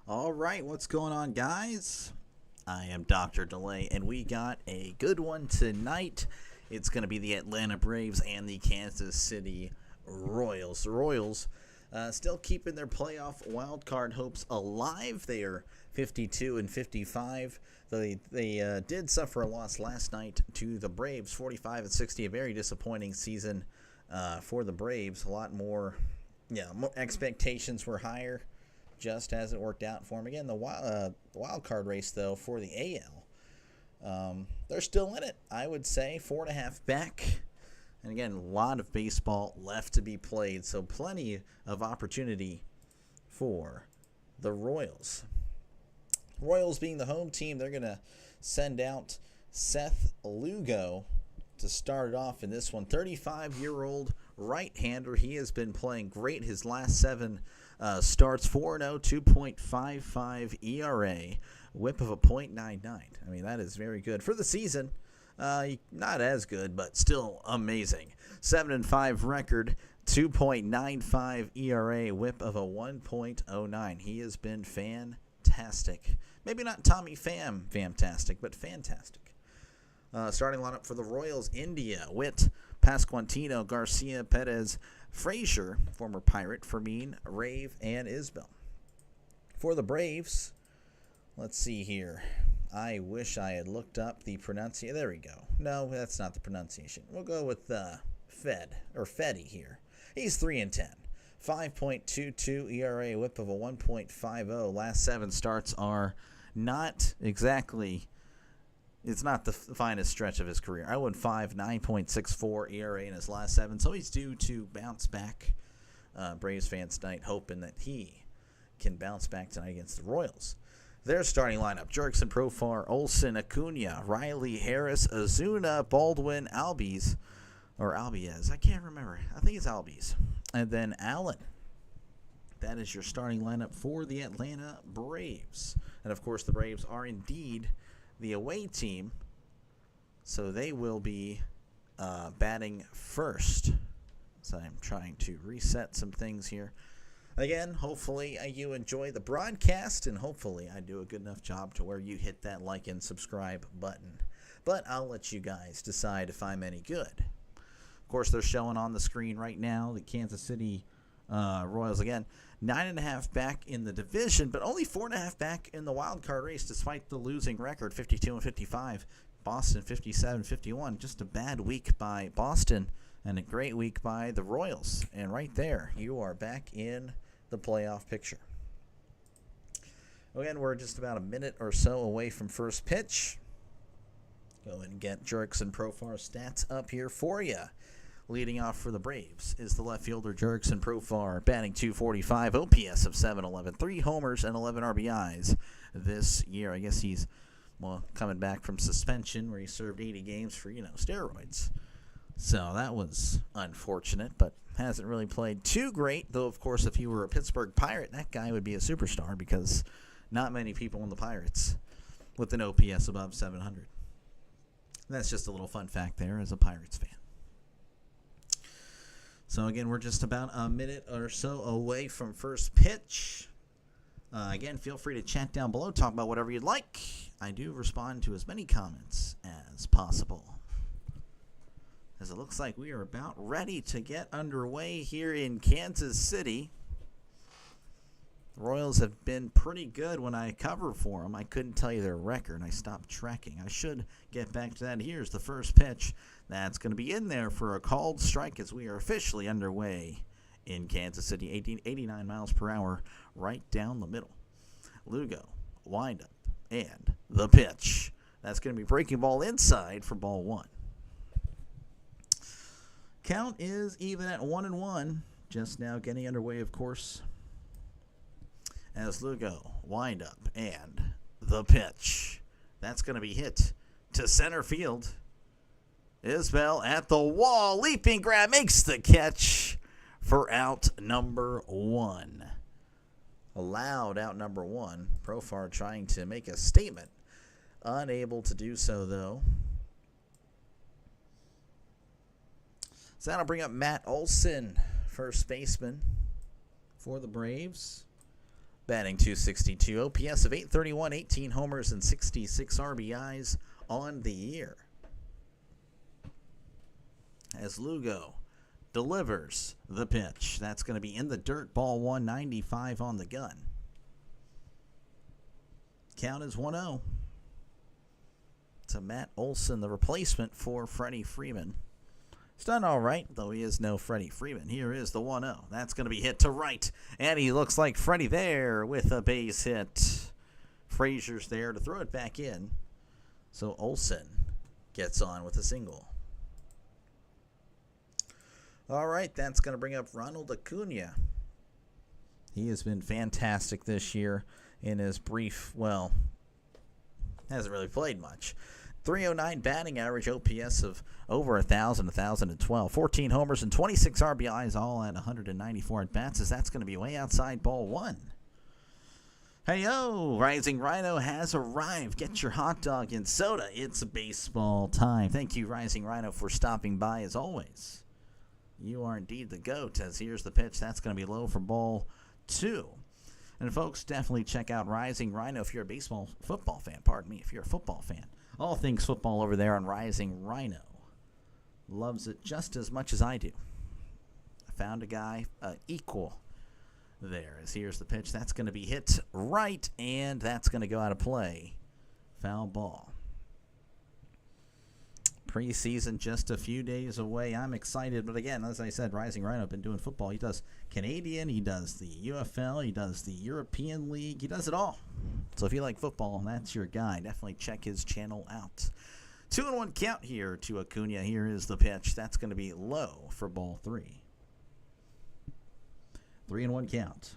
All right, what's going on, guys? I am Dr. Delay, and we got a good one tonight. It's going to be the Atlanta Braves and the Kansas City Royals. The Royals still keeping their playoff wild card hopes alive. They are 52 and 55. They did suffer a loss last night to the Braves, 45 and 60. A very disappointing season for the Braves. A lot more, more expectations were higher. Just hasn't worked out for them. Again, the wild card race, though, for the AL, they're still in it, I would say. 4.5 back. And again, a lot of baseball left to be played, so plenty of opportunity for the Royals. Royals being the home team, they're going to send out Seth Lugo to start it off in this one. 35-year-old right-hander. He has been playing great his last 7 starts. 4-0, 2.55 ERA, whip of a .99. I mean, that is very good. For the season, not as good, but still amazing. 7-5 record, 2.95 ERA, whip of a 1.09. He has been fantastic. Maybe not Tommy fantastic, but fantastic. Starting lineup for the Royals: India, Witt, Pasquantino, Garcia, Perez, Frazier, former Pirate, Fermin, Rave, and Isbell. For the Braves, let's see here. I wish I had looked up the pronunciation. There we go. No, that's not the pronunciation. We'll go with Feddy here. He's 3-10. 5.22 ERA, whip of a 1.50. Last 7 starts are not exactly... It's not the finest stretch of his career. 0-5, 9.64 ERA in his last 7. So he's due to bounce back. Braves fans tonight hoping that he can bounce back tonight against the Royals. Their starting lineup: Jurickson, Profar, Olsen, Acuna, Riley, Harris, Ozuna, Baldwin, Albies. I can't remember. I think it's Albies. And then Allen. That is your starting lineup for the Atlanta Braves. And, of course, the Braves are indeed the away team, so they will be batting first. So I'm trying to reset some things here. Again, hopefully you enjoy the broadcast, and hopefully I do a good enough job to where you hit that like and subscribe button. But I'll let you guys decide if I'm any good. Of course, they're showing on the screen right now the Kansas City Royals again. 9.5 back in the division, but only 4.5 back in the wild card race, despite the losing record, 52 and 55. Boston 57-51. Just a bad week by Boston and a great week by the Royals. And right there, you are back in the playoff picture. Again, we're just about a minute or so away from first pitch. Go and get Jurickson Profar stats up here for you. Leading off for the Braves is the left fielder Jurickson Profar, batting .245, OPS of 711, 3 homers and 11 RBIs this year. I guess he's coming back from suspension where he served 80 games for steroids. So that was unfortunate, but hasn't really played too great. Though, of course, if he were a Pittsburgh Pirate, that guy would be a superstar because not many people in the Pirates with an OPS above 700. That's just a little fun fact there as a Pirates fan. So, again, we're just about a minute or so away from first pitch. Again, feel free to chat down below. Talk about whatever you'd like. I do respond to as many comments as possible. As it looks like we are about ready to get underway here in Kansas City. The Royals have been pretty good when I cover for them. I couldn't tell you their record. I stopped tracking. I should get back to that. Here's the first pitch. That's going to be in there for a called strike as we are officially underway in Kansas City. 89 miles per hour right down the middle. Lugo, windup, and the pitch. That's going to be breaking ball inside for ball 1. Count is even at 1-1. Just now getting underway, of course, as Lugo, wind up, and the pitch. That's going to be hit to center field. Isbell at the wall, leaping grab, makes the catch for out number 1. Allowed out number 1. Profar trying to make a statement. Unable to do so, though. So that'll bring up Matt Olson, first baseman for the Braves. Batting .262, OPS of .831, 18 homers and 66 RBIs on the year. As Lugo delivers the pitch. That's going to be in the dirt. Ball 195 on the gun. Count is 1-0 to Matt Olson, the replacement for Freddie Freeman. He's done all right, though he is no Freddie Freeman. Here is the 1-0. That's going to be hit to right, and he looks like Freddie there with a base hit. Frazier's there to throw it back in, so Olson gets on with a single. All right, that's going to bring up Ronald Acuna. He has been fantastic this year in his brief, well, hasn't really played much. .309 batting average, OPS of over 1,000, 1,012. 14 homers and 26 RBIs, all at 194 at-bats, as that's going to be way outside ball one. Hey-yo, Rising Rhino has arrived. Get your hot dog and soda. It's baseball time. Thank you, Rising Rhino, for stopping by as always. You are indeed the GOAT, as here's the pitch. That's going to be low for ball two. And folks, definitely check out Rising Rhino if you're a football fan. Pardon me, if you're a football fan. All things football over there on Rising Rhino. Loves it just as much as I do. I found a guy equal there, as here's the pitch. That's going to be hit right, and that's going to go out of play. Foul ball. Preseason just a few days away. I'm excited, but again, as I said, Rising Rhino been doing football. He does Canadian, he does the UFL, he does the European League, he does it all. So if you like football, that's your guy. Definitely check his channel out. 2-1 count here to Acuna. Here is the pitch. That's going to be low for ball three. 3-1 count.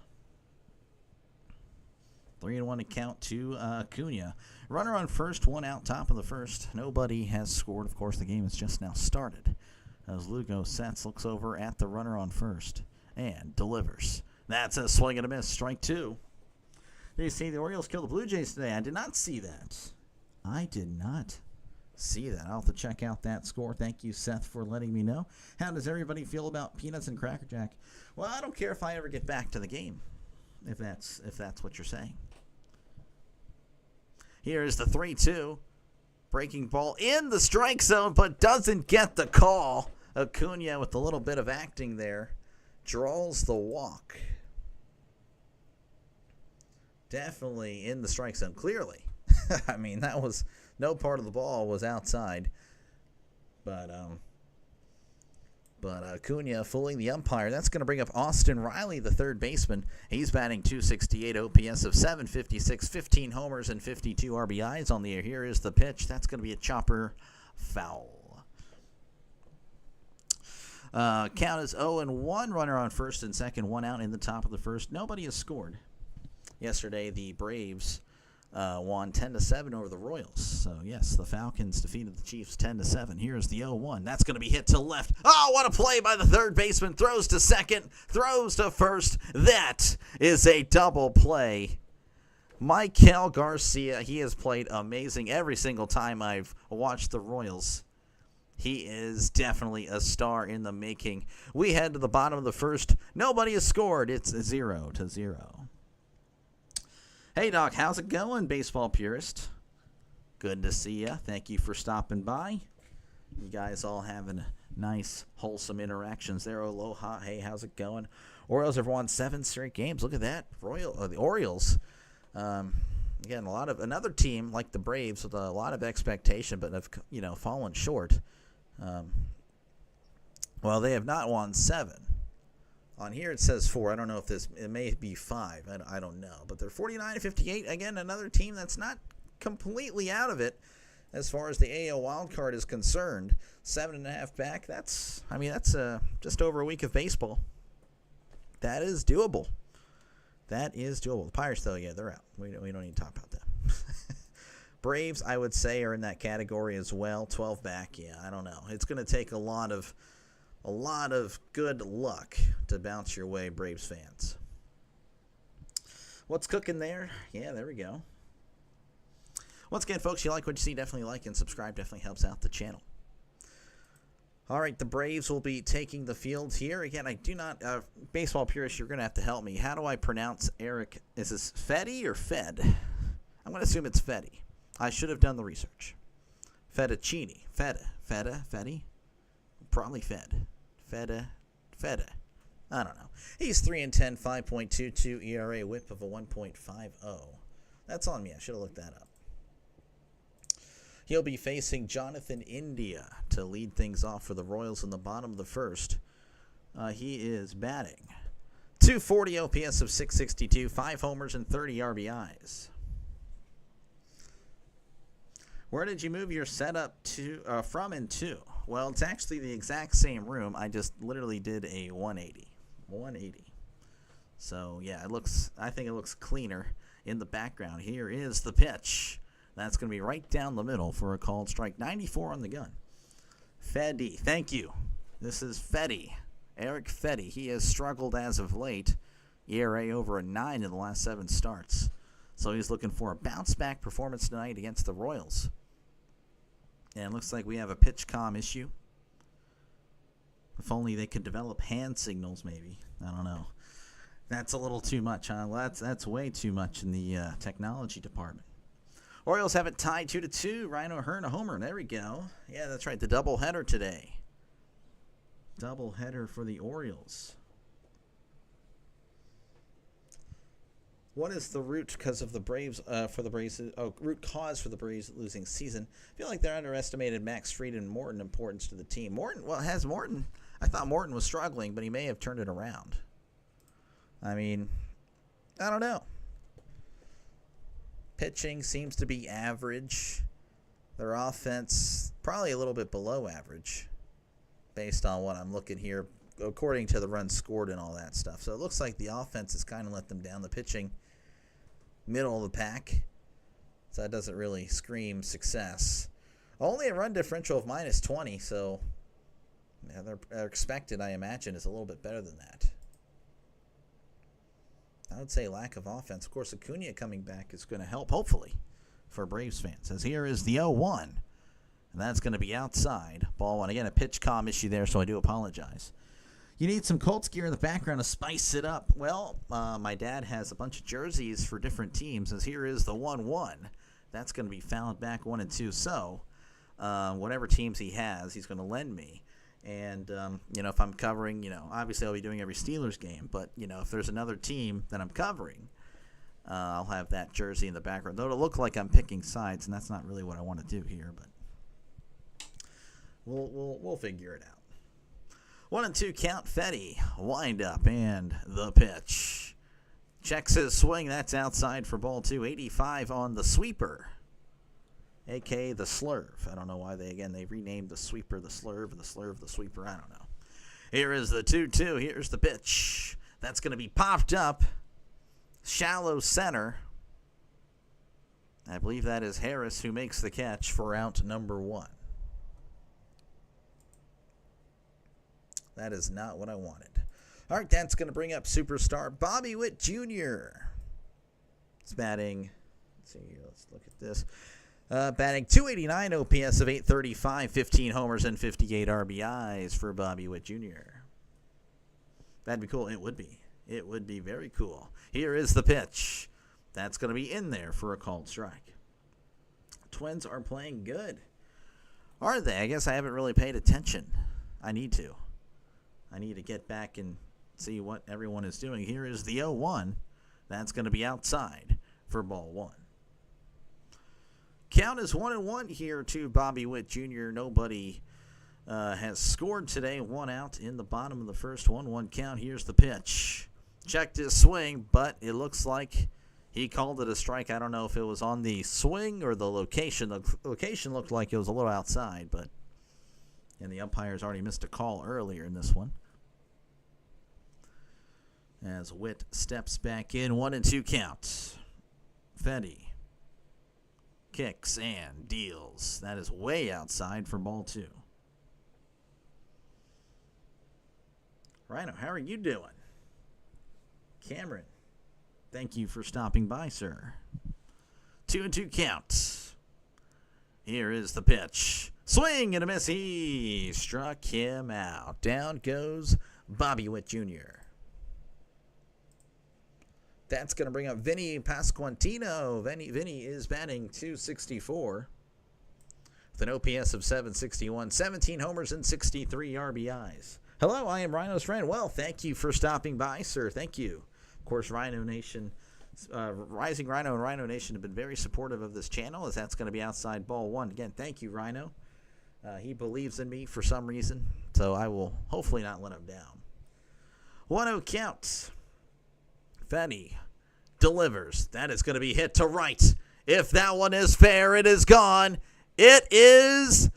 3-1 count to Acuna. Runner on first, one out, top of the first. Nobody has scored. Of course, the game has just now started. As Lugo sets, looks over at the runner on first, and delivers. That's a swing and a miss. Strike two. They say the Orioles killed the Blue Jays today. I did not see that. I did not see that. I'll have to check out that score. Thank you, Seth, for letting me know. How does everybody feel about Peanuts and Cracker Jack? Well, I don't care if I ever get back to the game, if that's what you're saying. Here is the 3-2. Breaking ball in the strike zone, but doesn't get the call. Acuna, with a little bit of acting there, draws the walk. Definitely in the strike zone, clearly. I mean, that was, no part of the ball was outside. But Acuna fooling the umpire. That's going to bring up Austin Riley, the third baseman. He's batting .268, OPS of .756, 15 homers and 52 RBIs on the air. Here is the pitch. That's going to be a chopper foul. Count is 0-1. Runner on first and second, one out in the top of the first. Nobody has scored. Yesterday, the Braves won 10-7 over the Royals. So, yes, the Falcons defeated the Chiefs 10-7. Here's the 0-1. That's going to be hit to left. Oh, what a play by the third baseman. Throws to second, throws to first. That is a double play. Michael Garcia, he has played amazing every single time I've watched the Royals. He is definitely a star in the making. We head to the bottom of the first. Nobody has scored. It's 0-0. Hey, Doc, how's it going, baseball purist? Good to see you. Thank you for stopping by. You guys all having nice, wholesome interactions there. Aloha. Hey, how's it going? Orioles have won 7 straight games. Look at that. The Orioles. Again, another team like the Braves with a lot of expectation, but have fallen short. Well, they have not won 7. On here it says 4. I don't know if it may be 5. I don't know. But they're 49-58. Again, another team that's not completely out of it as far as the AL wildcard is concerned. 7.5 back. That's just over a week of baseball. That is doable. The Pirates, though, yeah, they're out. We don't need to talk about that. Braves, I would say, are in that category as well. 12 back, yeah, I don't know. It's going to take a lot of good luck to bounce your way, Braves fans. What's cooking there? Yeah, there we go. Once again, folks, you like what you see, definitely like and subscribe. Definitely helps out the channel. All right, the Braves will be taking the field here. Again, I do not, baseball purists, you're going to have to help me. How do I pronounce Eric? Is this Fetty or Fed? I'm going to assume it's Fetty. I should have done the research. Fettuccine. Fetty? Probably Fed. Feta. I don't know. He's 3-10, 5.22 ERA, whip of a 1.50. That's on me. I should have looked that up. He'll be facing Jonathan India to lead things off for the Royals in the bottom of the first. He is batting .240 OPS of .662, 5 homers and 30 RBIs. Where did you move your setup from and to? Well, it's actually the exact same room. I just literally did a 180. So, yeah, I think it looks cleaner in the background. Here is the pitch. That's going to be right down the middle for a called strike. 94 on the gun. Fetty, thank you. This is Fetty. Eric Fetty. He has struggled as of late. ERA over a 9 in the last 7 starts. So he's looking for a bounce-back performance tonight against the Royals. And it looks like we have a pitch comm issue. If only they could develop hand signals, maybe. I don't know. That's a little too much, huh? Well, that's way too much in the technology department. Orioles have it tied 2-2. Rhino Hearn a homer. There we go. Yeah, that's right. The doubleheader today. Doubleheader for the Orioles. What is the root cause for the Braves losing season? I feel like they're underestimated Max Fried and Morton importance to the team. Morton, I thought Morton was struggling, but he may have turned it around. I mean, I don't know. Pitching seems to be average. Their offense probably a little bit below average based on what I'm looking here, according to the runs scored and all that stuff. So it looks like the offense has kind of let them down. The pitching, middle of the pack. So that doesn't really scream success. Only a run differential of -20, so yeah, they're expected, I imagine, is a little bit better than that. I would say lack of offense. Of course, Acuna coming back is going to help, hopefully, for Braves fans. As here is the 0-1, and that's going to be outside. Ball 1. Again, a pitch comm issue there, so I do apologize. You need some Colts gear in the background to spice it up. Well, my dad has a bunch of jerseys for different teams, as here is the 1-1. That's going to be fouled back 1 and 2. So, whatever teams he has, he's going to lend me. And, if I'm covering, obviously I'll be doing every Steelers game. But, if there's another team that I'm covering, I'll have that jersey in the background. Though it'll look like I'm picking sides, and that's not really what I want to do here. But we'll figure it out. 1 and 2 count. Fetty. Wind up and the pitch. Checks his swing. That's outside for ball 2. 85 on the sweeper. A.K.A. the slurve. I don't know why they renamed the sweeper the slurve, and the slurve the sweeper. I don't know. Here is the 2-2. Here's the pitch. That's going to be popped up. Shallow center. I believe that is Harris who makes the catch for out number 1. That is not what I wanted. All right, that's going to bring up superstar Bobby Witt Jr. It's batting. Let's see here. Let's look at this. Batting .289 OPS of .835, 15 homers and 58 RBIs for Bobby Witt Jr. That'd be cool. It would be. It would be very cool. Here is the pitch. That's going to be in there for a called strike. Twins are playing good. Are they? I guess I haven't really paid attention. I need to. I need to get back and see what everyone is doing. Here is the 0-1. That's going to be outside for ball 1. Count is 1-1 here to Bobby Witt Jr. Nobody has scored today. 1 out in the bottom of the first. 1-1 count. Here's the pitch. Checked his swing, but it looks like he called it a strike. I don't know if it was on the swing or the location. The location looked like it was a little outside, and the umpires already missed a call earlier in this one. As Witt steps back in. 1-2 count. Fetty kicks and deals. That is way outside for ball 2. Rhino, how are you doing? Cameron, thank you for stopping by, sir. 2-2 count. Here is the pitch. Swing and a miss. He struck him out. Down goes Bobby Witt Jr. That's going to bring up Vinny Pasquantino. Vinny is batting .264 with an OPS of .761, 17 homers and 63 RBIs. Hello, I am Rhino's friend. Well, thank you for stopping by, sir. Thank you. Of course, Rhino Nation, Rising Rhino and Rhino Nation have been very supportive of this channel, as that's going to be outside ball one. Again, thank you, Rhino. He believes in me for some reason, so I will hopefully not let him down. 1-0 count. Fenny delivers. That is going to be hit to right. If that one is fair, it is gone. It is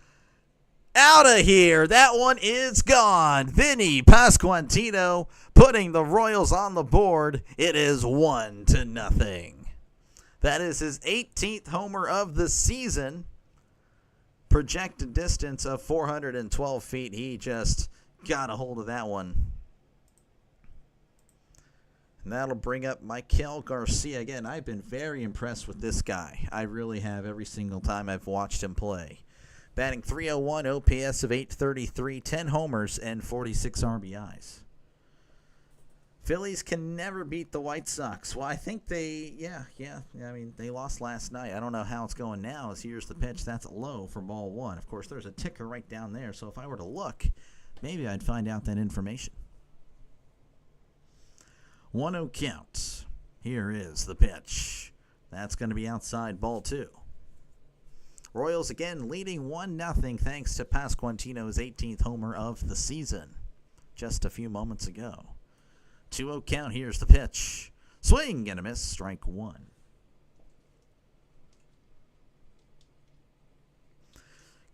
out of here. That one is gone. Vinny Pasquantino putting the Royals on the board. It is 1-0. That is his 18th homer of the season. Projected distance of 412 feet. He just got a hold of that one. And that'll bring up Michael Garcia. Again, I've been very impressed with this guy. I really have every single time I've watched him play. Batting .301, OPS of .833, 10 homers, and 46 RBIs. Phillies can never beat the White Sox. Well, I think they, I mean, they lost last night. I don't know how it's going now, as here's the pitch. That's a low for ball one. Of course, there's a ticker right down there, so if I were to look, maybe I'd find out that information. 1-0 count. Here is the pitch. That's going to be outside ball two. Royals again leading 1-0 thanks to Pasquantino's 18th homer of the season just a few moments ago. 2-0 count. Here's the pitch. Swing and a miss. Strike one.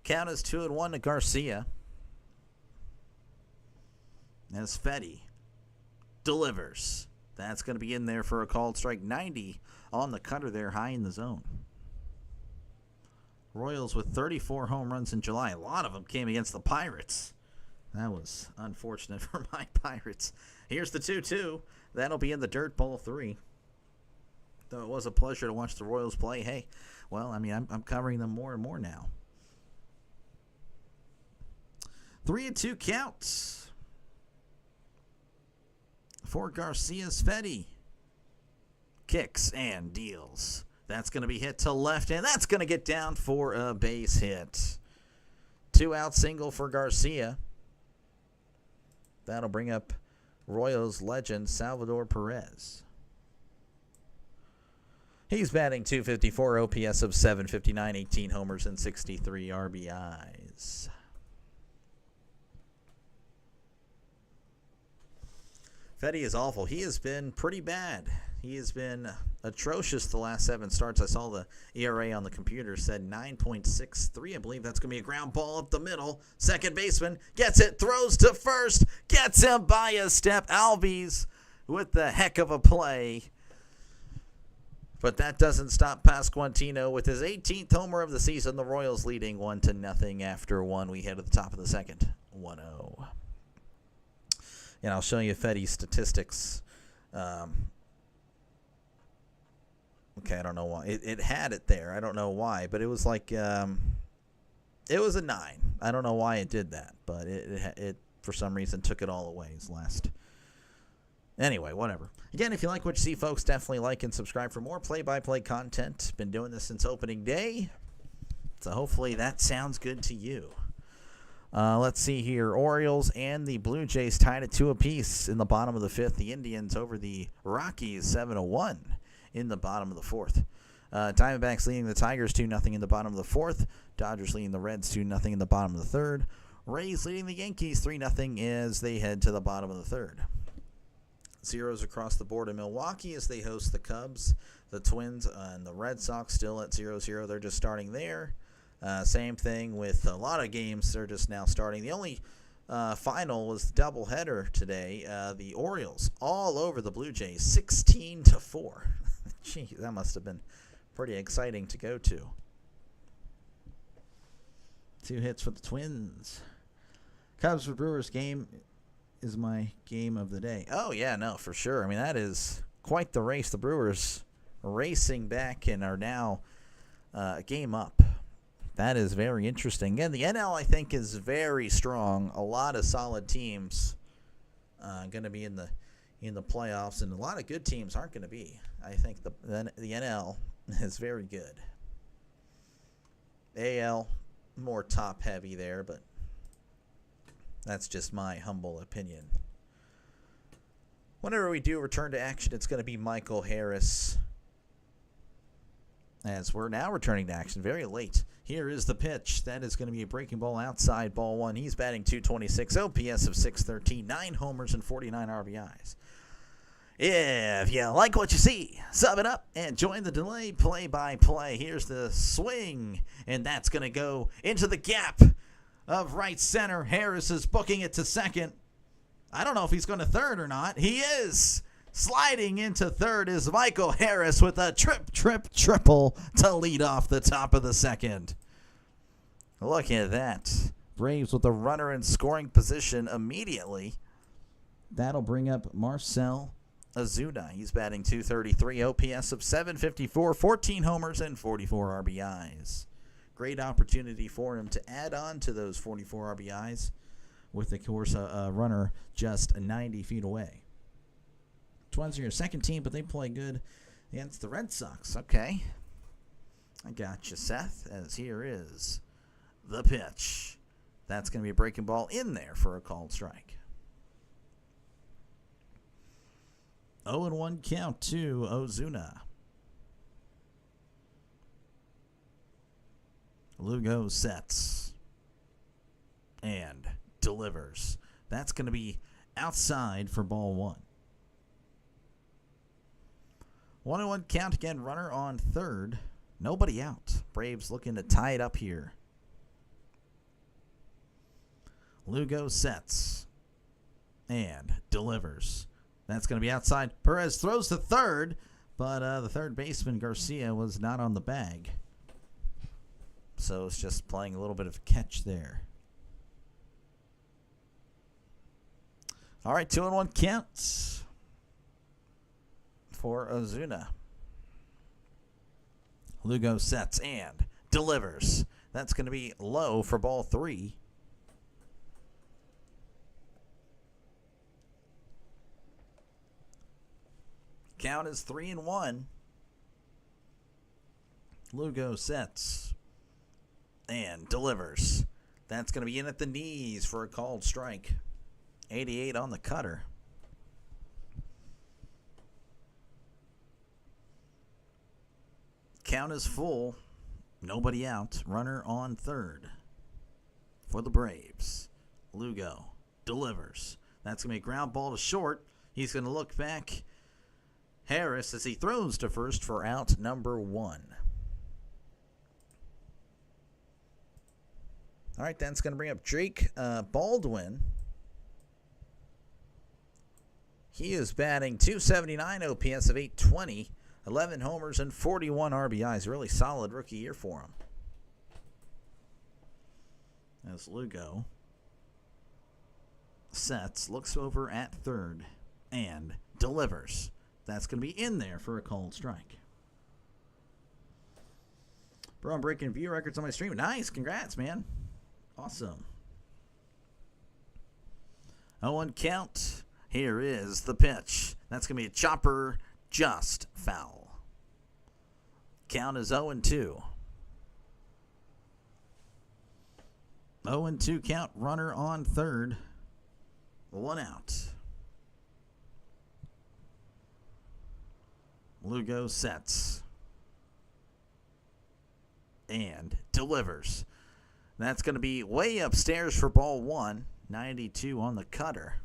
Count is 2-1 to Garcia. As Fetty delivers. That's going to be in there for a called strike. 90 on the cutter there, high in the zone. Royals with 34 home runs in July. A lot of them came against the Pirates. That was unfortunate for my Pirates. Here's the 2-2. That'll be in the dirt, ball three. Though it was a pleasure to watch the Royals play. Hey, well, I mean, I'm covering them more and more now. 3-2 counts for Garcia's Fetty. Kicks and deals. That's going to be hit to left, and that's going to get down for a base hit. 2-out single for Garcia. That'll bring up Royals legend Salvador Perez. He's batting .254, OPS of .759, 18 homers and 63 RBIs. Fetty is awful. He has been pretty bad. He has been atrocious the last 7 starts. I saw the ERA on the computer said 9.63. I believe that's going to be a ground ball up the middle. Second baseman gets it, throws to first, gets him by a step. Albies with the heck of a play. But that doesn't stop Pasquantino with his 18th homer of the season. The Royals leading 1-0 after one. We head to the top of the second. 1-0. And I'll show you Fetty's statistics. Okay, I don't know why. It had it there. I don't know why, but it was like it was a 9. I don't know why it did that, but it for some reason took it all away. His last. Anyway, whatever. Again, if you like what you see, folks, definitely like and subscribe for more play-by-play content. Been doing this since opening day, so hopefully that sounds good to you. Let's see here. Orioles and the Blue Jays tied at 2 apiece in the bottom of the 5th. The Indians over the Rockies 7-1 in the bottom of the 4th. Diamondbacks leading the Tigers 2-0 in the bottom of the 4th. Dodgers leading the Reds 2-0 in the bottom of the 3rd. Rays leading the Yankees 3-0 as they head to the bottom of the 3rd. Zeros across the board in Milwaukee as they host the Cubs. The Twins and the Red Sox still at 0-0. They're just starting there. Same thing with a lot of games. They're just now starting. The only final was the doubleheader today. The Orioles all over the Blue Jays, 16-4. Gee, that must have been pretty exciting to go to. 2 hits for the Twins. Cubs for Brewers game is my game of the day. Oh, yeah, no, for sure. I mean, that is quite the race. The Brewers racing back and are now a game up. That is very interesting. And the NL, I think, is very strong. A lot of solid teams going to be in the playoffs, and a lot of good teams aren't going to be. I think the NL is very good. AL, more top heavy there, but that's just my humble opinion. Whenever we do return to action, it's going to be Michael Harris. As we're now returning to action very late. Here is the pitch. That is going to be a breaking ball outside, ball one. He's batting .226, OPS of .613, 9 homers and 49 RBIs. If you like what you see, sub it up and join the delay play-by-play. Here's the swing, and that's going to go into the gap of right center. Harris is booking it to second. I don't know if he's going to third or not. He is. Sliding into third is Michael Harris with a triple to lead off the top of the second. Look at that. Braves with a runner in scoring position immediately. That'll bring up Marcell Ozuna. He's batting .233, OPS of .754, 14 homers and 44 RBIs. Great opportunity for him to add on to those 44 RBIs with, of course, a runner just 90 feet away. Twins are your second team, but they play good against the Red Sox. Okay. I got you, Seth, as here is the pitch. That's going to be a breaking ball in there for a called strike. 0-1 count to Ozuna. Lugo sets and delivers. That's going to be outside for ball one. 1-1 count again, runner on third. Nobody out. Braves looking to tie it up here. Lugo sets and delivers. That's going to be outside. Perez throws to third, but the third baseman, Garcia, was not on the bag. So it's just playing a little bit of catch there. All right, 2-1 counts for Ozuna. Lugo sets and delivers. That's going to be low for ball three. Count is 3-1. Lugo sets and delivers. That's going to be in at the knees for a called strike. 88 on the cutter. Count is full. Nobody out. Runner on third for the Braves. Lugo delivers. That's going to be a ground ball to short. He's going to look back. Harris as he throws to first for out number one. All right, that's going to bring up Drake Baldwin. He is batting .279, OPS of .820, 11 homers and 41 RBIs. Really solid rookie year for him. As Lugo sets, looks over at third, and delivers. That's going to be in there for a called strike. Bro, I'm breaking view records on my stream. Nice. Congrats, man. Awesome. 0-1 count. Here is the pitch. That's going to be a chopper, just foul. Count is 0-2. 0-2 count. Runner on third. One out. Lugo sets and delivers. That's going to be way upstairs for ball one. 92 on the cutter.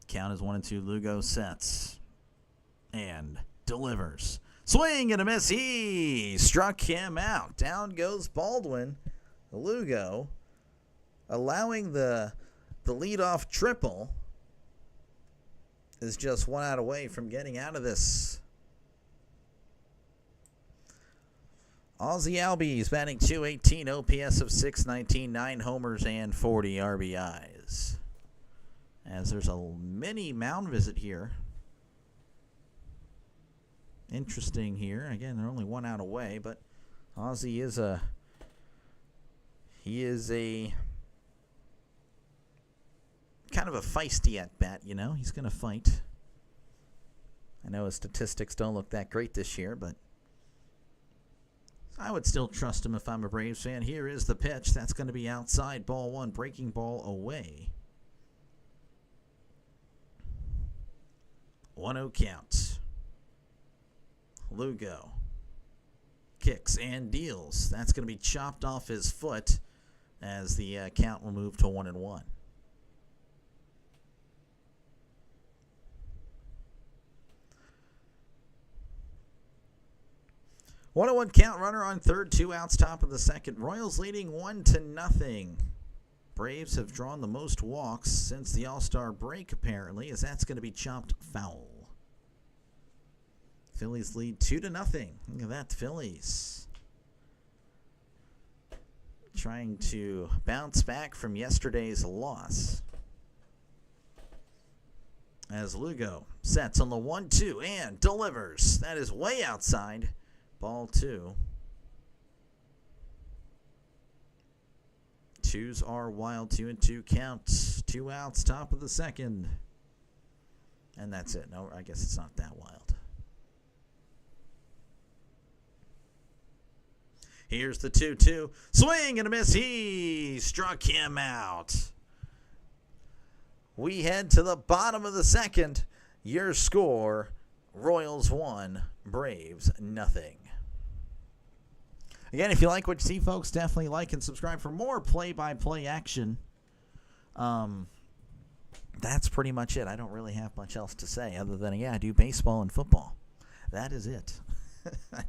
Count is 1-2. Lugo sets and delivers. Swing and a miss. He struck him out. Down goes Baldwin. Lugo allowing the leadoff triple is just one out away from getting out of this. Ozzy Albies batting .218, OPS of .619, 9 homers and 40 RBIs. As there's a mini mound visit here. interesting here. Again, they're only 1 out away, but Ozzy is a kind of a feisty at bat, you know. He's going to fight. I know his statistics don't look that great this year, but I would still trust him if I'm a Braves fan. Here is the pitch. That's going to be outside. Ball 1, breaking ball away. 1-0 count. Lugo kicks and deals. That's going to be chopped off his foot as the count will move to 1-1. One count, runner on third, 2 outs, top of the second. Royals leading 1-0. Braves have drawn the most walks since the All-Star break, apparently, as that's going to be chopped foul. Phillies lead 2-0. Look at that, Phillies trying to bounce back from yesterday's loss. As Lugo sets on the 1-2 and delivers. That is way outside. Ball 2. Twos are wild. 2-2 counts. 2 outs, top of the second. And that's it. No, I guess it's not that wild. Here's the 2-2. Swing and a miss. He struck him out. We head to the bottom of the second. Your score, Royals 1, Braves nothing. Again, if you like what you see, folks, definitely like and subscribe for more play-by-play action. That's pretty much it. I don't really have much else to say other than, yeah, I do baseball and football. That is it. I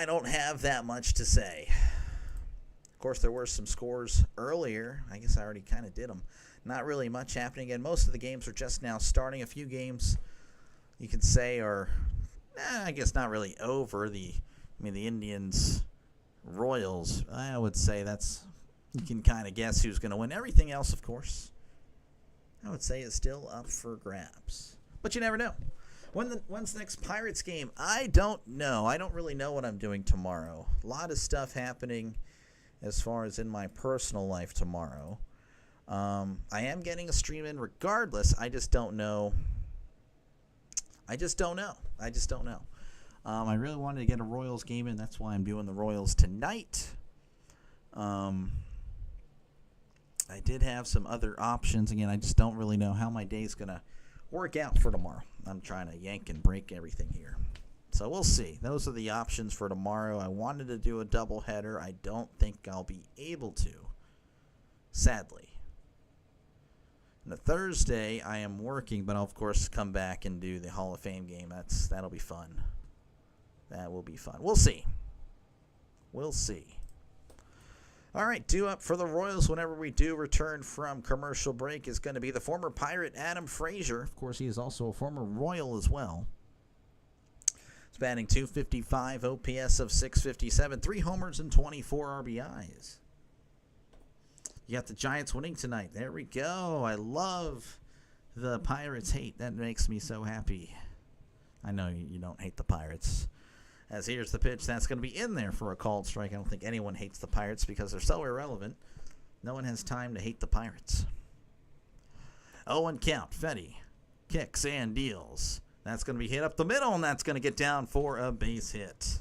don't have that much to say. Of course, there were some scores earlier. I guess I already kind of did them. Not really much happening, and most of the games are just now starting. A few games you could say are, I guess, not really over. The Indians, Royals, I would say that's, you can kind of guess who's going to win. Everything else, of course, I would say is still up for grabs. But you never know. When's the next Pirates game? I don't know. I don't really know what I'm doing tomorrow. A lot of stuff happening as far as in my personal life tomorrow. I am getting a stream in regardless. I just don't know. I really wanted to get a Royals game in. That's why I'm doing the Royals tonight. I did have some other options. Again, I just don't really know how my day's going to work out for tomorrow. I'm trying to yank and break everything here. So we'll see. Those are the options for tomorrow. I wanted to do a doubleheader. I don't think I'll be able to, sadly. And the Thursday, I am working, but I'll, of course, come back and do the Hall of Fame game. That'll be fun. That will be fun. We'll see. All right, due up for the Royals whenever we do return from commercial break is going to be the former Pirate Adam Frazier. Of course, he is also a former Royal as well. He's batting .255, OPS of .657, 3 homers and 24 RBIs. You got the Giants winning tonight. There we go. I love the Pirates hate. That makes me so happy. I know you don't hate the Pirates. As here's the pitch. That's going to be in there for a called strike. I don't think anyone hates the Pirates because they're so irrelevant. No one has time to hate the Pirates. 0-1 count. Fetty kicks and deals. That's going to be hit up the middle, and that's going to get down for a base hit.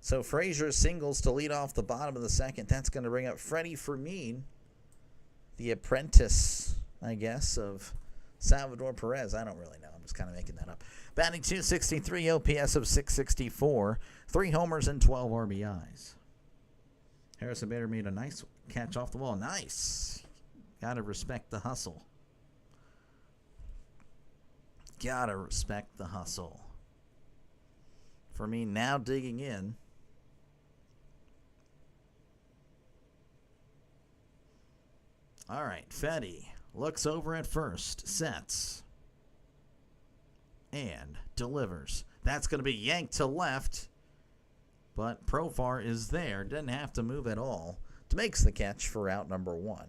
So Frazier singles to lead off the bottom of the second. That's going to bring up Freddie Fermin, the apprentice, I guess, of Salvador Perez. I don't really know. I'm just kind of making that up. Batting .263, OPS of .664, 3 homers and 12 RBIs. Harrison Bader made a nice catch off the wall. Nice. Got to respect the hustle. For me, now digging in. All right, Fetty looks over at first, sets, and delivers. That's going to be yanked to left, but Profar is there. Didn't have to move at all. Makes the catch for out number 1.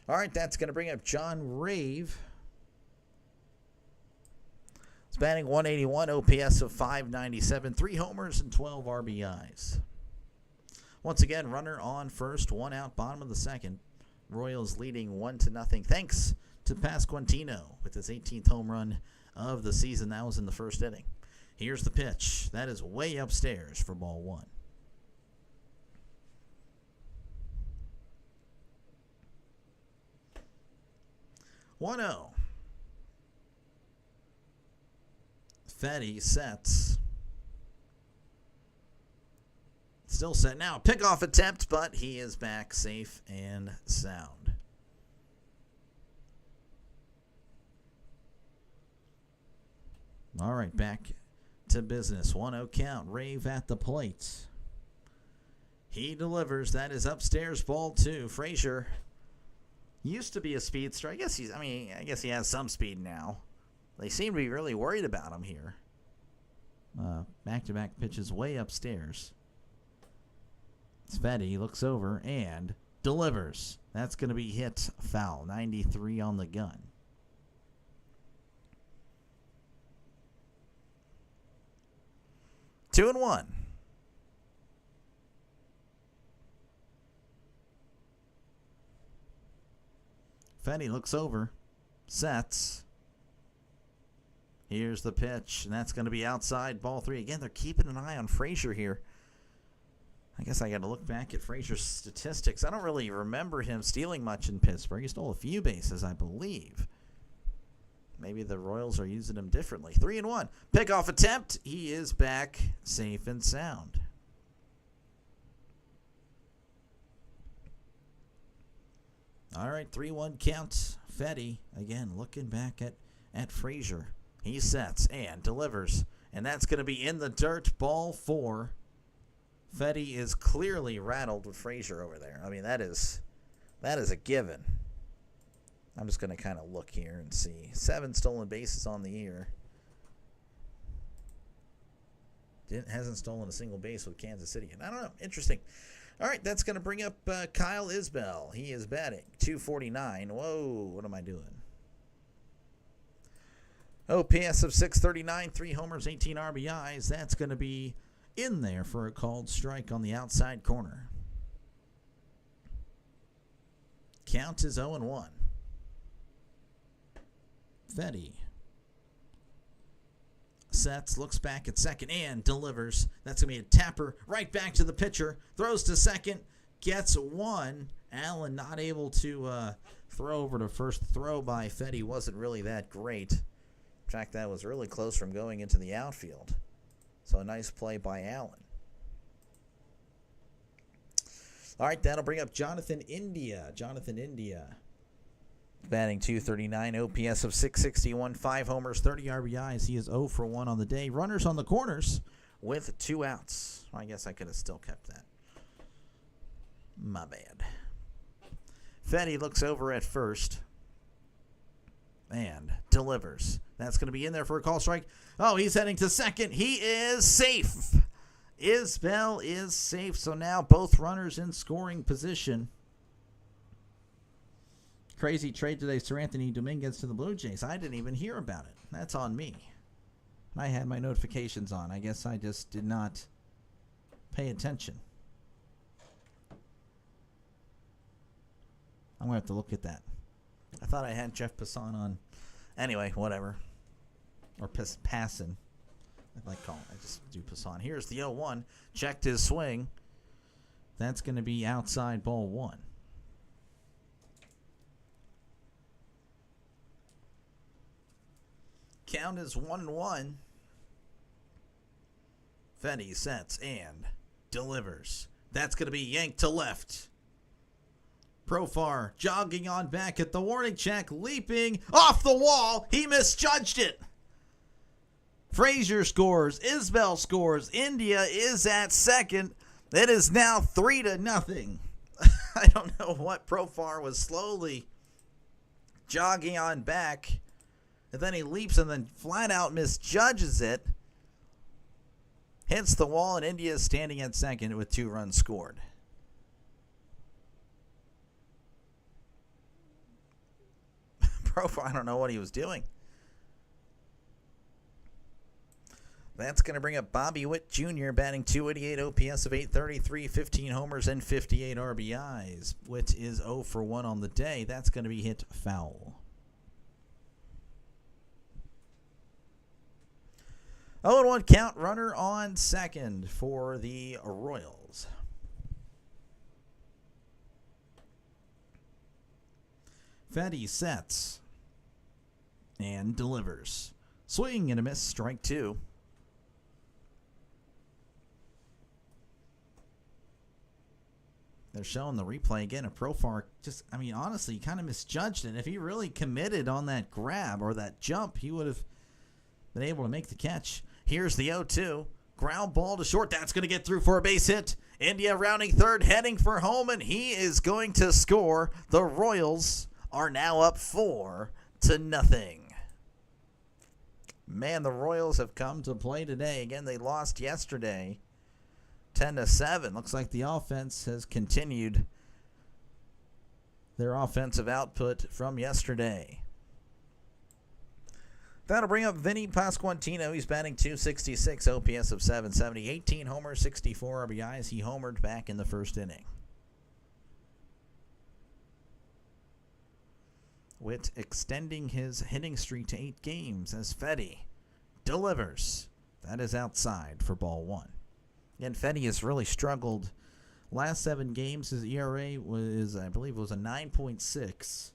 All right, that's going to bring up John Rave. He's batting .181, OPS of .597, 3 homers and 12 RBIs. Once again, runner on first, 1 out, bottom of the second. Royals leading 1-0. Thanks to Pasquantino with his 18th home run of the season. That was in the first inning. Here's the pitch. That is way upstairs for ball 1. One-oh. Fetty sets. Still set now. Pickoff attempt, but he is back safe and sound. All right, back to business. 1-0 count. Rave at the plate. He delivers. That is upstairs, ball 2. Frazier used to be a speedster. I guess he has some speed now. They seem to be really worried about him here. Back-to-back pitches way upstairs. Fetty looks over and delivers. That's going to be hit foul. 93 on the gun. Two and one. Fetty looks over, sets. Here's the pitch, and that's going to be outside, ball 3. Again, they're keeping an eye on Frazier here. I guess I got to look back at Frazier's statistics. I don't really remember him stealing much in Pittsburgh. He stole a few bases, I believe. Maybe the Royals are using him differently. 3-1. Pickoff attempt. He is back safe and sound. All right, 3-1 count. Fetty, again, looking back at Frazier. He sets and delivers, and that's going to be in the dirt, ball 4. Fetty is clearly rattled with Frazier over there. I mean, that is a given. I'm just going to kind of look here and see. 7 stolen bases on the year. Hasn't stolen a single base with Kansas City. And I don't know. Interesting. All right, that's going to bring up Kyle Isbell. He is batting .249. Whoa, what am I doing? OPS of .639, 3 homers, 18 RBIs. That's going to be in there for a called strike on the outside corner. Count is 0-1. Fetty sets, looks back at second, and delivers. That's going to be a tapper right back to the pitcher. Throws to second, gets 1. Allen not able to throw over to first. Throw by Fetty wasn't really that great. In fact, that was really close from going into the outfield. So a nice play by Allen. All right, that'll bring up Jonathan India. Jonathan India batting .239, OPS of .661, 5 homers, 30 RBIs. He is 0 for 1 on the day. Runners on the corners with 2 outs. I guess I could have still kept that. My bad. Fetty looks over at first and delivers. That's going to be in there for a call strike. Oh, he's heading to second. He is safe. Isbell is safe. So now both runners in scoring position. Crazy trade today, Sir Anthony Dominguez to the Blue Jays. I didn't even hear about it. That's on me. I had my notifications on. I guess I just did not pay attention. I'm going to have to look at that. I thought I had Jeff Passan on. Anyway, whatever. Or Passan. I like calling it. I just do Passan. Here's the 0-1. Checked his swing. That's going to be outside ball 1. Count is 1-1. Fetty sets and delivers. That's going to be yanked to left. Profar jogging on back at the warning track, leaping off the wall. He misjudged it. Frazier scores. Isbell scores. India is at second. It is now 3-0. I don't know what Profar was slowly jogging on back. And then he leaps and then flat out misjudges it. Hits the wall, and India is standing at second with 2 runs scored. profile. I don't know what he was doing. That's going to bring up Bobby Witt Jr. batting .288, OPS of 833, 15 homers, and 58 RBIs. Witt is 0 for 1 on the day. That's going to be hit foul. 0-1 count, runner on second for the Royals. Fetty sets and delivers. Swing and a miss, strike 2. They're showing the replay again. And Profar just, I mean, honestly, kind of misjudged it. If he really committed on that grab or that jump, he would have been able to make the catch. Here's the 0-2. Ground ball to short. That's going to get through for a base hit. India rounding third, heading for home, and he is going to score. The Royals are now up 4-0. Man, the Royals have come to play today. Again, they lost yesterday. 10-7. Looks like the offense has continued their offensive output from yesterday. That'll bring up Vinny Pasquantino. He's batting .266, OPS of 770, 18 homers, 64 RBIs. He homered back in the first inning. Witt extending his hitting streak to 8 games as Fetty delivers. That is outside for ball 1. And Fetty has really struggled. Last 7 games, his ERA was, I believe, was a 9.6.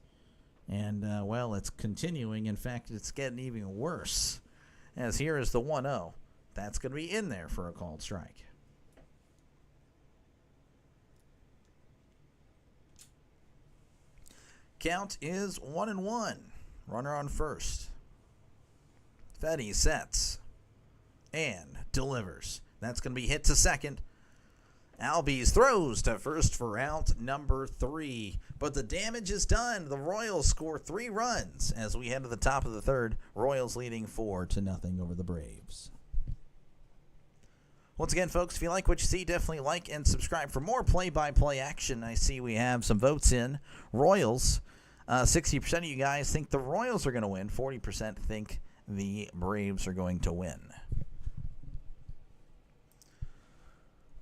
And, well, it's continuing. In fact, it's getting even worse. As here is the 1-0. That's going to be in there for a called strike. Count is 1-1. Runner on first. Fetty sets and delivers. That's going to be hit to second. Albies throws to first for out number 3. But the damage is done. The Royals score 3 runs as we head to the top of the third. Royals leading 4-0 over the Braves. Once again, folks, if you like what you see, definitely like and subscribe for more play-by-play action. I see we have some votes in. Royals, 60% of you guys think the Royals are going to win. 40% think the Braves are going to win.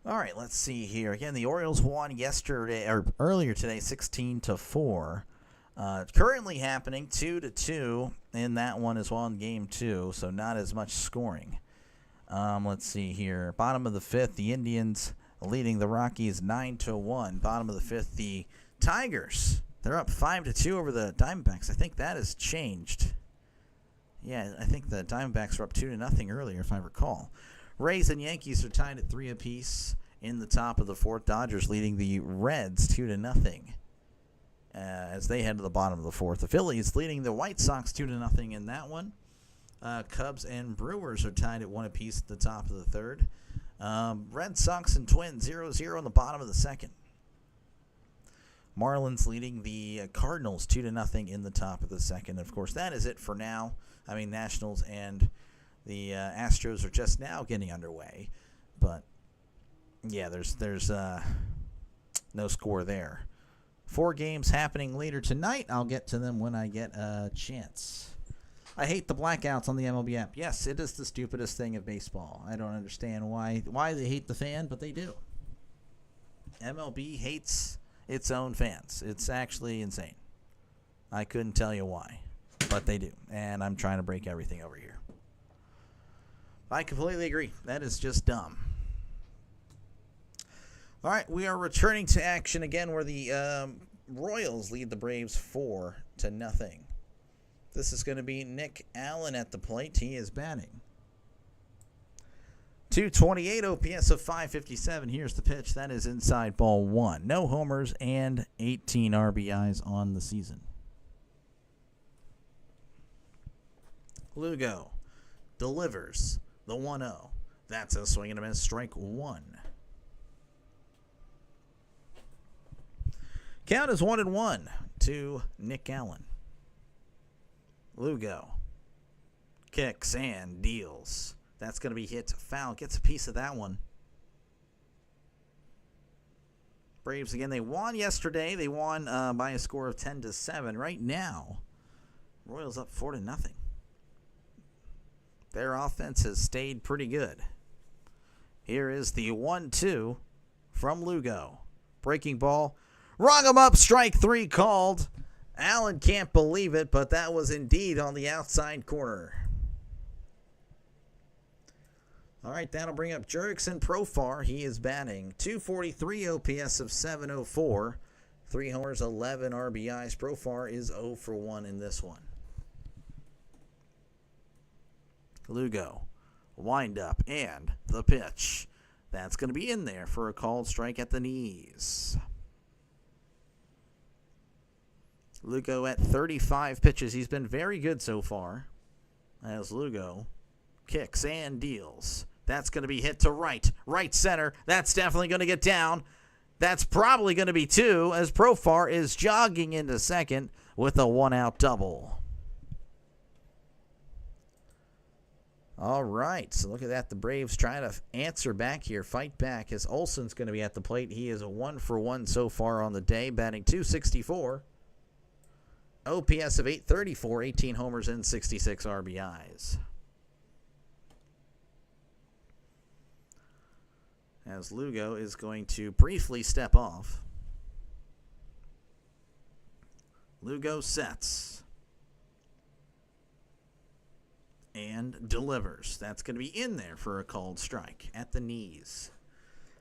All right, let's see here. Again, the Orioles won yesterday or earlier today, 16-4. Currently happening 2-2 in that one as well in game 2, so not as much scoring. Let's see here. Bottom of the 5th, the Indians leading the Rockies 9-1. Bottom of the 5th, the Tigers. They're up 5-2 over the Diamondbacks. I think that has changed. Yeah, I think the Diamondbacks were up 2-0 earlier, if I recall. Rays and Yankees are tied at 3 apiece in the top of the 4th. Dodgers leading the Reds 2-0 as they head to the bottom of the 4th. The Phillies leading the White Sox 2-0 in that one. Cubs and Brewers are tied at 1 apiece at the top of the 3rd. Red Sox and Twins 0-0 in the bottom of the 2nd. Marlins leading the Cardinals 2-0 in the top of the 2nd. Of course, that is it for now. I mean, Nationals and the Astros are just now getting underway, but yeah, there's no score there. 4 games happening later tonight. I'll get to them when I get a chance. I hate the blackouts on the MLB app. Yes, it is the stupidest thing of baseball. I don't understand why they hate the fan, but they do. MLB hates its own fans. It's actually insane. I couldn't tell you why, but they do, and I'm trying to break everything over here. I completely agree. That is just dumb. All right, we are returning to action again where the Royals lead the Braves 4-0. This is going to be Nick Allen at the plate. He is batting .228, OPS of 557. Here's the pitch. That is inside ball 1. No homers and 18 RBIs on the season. Lugo delivers the 1-0. That's a swing and a miss, strike 1. Count is 1-1 to Nick Allen. Lugo kicks and deals. That's going to be hit foul. Gets a piece of that one. Braves again. They won yesterday. They won by a score of 10-7. Right now, Royals up 4-0. Their offense has stayed pretty good. Here is the 1-2 from Lugo. Breaking ball. Rung him up. Strike 3 called. Allen can't believe it, but that was indeed on the outside corner. All right, that'll bring up Jurickson Profar. He is batting .243 OPS of .704. 3 homers, 11 RBIs. Profar is 0 for 1 in this one. Lugo, wind up, and the pitch. That's going to be in there for a called strike at the knees. Lugo at 35 pitches. He's been very good so far as Lugo kicks and deals. That's going to be hit to right center. That's definitely going to get down. That's probably going to be 2 as Profar is jogging into second with a 1-out double. All right, so look at that. The Braves trying to answer back here, fight back, as Olson's going to be at the plate. He is a 1 for 1 so far on the day, batting .264. OPS of .834, 18 homers and 66 RBIs. As Lugo is going to briefly step off. Lugo sets. And delivers. That's going to be in there for a called strike at the knees.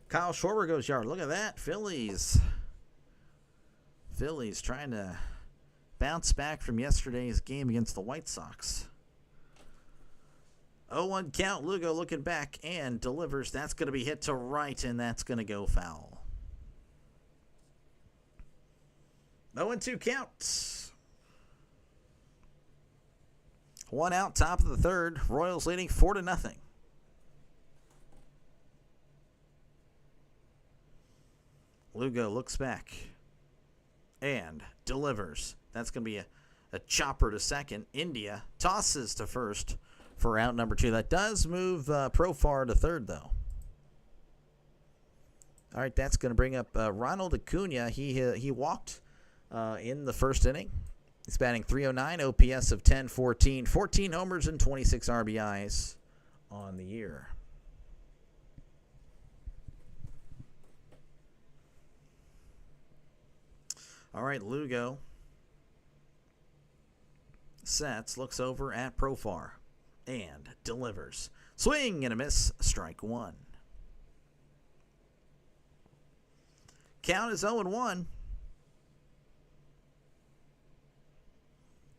Kyle Schwarber goes yard. Look at that. Phillies trying to bounce back from yesterday's game against the White Sox. 0-1 count. Lugo looking back and delivers. That's going to be hit to right, and that's going to go foul. 0-2 count. 1 out, top of the third. Royals leading 4-0. Lugo looks back and delivers. That's going to be a chopper to second. India tosses to first for out number 2. That does move Profar to third, though. All right, that's going to bring up Ronald Acuna. He walked in the first inning. He's batting .309, OPS of .1014, 14 homers and 26 RBIs on the year. All right, Lugo sets, looks over at Profar, and delivers. Swing and a miss, strike 1. Count is 0-1.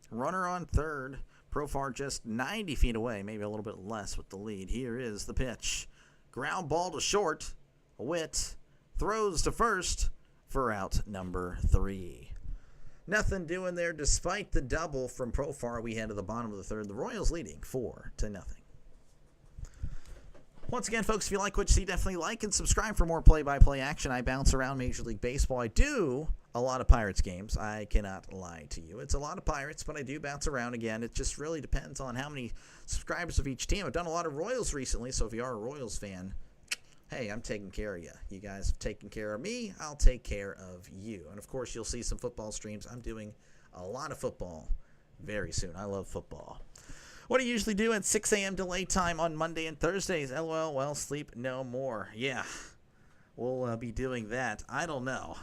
Runner on third. Profar just 90 feet away, maybe a little bit less with the lead. Here is the pitch. Ground ball to short. Witt throws to first for out number 3. Nothing doing there despite the double from Profar we had at the bottom of the third. The Royals leading 4-0. Once again, folks, if you like what you see, definitely like and subscribe for more play-by-play action. I bounce around Major League Baseball. I do a lot of Pirates games. I cannot lie to you. It's a lot of Pirates, but I do bounce around again. It just really depends on how many subscribers of each team. I've done a lot of Royals recently, so if you are a Royals fan, hey, I'm taking care of you. You guys have taken care of me. I'll take care of you. And, of course, you'll see some football streams. I'm doing a lot of football very soon. I love football. What do you usually do at 6 a.m. delay time on Monday and Thursdays? LOL, well, sleep no more. Yeah, we'll be doing that. I don't know.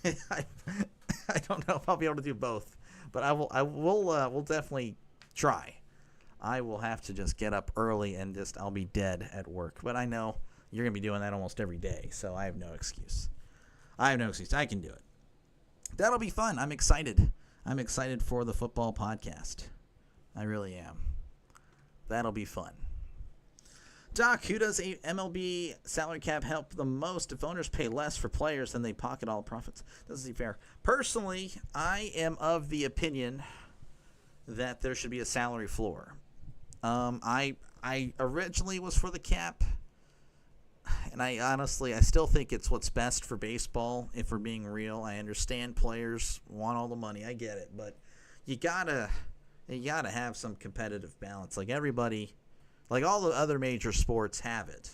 I don't know if I'll be able to do both, but we'll definitely try. I will have to just get up early and I'll be dead at work. But I know you're going to be doing that almost every day, so I have no excuse. I can do it. That'll be fun. I'm excited. I'm excited for the football podcast. I really am. That'll be fun. Doc, who does a MLB salary cap help the most? If owners pay less for players, then they pocket all the profits. Doesn't seem fair. Personally, I am of the opinion that there should be a salary floor. I originally was for the cap, and I still think it's what's best for baseball, if we're being real. I understand players want all the money. I get it, but you gotta have some competitive balance. Like everybody, like all the other major sports have it.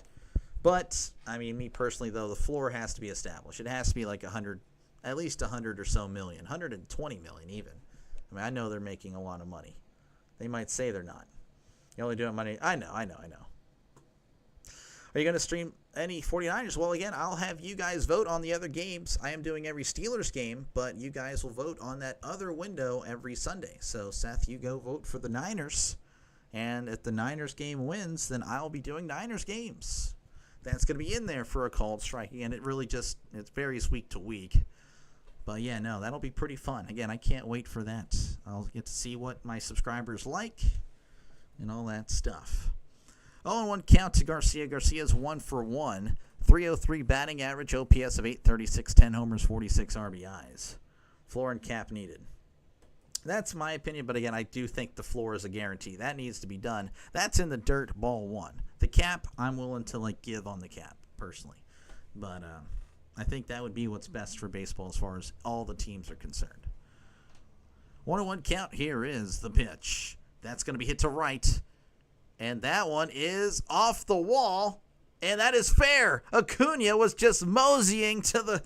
But, I mean, me personally, though, the floor has to be established. It has to be like 100, at least 100 or so million, 120 million even. I mean, I know they're making a lot of money. They might say they're not. You're only doing money. I know. Are you going to stream any 49ers? Well, again, I'll have you guys vote on the other games. I am doing every Steelers game, but you guys will vote on that other window every Sunday. So, Seth, you go vote for the Niners. And if the Niners game wins, then I'll be doing Niners games. That's going to be in there for a called strike. And it really just, it varies week to week. But, yeah, no, that'll be pretty fun. Again, I can't wait for that. I'll get to see what my subscribers like and all that stuff. 0-1 count to Garcia. Garcia's 1 for 1. 303 batting average, OPS of 836, 10 homers, 46 RBIs. Floor and cap needed. That's my opinion, but again, I do think the floor is a guarantee. That needs to be done. That's in the dirt, ball 1. The cap, I'm willing to give on the cap, personally. But I think that would be what's best for baseball as far as all the teams are concerned. 1-1 count. Here is the pitch. That's going to be hit to right. And that one is off the wall, and that is fair. Acuna was just moseying to the,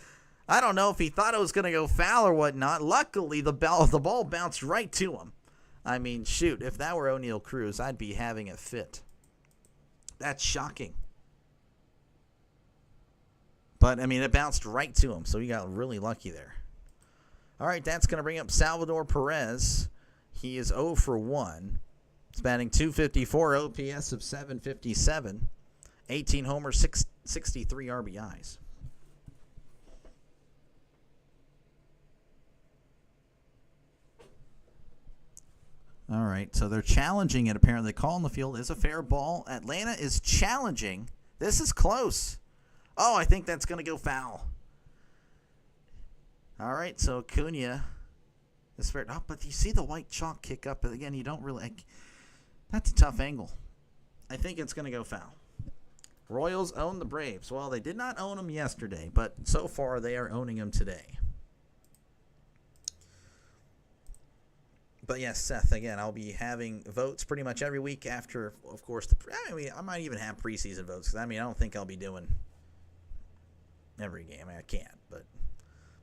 I don't know if he thought it was going to go foul or whatnot. Luckily, the ball bounced right to him. I mean, shoot, if that were O'Neal Cruz, I'd be having a fit. That's shocking. But, I mean, it bounced right to him, so he got really lucky there. All right, that's going to bring up Salvador Perez. He is 0 for 1. He's batting .254, OPS of 757, 18 homers, 63 RBIs. All right, so they're challenging it. Apparently, the call on the field is a fair ball. Atlanta is challenging. This is close. Oh, I think that's going to go foul. All right, so Acuna is fair. Oh, but you see the white chalk kick up. But again, you don't really... That's a tough angle. I think it's going to go foul. Royals own the Braves. Well, they did not own them yesterday, but so far they are owning them today. But yes, Seth, again, I'll be having votes pretty much every week after, of course, I might even have preseason votes. Because, I don't think I'll be doing every game. I can't.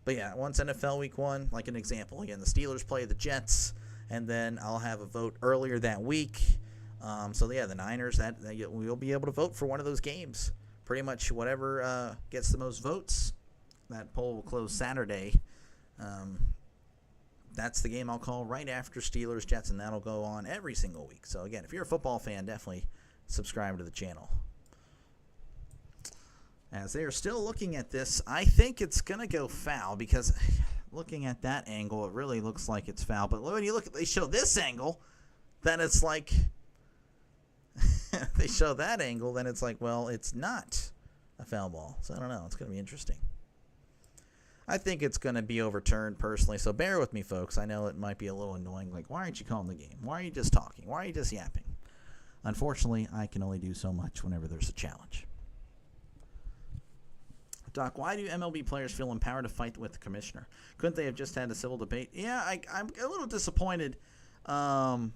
But yeah, once NFL Week 1, like an example, again, the Steelers play the Jets. And then I'll have a vote earlier that week. So, yeah, the Niners, we'll be able to vote for one of those games. Pretty much whatever gets the most votes, that poll will close Saturday. That's the game I'll call right after Steelers, Jets, and that'll go on every single week. So, again, if you're a football fan, definitely subscribe to the channel. As they are still looking at this, I think it's going to go foul because... Looking at that angle, it really looks like it's foul. But when you look at, they show this angle, then it's like, they show that angle, then it's like, well, it's not a foul ball. So I don't know. It's going to be interesting. I think it's going to be overturned personally. So bear with me, folks. I know it might be a little annoying. Like, why aren't you calling the game? Why are you just talking? Why are you just yapping? Unfortunately, I can only do so much whenever there's a challenge. Doc, why do MLB players feel empowered to fight with the commissioner? Couldn't they have just had a civil debate? Yeah, I'm a little disappointed. The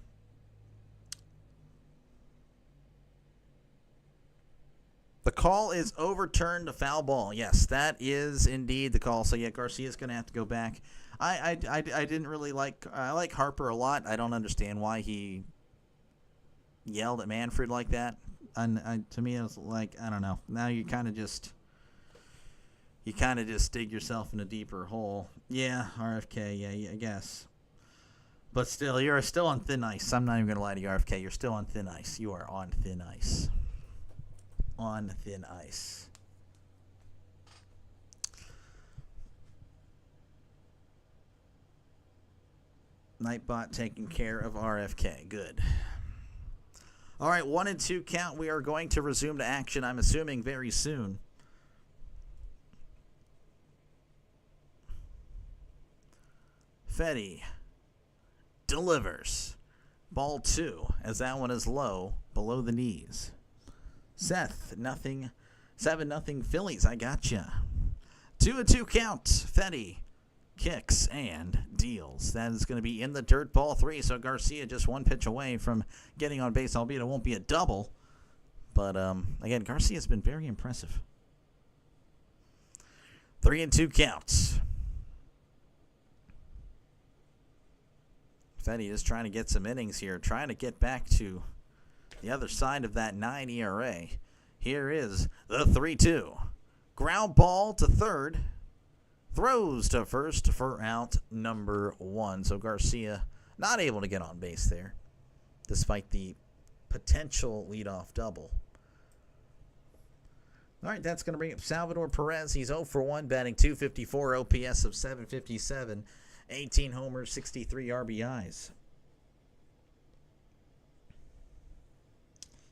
call is overturned to foul ball. Yes, that is indeed the call. So, yeah, Garcia's going to have to go back. I didn't really I like Harper a lot. I don't understand why he yelled at Manfred like that. And to me, it was like, I don't know. Now you kind of just dig yourself in a deeper hole. Yeah, RFK, yeah, I guess. But still, you're still on thin ice. I'm not even going to lie to you, RFK. You're still on thin ice. You are on thin ice. On thin ice. Nightbot taking care of RFK. Good. All right, 1 and 2 count. We are going to resume to action, I'm assuming, very soon. Fetty delivers. Ball 2, as that one is low, below the knees. Seth, 7-0 Phillies. I gotcha. 2 and 2 count. Fetty kicks and deals. That is going to be in the dirt, ball 3. So Garcia just one pitch away from getting on base, albeit it won't be a double. But again, Garcia's been very impressive. 3 and 2 counts. Fetty is trying to get some innings here, trying to get back to the other side of that 9 ERA. Here is the 3-2. Ground ball to third. Throws to first for out number 1. So Garcia not able to get on base there, despite the potential leadoff double. All right, that's going to bring up Salvador Perez. He's 0 for 1, batting .254, OPS of .757, 18 homers, 63 RBIs.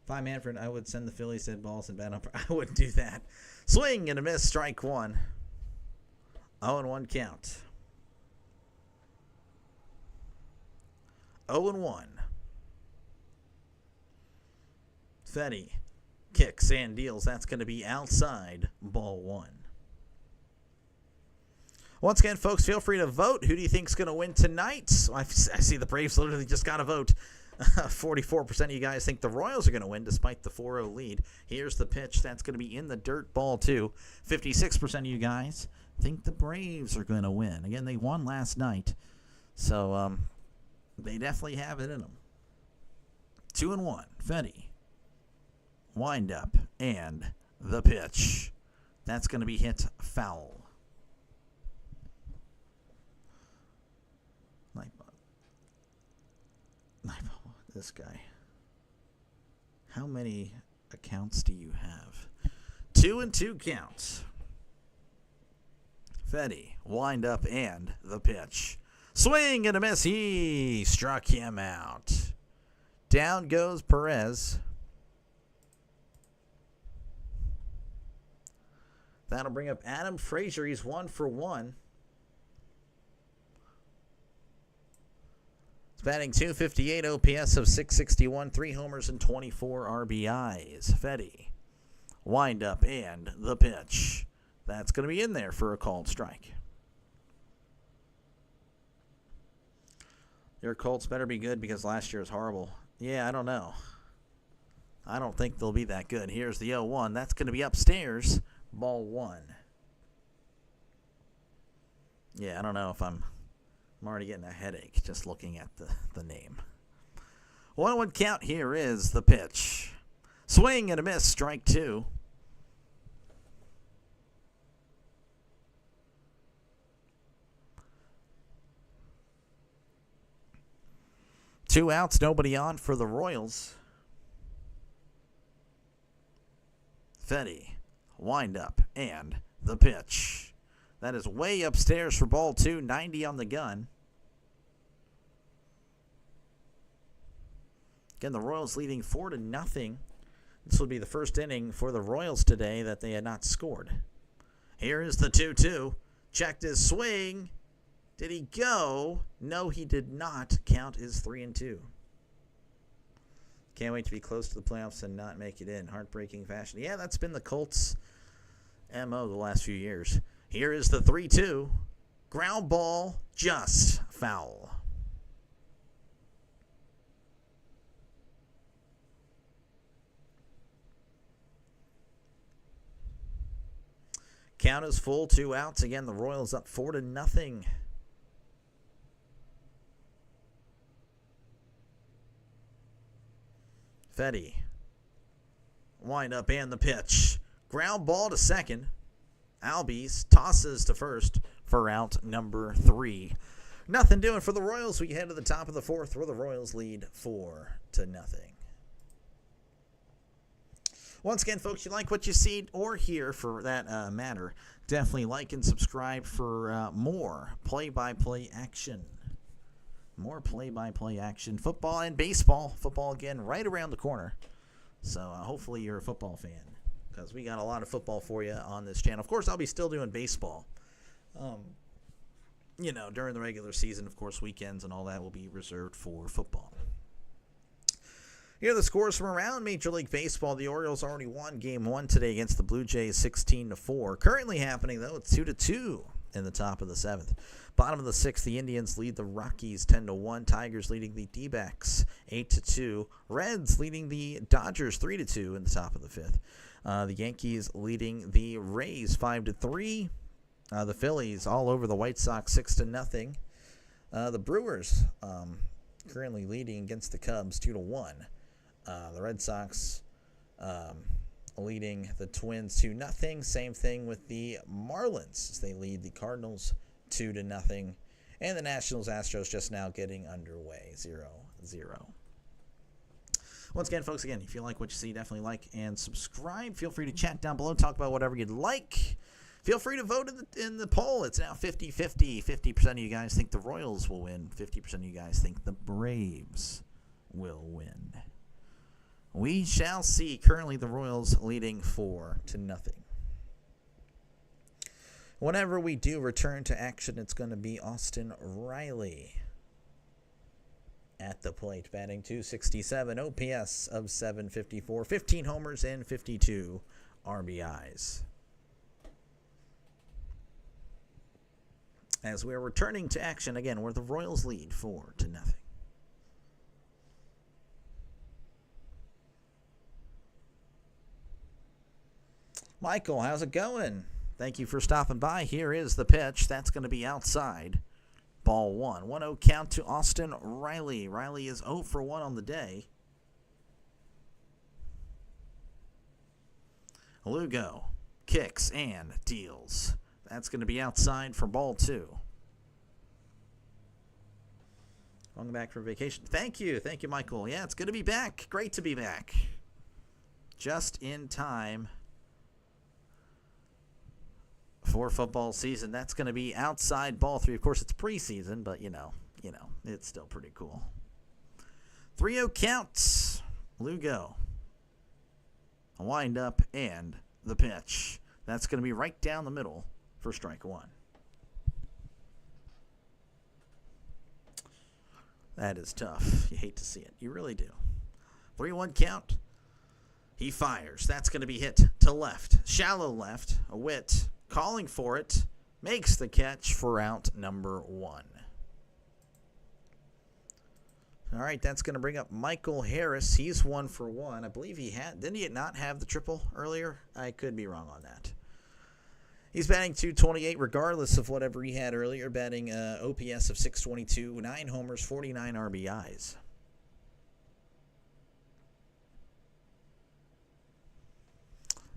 If I'm Manfred, I would send the Phillies dead balls and bat up. I wouldn't do that. Swing and a miss, strike 1. 0-1 count. 0-1. Fetty kicks and deals. That's going to be outside, ball 1. Once again, folks, feel free to vote. Who do you think is going to win tonight? I see the Braves literally just got a vote. 44% of you guys think the Royals are going to win despite the 4-0 lead. Here's the pitch. That's going to be in the dirt, ball 2. 56% of you guys think the Braves are going to win. Again, they won last night, so they definitely have it in them. 2-1. Fetty. Wind up and the pitch. That's going to be hit foul. This guy. How many accounts do you have? 2-2 counts. Fetty, wind up and the pitch. Swing and a miss. He struck him out. Down goes Perez. That'll bring up Adam Frazier. He's 1 for 1. Batting .258, OPS of .661, 3 homers and 24 RBIs. Fetty, wind up and the pitch. That's going to be in there for a called strike. Your Colts better be good because last year was horrible. Yeah, I don't know. I don't think they'll be that good. Here's the 0-1. That's going to be upstairs, ball 1. Yeah, I don't know if I'm already getting a headache just looking at the name. 1-1 count. Here is the pitch. Swing and a miss, strike 2. Two outs, nobody on for the Royals. Fetty, wind up and the pitch. That is way upstairs for ball 2, 90 on the gun. Again, the Royals leading 4-0. This will be the first inning for the Royals today that they had not scored. Here is the 2-2. Checked his swing. Did he go? No, he did not. Count is 3-2. Can't wait to be close to the playoffs and not make it in. Heartbreaking fashion. Yeah, that's been the Colts' MO the last few years. Here is the 3-2. Ground ball, just foul. Count is full, 2 outs. Again, the Royals up 4-0. Fetty. Wind up and the pitch. Ground ball to second. Albies tosses to first for out number 3. Nothing doing for the Royals. We head to the top of the 4th where the Royals lead 4-0. Once again, folks, you like what you see or hear for that matter, definitely like and subscribe for more play-by-play action. More play-by-play action. Football and baseball. Football, again, right around the corner. So hopefully you're a football fan because we got a lot of football for you on this channel. Of course, I'll be still doing baseball. During the regular season, of course, weekends and all that will be reserved for football. Here are the scores from around Major League Baseball. The Orioles already won Game 1 today against the Blue Jays 16-4. Currently happening, though, it's 2-2 in the top of the 7th. Bottom of the 6th, the Indians lead the Rockies 10-1. Tigers leading the D-backs 8-2. Reds leading the Dodgers 3-2 in the top of the 5th. The Yankees leading the Rays 5-3. The Phillies all over the White Sox 6-0. The Brewers currently leading against the Cubs 2-1. The Red Sox leading the Twins 2-0. Same thing with the Marlins as they lead the Cardinals 2-0. And the Nationals Astros just now getting underway 0-0. Once again, folks, if you like what you see, definitely like and subscribe. Feel free to chat down below, talk about whatever you'd like. Feel free to vote in the poll. It's now 50-50. 50% of you guys think the Royals will win. 50% of you guys think the Braves will win. We shall see. Currently, the Royals leading 4-0. Whenever we do return to action, it's going to be Austin Riley at the plate, batting .267, OPS of .754, 15 homers and 52 RBIs. As we're returning to action again, where the Royals lead 4-0. Michael, how's it going? Thank you for stopping by. Here is the pitch. That's going to be outside. Ball 1. 1-0 count to Austin Riley. Riley is 0 for 1 on the day. Lugo kicks and deals. That's going to be outside for ball 2. Welcome back from vacation. Thank you. Thank you, Michael. Yeah, it's good to be back. Great to be back. Just in time for football season. That's going to be outside ball 3. Of course, it's preseason, but you know, it's still pretty cool. 3-0 counts. Lugo. A wind up and the pitch. That's going to be right down the middle for strike 1. That is tough. You hate to see it. You really do. 3-1 count. He fires. That's going to be hit to left. Shallow left. A Witt calling for it, makes the catch for out number 1. All right, that's going to bring up Michael Harris. He's 1 for 1. I believe didn't he not have the triple earlier? I could be wrong on that. He's batting .228 regardless of whatever he had earlier, batting OPS of .622, 9 homers, 49 RBIs.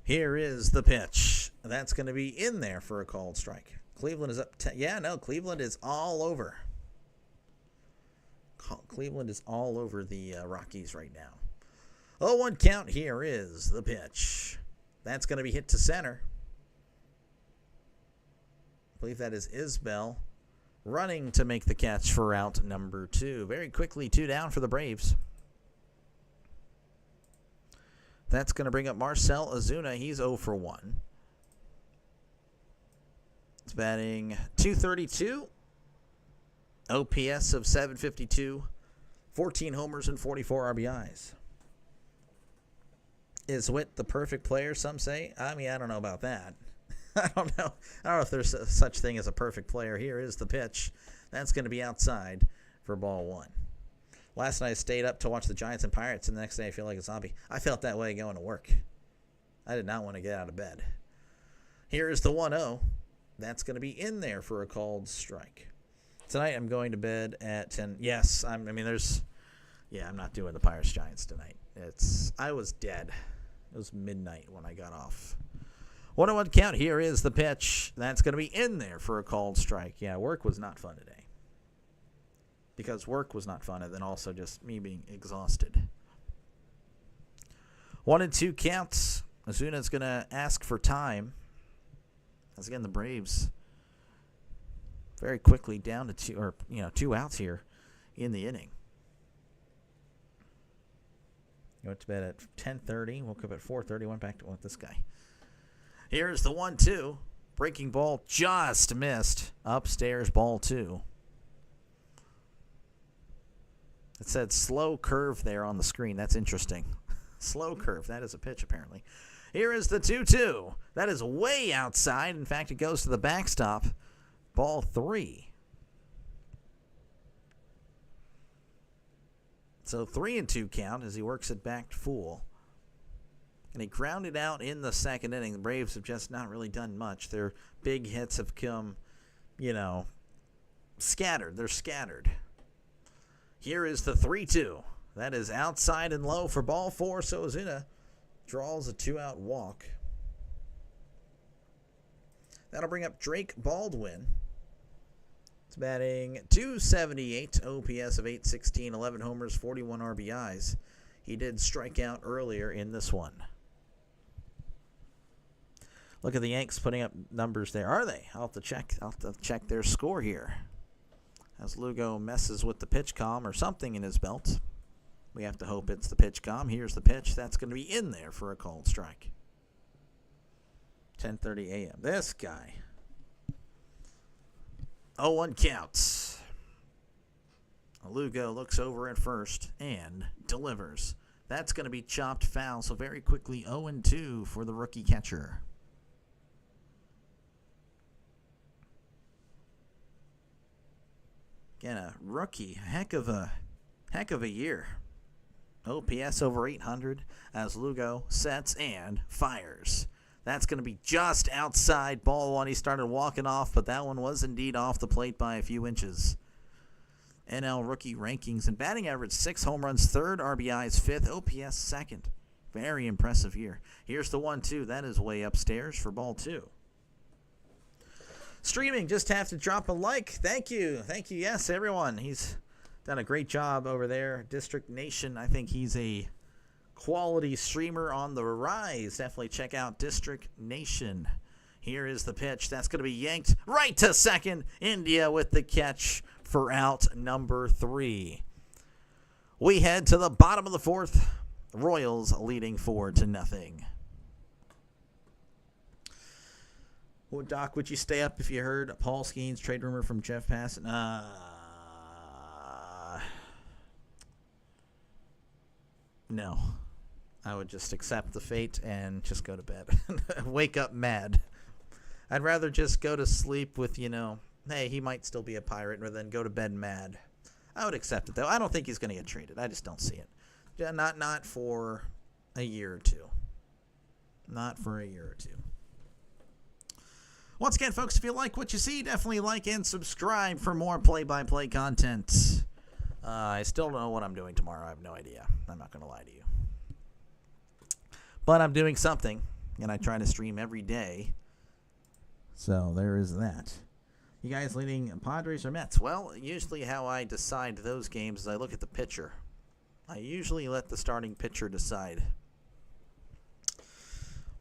Here is the pitch. That's going to be in there for a called strike. Cleveland is up 10. Cleveland is all over. Cleveland is all over the Rockies right now. 0-1 count. Here is the pitch. That's going to be hit to center. I believe that is Isbell running to make the catch for out number 2. Very quickly, 2 down for the Braves. That's going to bring up Marcell Ozuna. He's 0 for 1. It's batting .232. OPS of .752. 14 homers and 44 RBIs. Is Witt the perfect player, some say? I mean, I don't know about that. I don't know if there's such thing as a perfect player. Here is the pitch. That's going to be outside for ball 1. Last night I stayed up to watch the Giants and Pirates, and the next day I feel like a zombie. I felt that way going to work. I did not want to get out of bed. Here is the 1-0. That's going to be in there for a called strike. Tonight I'm going to bed at 10. Yes, I'm not doing the Pirates Giants tonight. I was dead. It was midnight when I got off. 1-1 count. Here is the pitch. That's going to be in there for a called strike. Yeah, work was not fun today. Because work was not fun, and then also just me being exhausted. 1-2 counts. Ozuna's going to ask for time. As again, the Braves very quickly down to 2 outs here in the inning. Went to bed at 10:30. Woke up at 4:30. Went back to this guy. Here's the 1-2. Breaking ball just missed. Upstairs, ball 2. It said slow curve there on the screen. That's interesting. Slow curve. That is a pitch, apparently. Here is the 2-2. That is way outside. In fact, it goes to the backstop. Ball 3. So 3-2 count as he works it back to full. And he grounded out in the second inning. The Braves have just not really done much. Their big hits have come, scattered. They're scattered. Here is the 3-2. That is outside and low for ball 4. So Ozuna draws a 2-out walk. That'll bring up Drake Baldwin. It's batting .278, OPS of .816, 11 homers, 41 RBIs. He did strike out earlier in this one. Look at the Yanks putting up numbers there. Are they? I'll have to check their score here. As Lugo messes with the pitch comm or something in his belt. We have to hope it's the pitch comm. Here's the pitch. That's going to be in there for a called strike. 10:30 a.m. This guy. 0-1 counts. Lugo looks over at first and delivers. That's going to be chopped foul. So very quickly 0-2 for the rookie catcher. Again, a rookie, heck of a year. OPS over 800 as Lugo sets and fires. That's going to be just outside ball 1. He started walking off, but that one was indeed off the plate by a few inches. NL rookie rankings and batting average 6 home runs, 3rd, RBIs 5th, OPS 2nd. Very impressive year. Here's the 1-2. That is way upstairs for ball 2. Streaming, just have to drop a like. Thank you. Thank you. Yes, everyone. He's done a great job over there. District Nation, I think he's a quality streamer on the rise. Definitely check out District Nation. Here is the pitch. That's going to be yanked right to second. India with the catch for out number 3. We head to the bottom of the 4th. Royals leading 4-0. Well, Doc, would you stay up if you heard Paul Skeens trade rumor from Jeff Passan? No. I would just accept the fate and just go to bed. Wake up mad. I'd rather just go to sleep with, hey, he might still be a Pirate, rather than go to bed mad. I would accept it, though. I don't think he's going to get traded. I just don't see it. Not for a year or two. Not for a year or two. Once again, folks, if you like what you see, definitely like and subscribe for more play-by-play content. I still don't know what I'm doing tomorrow. I have no idea. I'm not going to lie to you. But I'm doing something, and I try to stream every day. So there is that. You guys leading Padres or Mets? Well, usually how I decide those games is I look at the pitcher. I usually let the starting pitcher decide.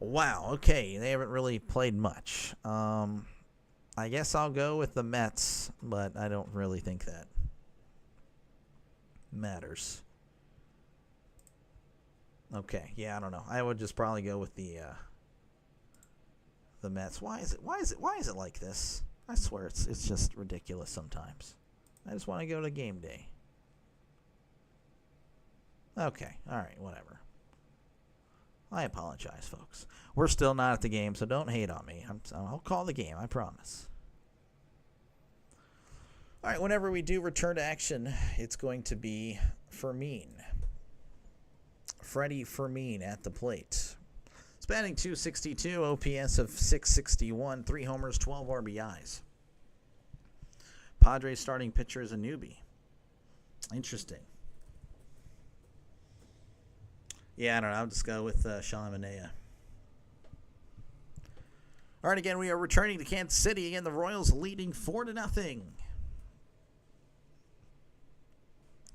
Wow, okay, they haven't really played much. I guess I'll go with the Mets, but I don't really think that matters. Okay, yeah, I don't know. I would just probably go with the Mets. Why is it like this? I swear it's just ridiculous sometimes. I just want to go to game day. Okay, all right, whatever. I apologize, folks. We're still not at the game, so don't hate on me. I'll call the game, I promise. All right, whenever we do return to action, it's going to be Fermin. Freddie Fermin at the plate. It's batting .262, OPS of .661, 3 homers, 12 RBIs. Padres starting pitcher is a newbie. Interesting. Yeah, I don't know. I'll just go with Sean Manea. All right, again, we are returning to Kansas City. Again, the Royals leading 4-0.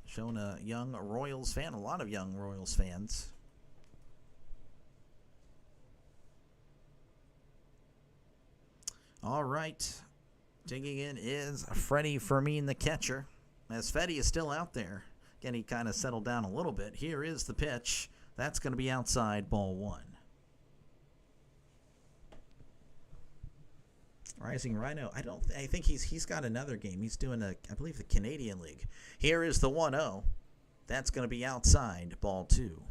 Showing a young Royals fan, a lot of young Royals fans. All right. Digging in is Freddie Fermin, the catcher. As Fetty is still out there. Again, he kind of settled down a little bit. Here is the pitch. That's going to be outside ball 1. Rising Rhino. I think he's got another game. He's doing I believe the Canadian League. Here is the 1-0. That's going to be outside ball 2.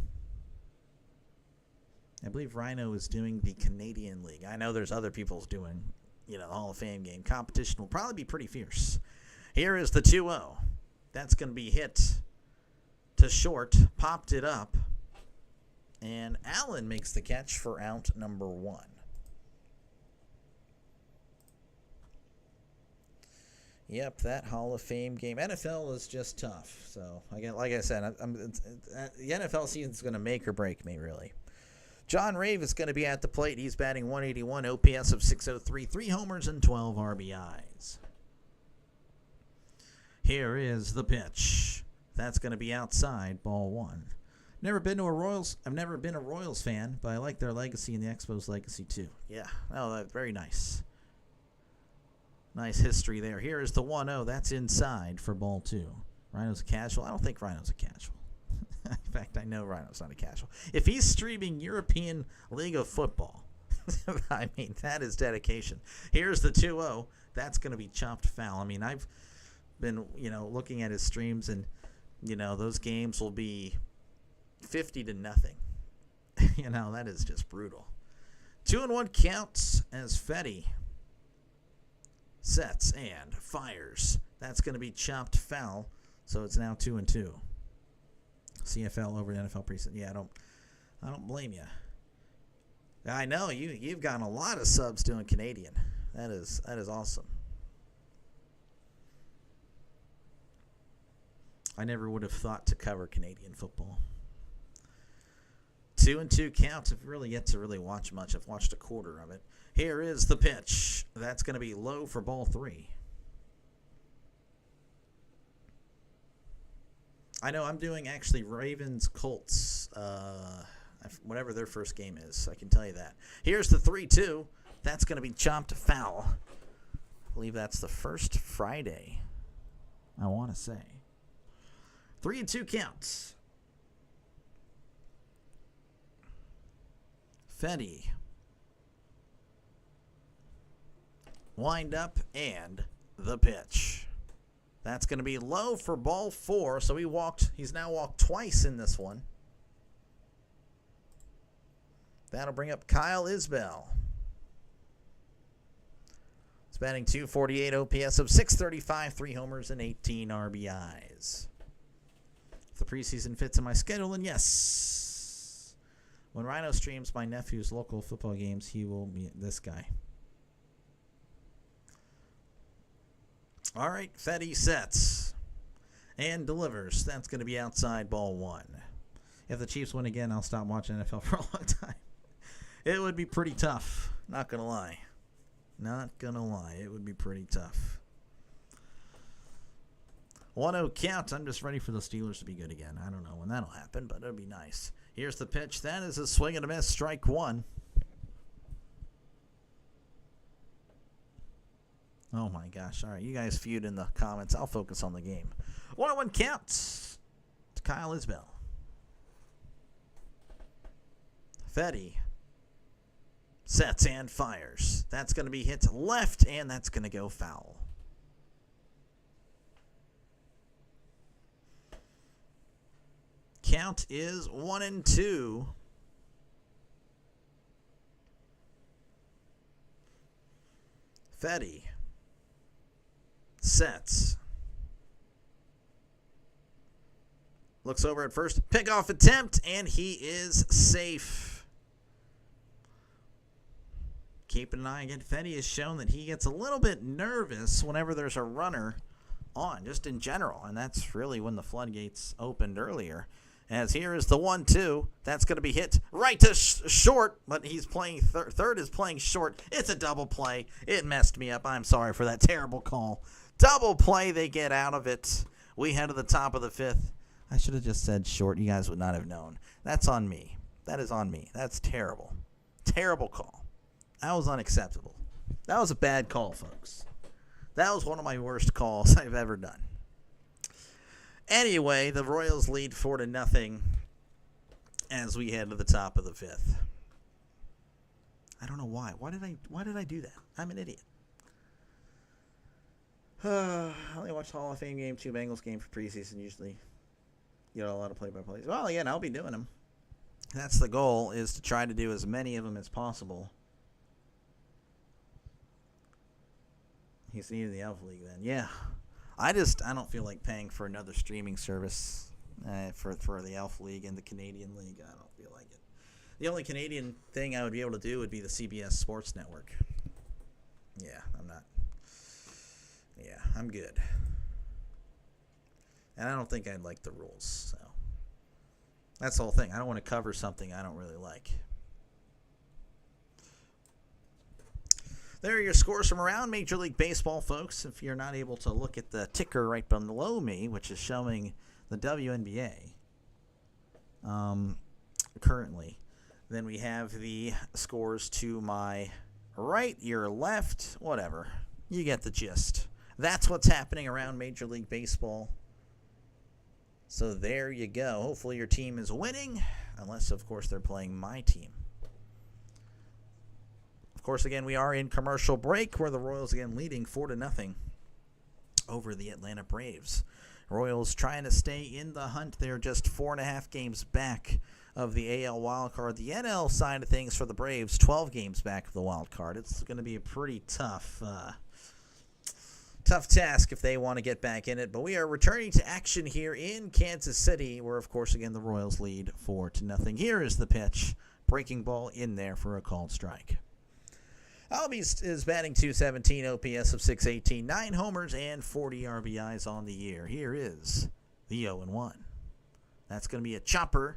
I believe Rhino is doing the Canadian League. I know there's other people's doing, the Hall of Fame game. Competition will probably be pretty fierce. Here is the 2-0. That's going to be hit to short. Popped it up. And Allen makes the catch for out number 1. Yep, that Hall of Fame game. NFL is just tough. So, again, like I said, the NFL season is going to make or break me, really. John Rave is going to be at the plate. He's batting 181, OPS of 603, 3 homers and 12 RBIs. Here is the pitch. That's going to be outside, ball 1. I've never been a Royals fan, but I like their legacy and the Expos' legacy too. Yeah, that's very nice. Nice history there. Here is the 1-0. That's inside for ball 2. Rhino's a casual. I don't think Rhino's a casual. In fact, I know Rhino's not a casual. If he's streaming European League of Football, I mean, that is dedication. Here's the 2-0. That's going to be chopped foul. I mean, I've been, looking at his streams, and, those games will be 50-0. That is just brutal. 2-1 counts as Fetty sets and fires. That's going to be chopped foul, so it's now 2-2. CFL over the NFL preseason. Yeah, I don't blame you. I know you've gotten a lot of subs doing Canadian. That is awesome. I never would have thought to cover Canadian football. 2-2 counts. I've really yet to really watch much. I've watched a quarter of it. Here is the pitch. That's going to be low for ball 3. I know I'm doing actually Ravens Colts, whatever their first game is. I can tell you that. Here's the 3-2. That's going to be chopped foul. I believe that's the first Friday, I want to say. 3-2 counts. Fetty. Wind up and the pitch. That's going to be low for ball 4. So he's now walked twice in this one. That'll bring up Kyle Isbell. He's batting .248, OPS of 635, 3 homers and 18 RBIs. If the preseason fits in my schedule, then yes. When Rhino streams my nephew's local football games, he will be this guy. All right, Fetty sets and delivers. That's going to be outside ball 1. If the Chiefs win again, I'll stop watching NFL for a long time. It would be pretty tough. Not going to lie. Not going to lie. It would be pretty tough. 1-0 count. I'm just ready for the Steelers to be good again. I don't know when that'll happen, but it'll be nice. Here's the pitch. That is a swing and a miss. Strike 1. Oh, my gosh. All right, you guys feud in the comments. I'll focus on the game. 1-1 counts to Kyle Isbell. Fetty sets and fires. That's going to be hit to left, and that's going to go foul. Count is 1-2. Fetty sets. Looks over at first. Pickoff attempt, and he is safe. Keeping an eye again. Fetty has shown that he gets a little bit nervous whenever there's a runner on, just in general. And that's really when the floodgates opened earlier. As here is the 1-2. That's going to be hit right to short, but he's playing third is playing short. It's a double play. It messed me up. I'm sorry for that terrible call. Double play. They get out of it. We head to the top of the 5th. I should have just said short. You guys would not have known. That's on me. That is on me. That's terrible. Terrible call. That was unacceptable. That was a bad call, folks. That was one of my worst calls I've ever done. Anyway, the Royals lead 4-0 as we head to the top of the 5th. I don't know why. Why did I do that? I'm an idiot. I only watched Hall of Fame game, 2 Bengals game for preseason. Usually, you know, a lot of play-by-plays. Well, again, I'll be doing them. That's the goal, is to try to do as many of them as possible. He's needed the Alpha League then. Yeah. I don't feel like paying for another streaming service for the Alpha League and the Canadian League. I don't feel like it. The only Canadian thing I would be able to do would be the CBS Sports Network. Yeah, I'm not. Yeah, I'm good. And I don't think I'd like the rules, so that's the whole thing. I don't want to cover something I don't really like. There are your scores from around Major League Baseball, folks. If you're not able to look at the ticker right below me, which is showing the WNBA currently, then we have the scores to my right, your left, whatever. You get the gist. That's what's happening around Major League Baseball. So there you go. Hopefully your team is winning, unless, of course, they're playing my team. Of course, again, we are in commercial break, where the Royals, again, leading 4-0 over the Atlanta Braves. Royals trying to stay in the hunt. They're just 4.5 games back of the AL wildcard. The NL side of things for the Braves, 12 games back of the wildcard. It's going to be a pretty tough task if they want to get back in it. But we are returning to action here in Kansas City, where, of course, again, the Royals lead 4-0. Here is the pitch. Breaking ball in there for a called strike. Albies is batting .217, OPS of .618, 9 homers and 40 RBIs on the year. Here is the 0-1. That's going to be a chopper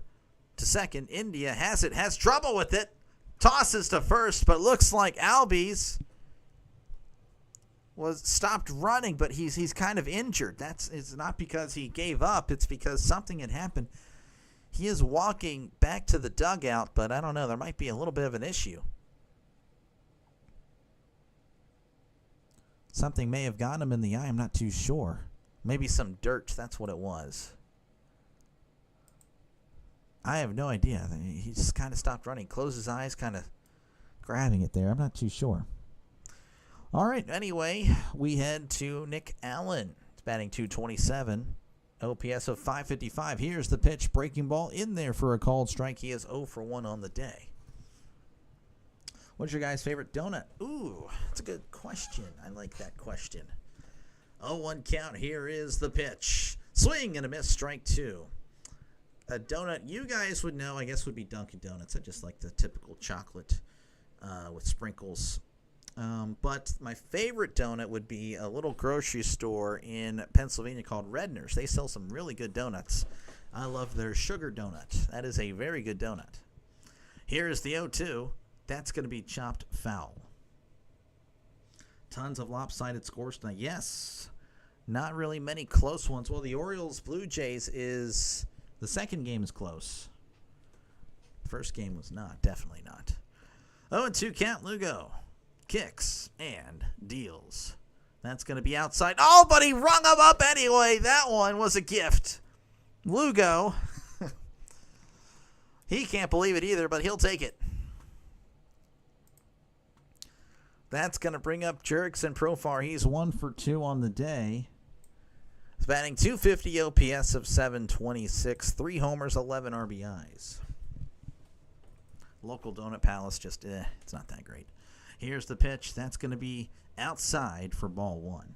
to second. India has it, has trouble with it. Tosses to first, but looks like Albies was stopped running, but he's kind of injured. It's not because he gave up. It's because something had happened. He is walking back to the dugout, but I don't know. There might be a little bit of an issue. Something may have gotten him in the eye. I'm not too sure. Maybe some dirt. That's what it was. I have no idea. He just kind of stopped running. Closed his eyes, kind of grabbing it there. I'm not too sure. All right. Anyway, we head to Nick Allen. He's batting .227. OPS of .555. Here's the pitch. Breaking ball in there for a called strike. He is 0 for 1 on the day. What's your guys' favorite donut? Ooh, that's a good question. I like that question. 0-1 count. Here is the pitch. Swing and a miss. Strike 2. A donut you guys would know, I guess, would be Dunkin' Donuts. I just like the typical chocolate with sprinkles. But my favorite donut would be a little grocery store in Pennsylvania called Redner's. They sell some really good donuts. I love their sugar donut. That is a very good donut. Here is the 0-2. That's going to be chopped foul. Tons of lopsided scores tonight. Yes, not really many close ones. Well, the Orioles-Blue Jays is... The second game is close. First game was not. Definitely not. 0-2 count. Lugo kicks and deals. That's going to be outside. Oh, but he rung him up anyway. That one was a gift. Lugo. He can't believe it either, but he'll take it. That's going to bring up Jurickson Profar. He's 1 for 2 on the day. He's batting .250, OPS of .726, 3 homers, 11 RBIs. Local Donut Palace just, it's not that great. Here's the pitch. That's going to be outside for ball 1.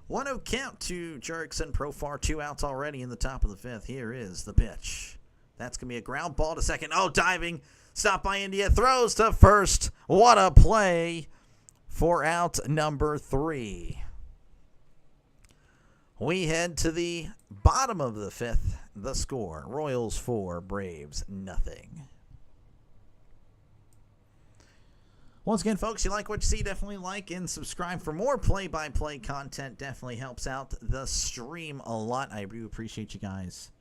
1-0 count to Jurickson Profar. 2 outs already in the top of the 5th. Here is the pitch. That's going to be a ground ball to second. Oh, diving. Stopped by India. Throws to first. What a play for out number 3. We head to the bottom of the 5th. The score. Royals 4, Braves nothing. Once again, folks, you like what you see, definitely like and subscribe for more play-by-play content. Definitely helps out the stream a lot. I do appreciate you guys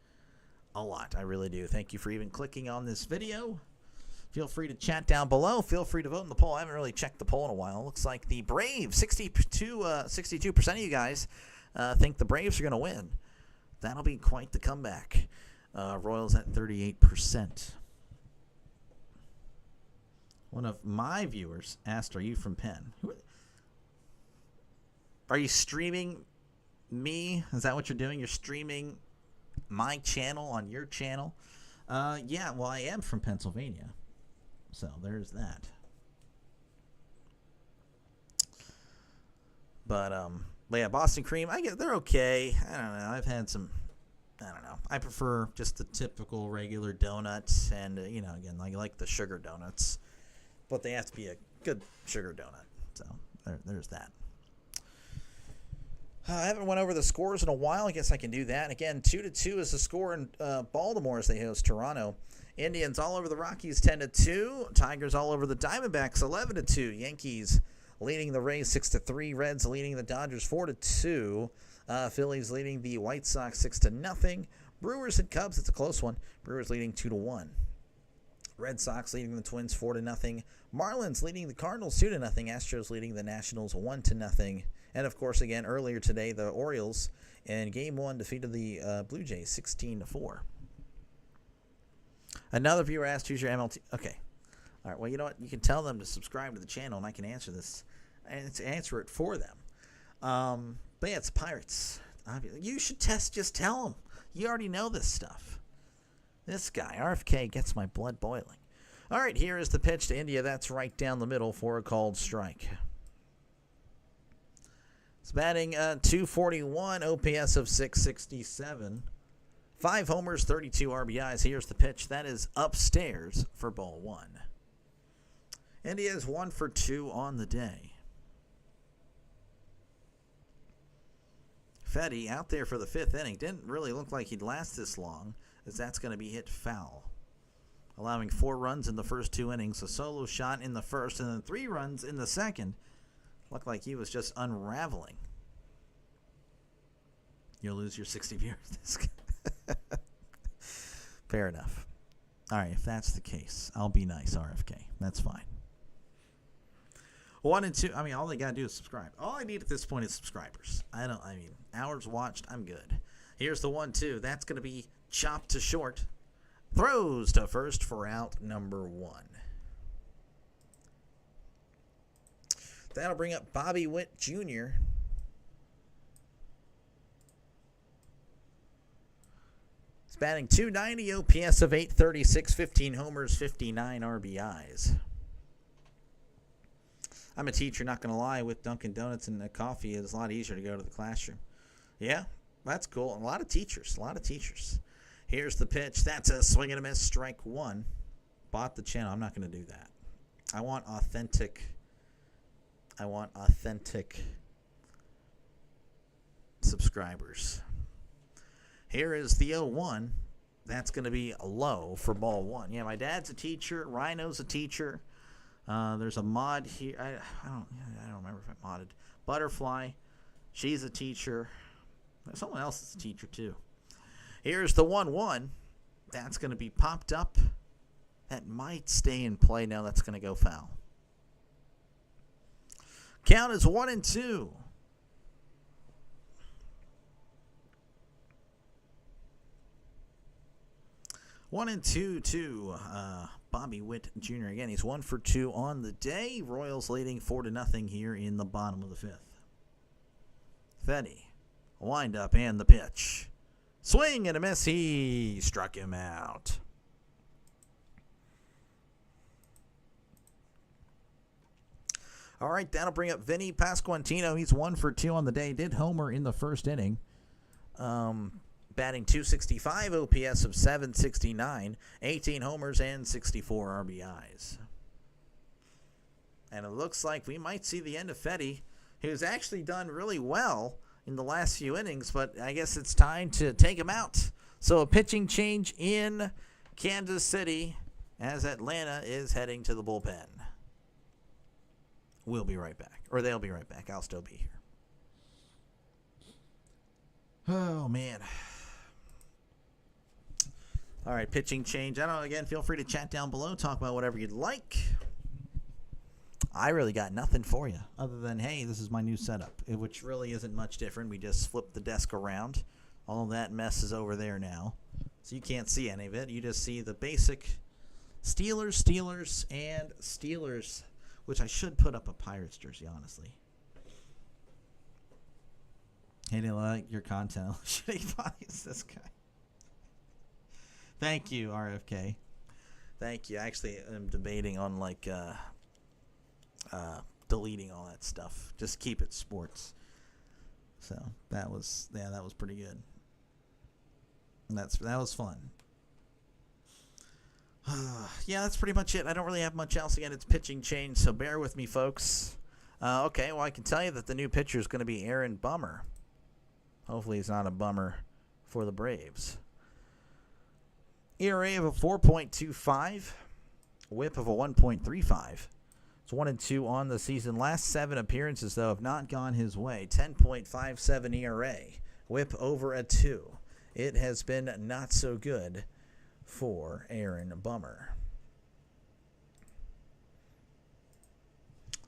a lot. I really do. Thank you for even clicking on this video. Feel free to chat down below. Feel free to vote in the poll. I haven't really checked the poll in a while. It looks like the Braves, 62% of you guys think the Braves are going to win. That'll be quite the comeback. Royals at 38%. One of my viewers asked, are you from Penn? Are you streaming me? Is that what you're doing? You're streaming my channel on your channel? Yeah, well, I am from Pennsylvania. So there's that. But yeah, Boston Cream, they're okay. I don't know. I've had some, I don't know. I prefer just the typical regular donuts, and again, I like the sugar donuts, but they have to be a good sugar donut. So there's that. I haven't went over the scores in a while. I guess I can do that. Again, 2-2 is the score in Baltimore as they host Toronto. Indians all over the Rockies 10-2. Tigers all over the Diamondbacks 11-2. Yankees leading the Rays 6-3. Reds leading the Dodgers 4-2. Phillies leading the White Sox 6-0. Brewers and Cubs, it's a close one. Brewers leading 2-1. Red Sox leading the Twins 4-0. Marlins leading the Cardinals 2-0. Astros leading the Nationals 1-0. And of course, again, earlier today, the Orioles in Game 1 defeated the Blue Jays 16-4. Another viewer asked, who's your MLT? Okay. All right, well, you know what? You can tell them to subscribe to the channel, and I can answer this. And answer it for them. But yeah, it's Pirates. You should just tell them. You already know this stuff. This guy, RFK, gets my blood boiling. All right, here is the pitch to India. That's right down the middle for a called strike. It's batting 241, OPS of 667. 5 homers, 32 RBIs. Here's the pitch. That is upstairs for ball 1. India is 1 for 2 on the day. Fetty out there for the 5th inning. Didn't really look like he'd last this long, as that's going to be hit foul. Allowing 4 runs in the first 2 innings. A solo shot in the first, and then 3 runs in the second. Looked like he was just unraveling. You'll lose your 60 viewers. Fair enough. All right, if that's the case, I'll be nice, RFK. That's fine. 1 and 2. I mean, all they gotta do is subscribe. All I need at this point is subscribers. Hours watched. I'm good. Here's the 1-2. That's gonna be chopped to short. Throws to first for out number 1. That'll bring up Bobby Witt Jr. He's batting .290, OPS of 836, 15 homers, 59 RBIs. I'm a teacher, not going to lie. With Dunkin' Donuts and coffee, it's a lot easier to go to the classroom. Yeah, that's cool. A lot of teachers. Here's the pitch. That's a swing and a miss, strike 1. Bought the channel. I'm not going to do that. I want authentic subscribers. Here is the 0-1. That's going to be a low for ball 1. Yeah, my dad's a teacher. Rhino's a teacher. There's a mod here. I don't remember if I modded. Butterfly. She's a teacher. Someone else is a teacher too. Here's the 1-1. That's going to be popped up. That might stay in play. Now that's going to go foul. Count is 1-2. One and two to Bobby Witt Jr. Again, he's 1 for 2 on the day. Royals leading 4-0 here in the bottom of the 5th. Fetty, wind up and the pitch. Swing and a miss. He struck him out. All right, that'll bring up Vinny Pasquantino. He's 1 for 2 on the day. Did homer in the first inning. Batting .265, OPS of 769, 18 homers and 64 RBIs. And it looks like we might see the end of Fetty, who's actually done really well in the last few innings, but I guess it's time to take him out. So a pitching change in Kansas City as Atlanta is heading to the bullpen. We'll be right back. Or they'll be right back. I'll still be here. Oh, man. All right, pitching change. I don't know. Again, feel free to chat down below. Talk about whatever you'd like. I really got nothing for you other than, hey, this is my new setup, which really isn't much different. We just flipped the desk around. All of that mess is over there now. So you can't see any of it. You just see the basic Steelers, and Steelers, which I should put up a Pirates jersey, honestly. Hey, they like your content. Shitty bodies, this guy. Thank you, RFK. Thank you. Actually, I'm debating on deleting all that stuff. Just keep it sports. So that was pretty good. And that was fun. Yeah, that's pretty much it. I don't really have much else. Again, it's pitching change, so bear with me, folks. Okay, well, I can tell you that the new pitcher is going to be Aaron Bummer. Hopefully he's not a bummer for the Braves. ERA of a 4.25. Whip of a 1.35. It's 1-2 on the season. Last 7 appearances, though, have not gone his way. 10.57 ERA. Whip over a 2. It has been not so good for Aaron Bummer.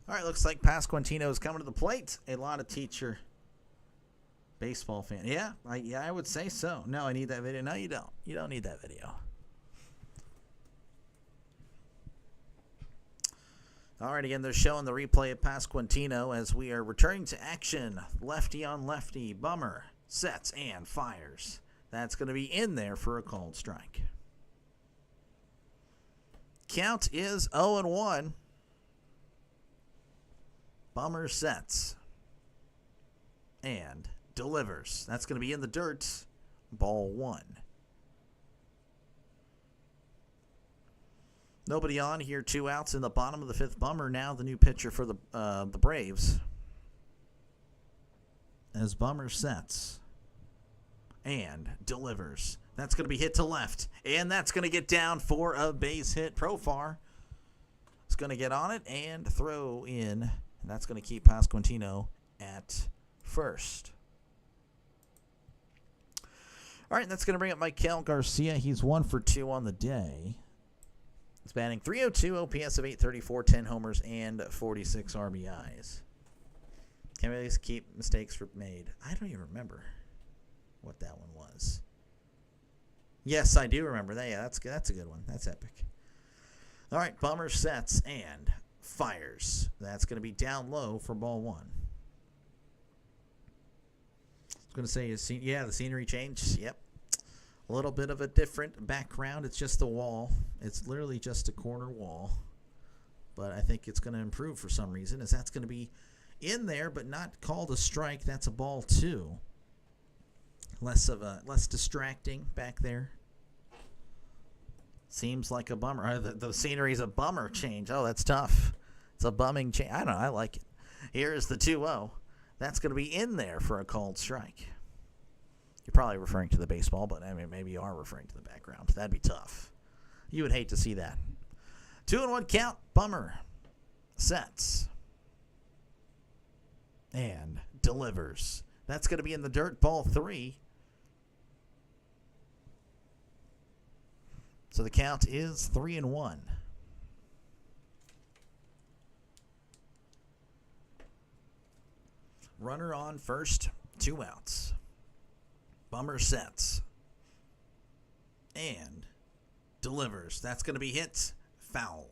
All right, looks like Pasquantino is coming to the plate. A lot of teacher baseball fan. Yeah, I would say so. No, I need that video. No, you don't. You don't need that video. All right, again, they're showing the replay of Pasquantino as we are returning to action. Lefty on lefty. Bummer sets and fires. That's going to be in there for a called strike. Count is 0-1. Bummer sets and delivers. That's going to be in the dirt. Ball 1. Nobody on here. 2 outs in the bottom of the 5th. Bummer now the new pitcher for the Braves. As Bummer sets and delivers. That's going to be hit to left. And that's going to get down for a base hit. Profar is going to get on it and throw in. And that's going to keep Pasquantino at first. All right, that's going to bring up Maikel Garcia. He's 1 for 2 on the day. He's batting .302, OPS of .834, 10 homers, and 46 RBIs. Can't really keep mistakes made. I don't even remember what that one was. Yes, I do remember that. Yeah, that's a good one. That's epic. All right, Bummer sets and fires. That's going to be down low for ball 1. I was going to say, yeah, the scenery changed. Yep. A little bit of a different background. It's just a wall. It's literally just a corner wall. But I think it's going to improve for some reason, as that's going to be in there, but not called a strike. That's a ball 2. Less distracting back there. Seems like a bummer. The scenery's a bummer change. Oh, that's tough. It's a bumming change. I don't know. I like it. Here is the 2-0. That's going to be in there for a called strike. You're probably referring to the baseball, but I mean, maybe you are referring to the background. That'd be tough. You would hate to see that. 2-1 count. Bummer sets and delivers. That's going to be in the dirt. Ball 3. So the count is 3-1. Runner on first, 2 outs. Bummer sets and delivers. That's going to be hit. Foul.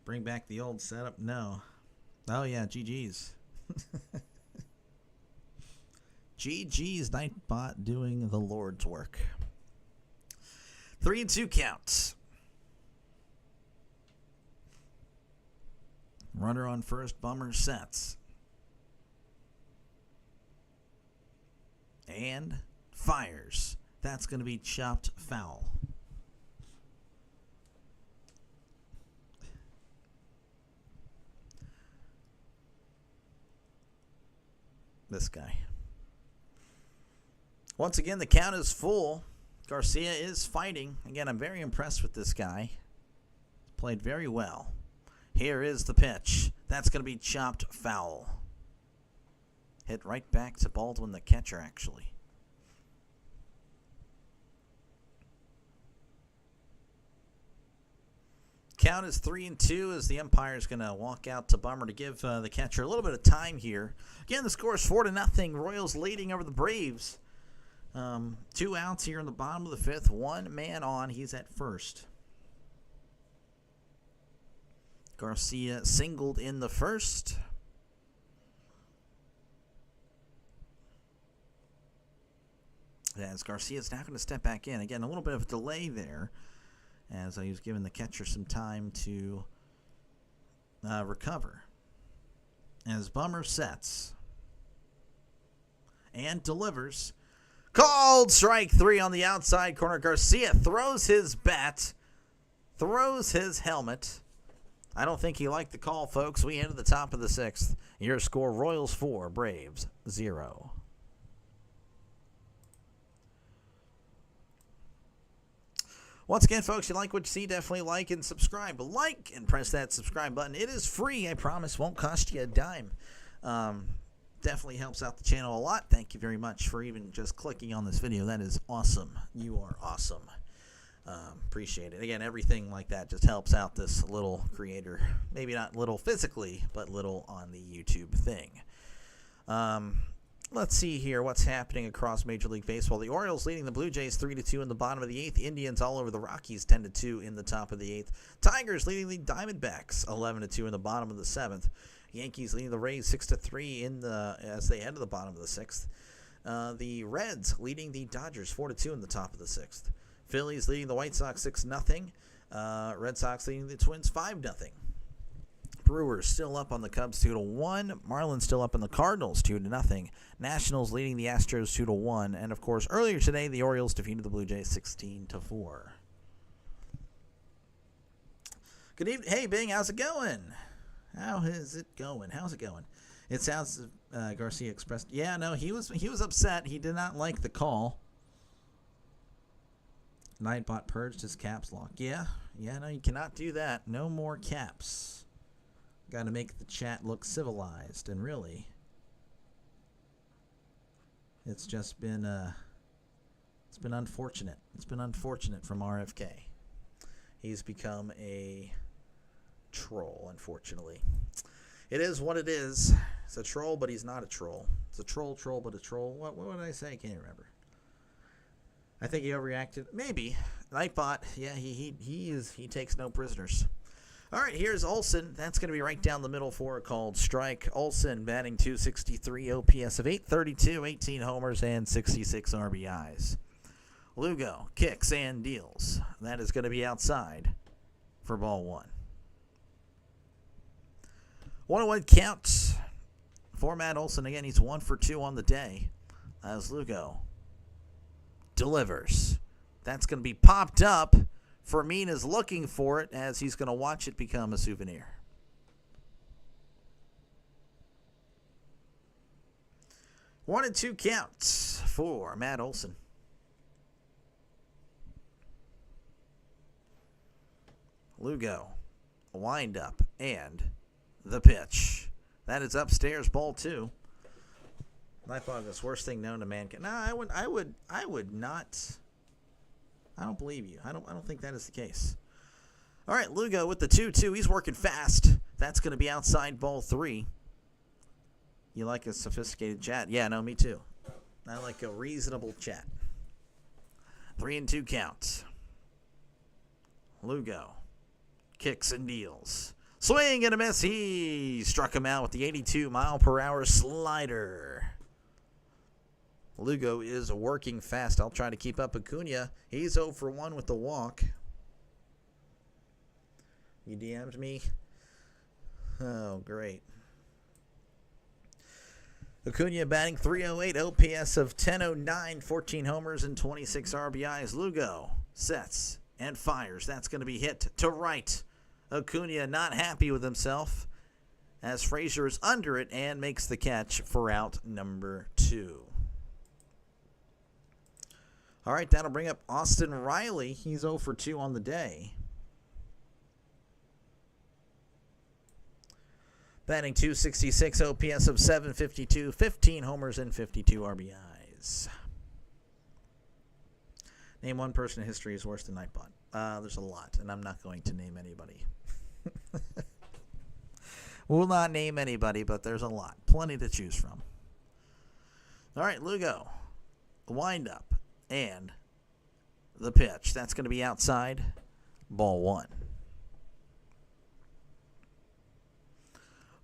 Bring back the old setup. No. Oh, yeah, GG's. GG's Nightbot doing the Lord's work. 3-2 counts. Runner on first. Bummer sets and fires. That's going to be chopped foul. This guy. Once again, the count is full. Garcia is fighting. Again, I'm very impressed with this guy. Played very well. Here is the pitch. That's going to be chopped foul. Hit right back to Baldwin, the catcher, actually. Count is 3-2 as the umpire is going to walk out to Bummer to give the catcher a little bit of time here. Again, the score is 4-0. Royals leading over the Braves. 2 outs here in the bottom of the 5th. 1 man on. He's at first. Garcia singled in the first. As Garcia's now going to step back in. Again, a little bit of a delay there, as he was giving the catcher some time to recover. As Bummer sets and delivers. Called strike 3 on the outside corner. Garcia throws his bat, throws his helmet, I don't think he liked the call, folks. We into the top of the 6th. Your score, Royals 4, Braves 0. Once again, folks, you like what you see, definitely like and subscribe. Like and press that subscribe button. It is free, I promise. Won't cost you a dime. Definitely helps out the channel a lot. Thank you very much for even just clicking on this video. That is awesome. You are awesome. Appreciate it. Again, everything like that just helps out this little creator. Maybe not little physically, but little on the YouTube thing. Let's see here what's happening across Major League Baseball. The Orioles leading the Blue Jays 3-2 in the bottom of the 8th. Indians all over the Rockies 10-2 in the top of the 8th. Tigers leading the Diamondbacks 11-2 in the bottom of the 7th. Yankees leading the Rays 6-3 as they head to the bottom of the 6th. The Reds leading the Dodgers 4-2 in the top of the 6th. Phillies leading the White Sox 6-0. Red Sox leading the Twins 5-0. Brewers still up on the Cubs 2-1. Marlins still up on the Cardinals 2-0. Nationals leading the Astros 2-1. And of course, earlier today, the Orioles defeated the Blue Jays 16-4. Good evening. Hey, Bing, how's it going? How is it going? How's it going? It sounds Garcia expressed. Yeah, no, he was upset. He did not like the call. Nightbot purged his caps lock. Yeah, no, you cannot do that. No more caps. Got to make the chat look civilized, and really, it's just been it's been unfortunate. It's been unfortunate from RFK. He's become a troll, unfortunately. It is what it is. It's a troll, but he's not a troll. It's a troll, but a troll. What did I say? I can't remember. I think he overreacted. Maybe. Nightbot, yeah, he takes no prisoners. All right, here's Olsen. That's going to be right down the middle for a called strike. Olsen batting .263, OPS of .832, 18 homers, and 66 RBIs. Lugo kicks and deals. That is going to be outside for ball 1. 1-1 count for Matt Olsen. Again, he's 1 for 2 on the day as Lugo delivers. That's going to be popped up. Fermin is looking for it as he's going to watch it become a souvenir. One and two counts for Matt Olsen. Lugo, a windup, and the pitch. That is upstairs, ball 2. I thought this worst thing known to mankind. No, I would not. I don't believe you. I don't think that is the case. All right, Lugo with the 2-2. He's working fast. That's going to be outside ball 3. You like a sophisticated chat? Yeah, no, me too. I like a reasonable chat. 3-2 count. Lugo kicks and deals. Swing and a miss. He struck him out with the 82-mile-per-hour slider. Lugo is working fast. I'll try to keep up Acuna. He's 0 for 1 with the walk. You DM'd me? Oh, great. Acuna batting .308, OPS of .1009, 14 homers and 26 RBIs. Lugo sets and fires. That's going to be hit to right. Acuna not happy with himself as Frazier is under it and makes the catch for out number 2. All right, that'll bring up Austin Riley. He's 0 for 2 on the day. Batting .266, OPS of .752, 15 homers and 52 RBIs. Name one person in history who's worse than Nightbot. There's a lot, and I'm not going to name anybody. We'll not name anybody, but there's a lot. Plenty to choose from. All right, Lugo. Wind up. And the pitch. That's going to be outside. Ball 1.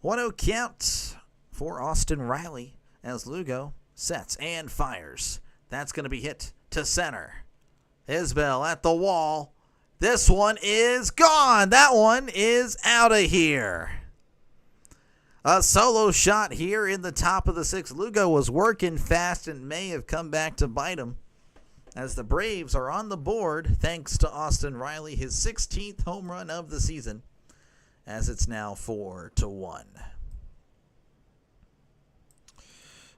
1-0 count for Austin Riley as Lugo sets and fires. That's going to be hit to center. Isbell at the wall. This one is gone. That one is out of here. A solo shot here in the top of the 6th. Lugo was working fast and may have come back to bite him, as the Braves are on the board thanks to Austin Riley, his 16th home run of the season, as it's now 4-1.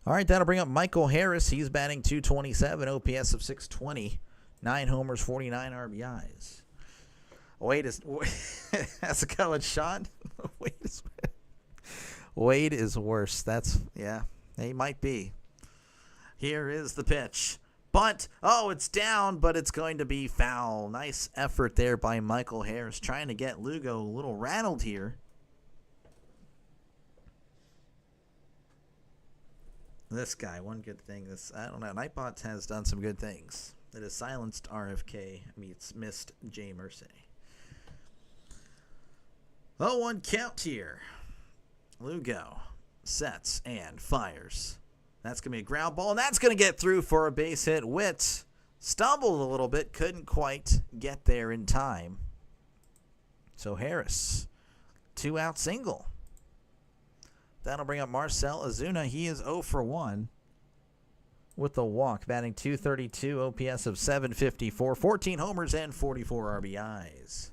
All right, that'll bring up Michael Harris. He's batting .227, OPS of 620, 9 homers, 49 RBIs. That's a going shot. Wade is worse. Yeah, he might be. Here is the pitch. Bunt. Oh, it's down, but it's going to be foul. Nice effort there by Michael Harris, trying to get Lugo a little rattled here. This guy, one good thing. I don't know. Nightbot has done some good things. It has silenced RFK meets missed Jay Mercy. 0-1 count here. Lugo sets and fires. That's going to be a ground ball, and that's going to get through for a base hit. Witt stumbled a little bit, couldn't quite get there in time. So Harris, 2-out single. That'll bring up Marcell Ozuna. He is 0 for 1 with the walk, batting .232, OPS of 754, 14 homers and 44 RBIs.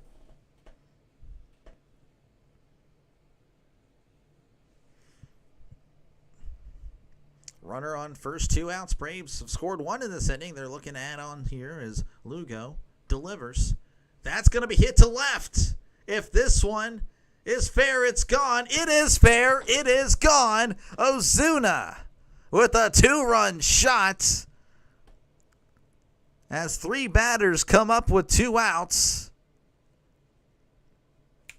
Runner on first, 2 outs. Braves have scored 1 in this inning. They're looking to add on here as Lugo delivers. That's going to be hit to left. If this one is fair, it's gone. It is fair. It is gone. Ozuna with a 2-run shot as 3 batters come up with 2 outs.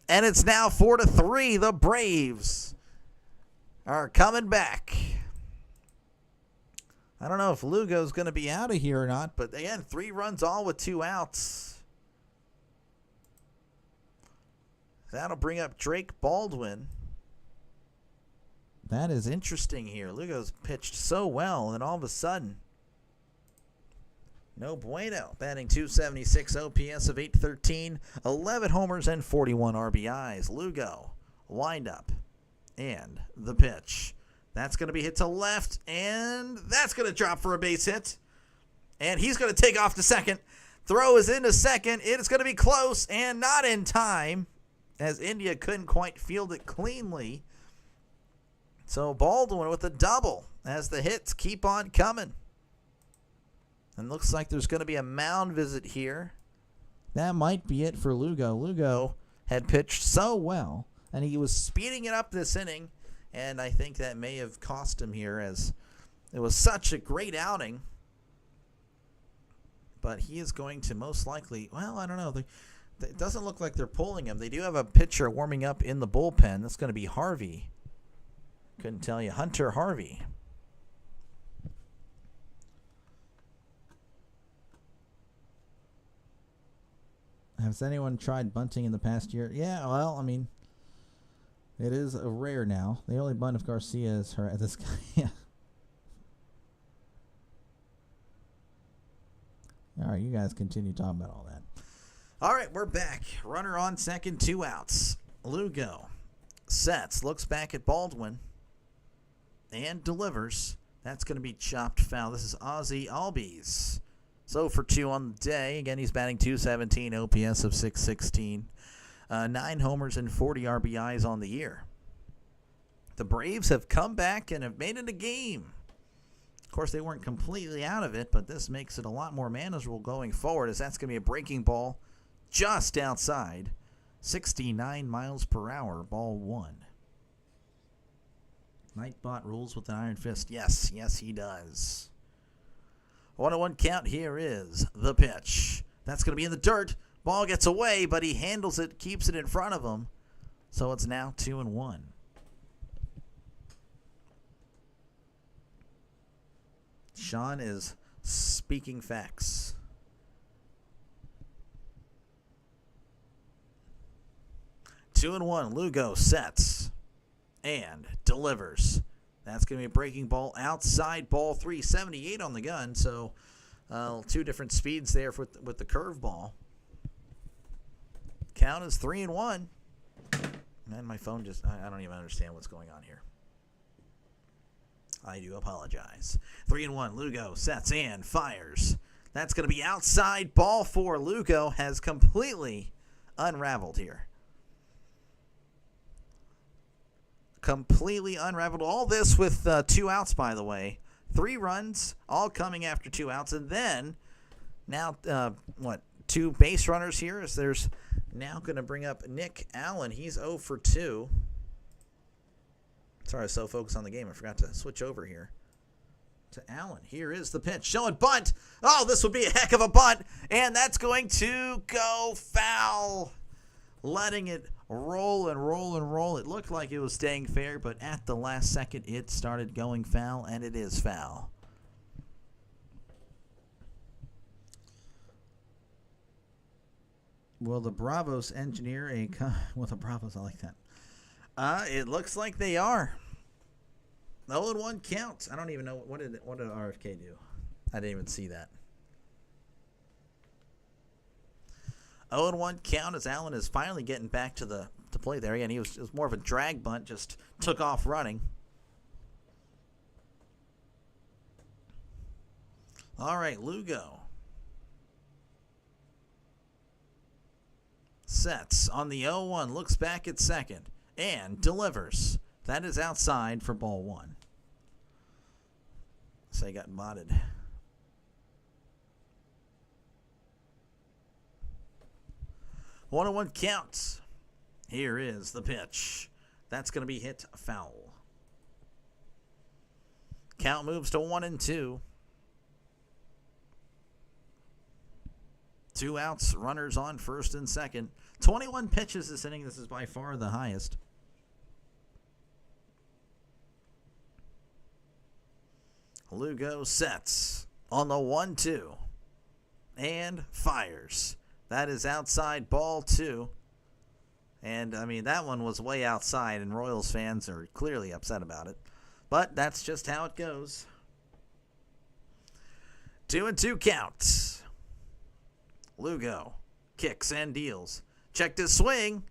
And it's now 4-3. The Braves are coming back. I don't know if Lugo's going to be out of here or not, but again, 3 runs all with 2 outs. That'll bring up Drake Baldwin. That is interesting here. Lugo's pitched so well, and all of a sudden, no bueno. Batting .276, OPS of 813, 11 homers and 41 RBIs. Lugo, windup, and the pitch. That's going to be hit to left, and that's going to drop for a base hit. And he's going to take off to second. Throw is into second. It is going to be close and not in time, as India couldn't quite field it cleanly. So Baldwin with a double as the hits keep on coming. And looks like there's going to be a mound visit here. That might be it for Lugo. Lugo had pitched so well, and he was speeding it up this inning. And I think that may have cost him here, as it was such a great outing. But he is going to most likely, well, I don't know. It doesn't look like they're pulling him. They do have a pitcher warming up in the bullpen. That's going to be Harvey. Couldn't tell you. Hunter Harvey. Has anyone tried bunting in the past year? Yeah, well, I mean, it is a rare now. They only bunt if Garcia is hurt. This guy, yeah. All right, you guys continue talking about all that. All right, we're back. Runner on second, 2 outs. Lugo sets, looks back at Baldwin, and delivers. That's going to be chopped foul. This is Ozzy Albies. So for 2 on the day. Again, he's batting .217, OPS of 616. 9 homers and 40 RBIs on the year. The Braves have come back and have made it a game. Of course, they weren't completely out of it, but this makes it a lot more manageable going forward, as that's going to be a breaking ball just outside. 69 miles per hour, ball 1. Nightbot rules with an iron fist. Yes, he does. 1-1 count. Here is the pitch. That's going to be in the dirt. Ball gets away, but he handles it, keeps it in front of him. So it's now 2-1. Sean is speaking facts. Two and one. Lugo sets and delivers. That's going to be a breaking ball outside, ball 3, 78 on the gun. So 2 different speeds there with the curveball. Count is 3-1. And my phone just, I don't even understand what's going on here. I do apologize. 3-1. Lugo sets and fires. That's going to be outside, ball 4. Lugo has completely unraveled here. completely unraveled. All this with 2 outs, by the way. 3 runs, all coming after 2 outs. And then, now, 2 base runners here. As there's now going to bring up Nick Allen. He's 0 for 2. Sorry, I was so focused on the game, I forgot to switch over here to Allen. Here is the pitch. Showing bunt. Oh, this would be a heck of a bunt. And that's going to go foul. Letting it roll and roll and roll. It looked like it was staying fair, but at the last second, it started going foul, and it is foul. Will the Bravos engineer a... Well, the Bravos, I like that. It looks like they are. 0-1 count. I don't even know what did RFK do. I didn't even see that. 0-1 count as Allen is finally getting back to play there. Again, it was more of a drag bunt, just took off running. All right, Lugo sets on the 0-1, looks back at second, and delivers. That is outside for ball 1. So he got botted. One on 1 counts. Here is the pitch. That's going to be hit foul. Count moves to 1-2. 2 outs, runners on first and second. 21 pitches this inning. This is by far the highest. Lugo sets on the 1-2 and fires. That is outside ball 2. And, I mean, that one was way outside, and Royals fans are clearly upset about it. But that's just how it goes. 2-2 count. Lugo kicks and deals. Checked his swing.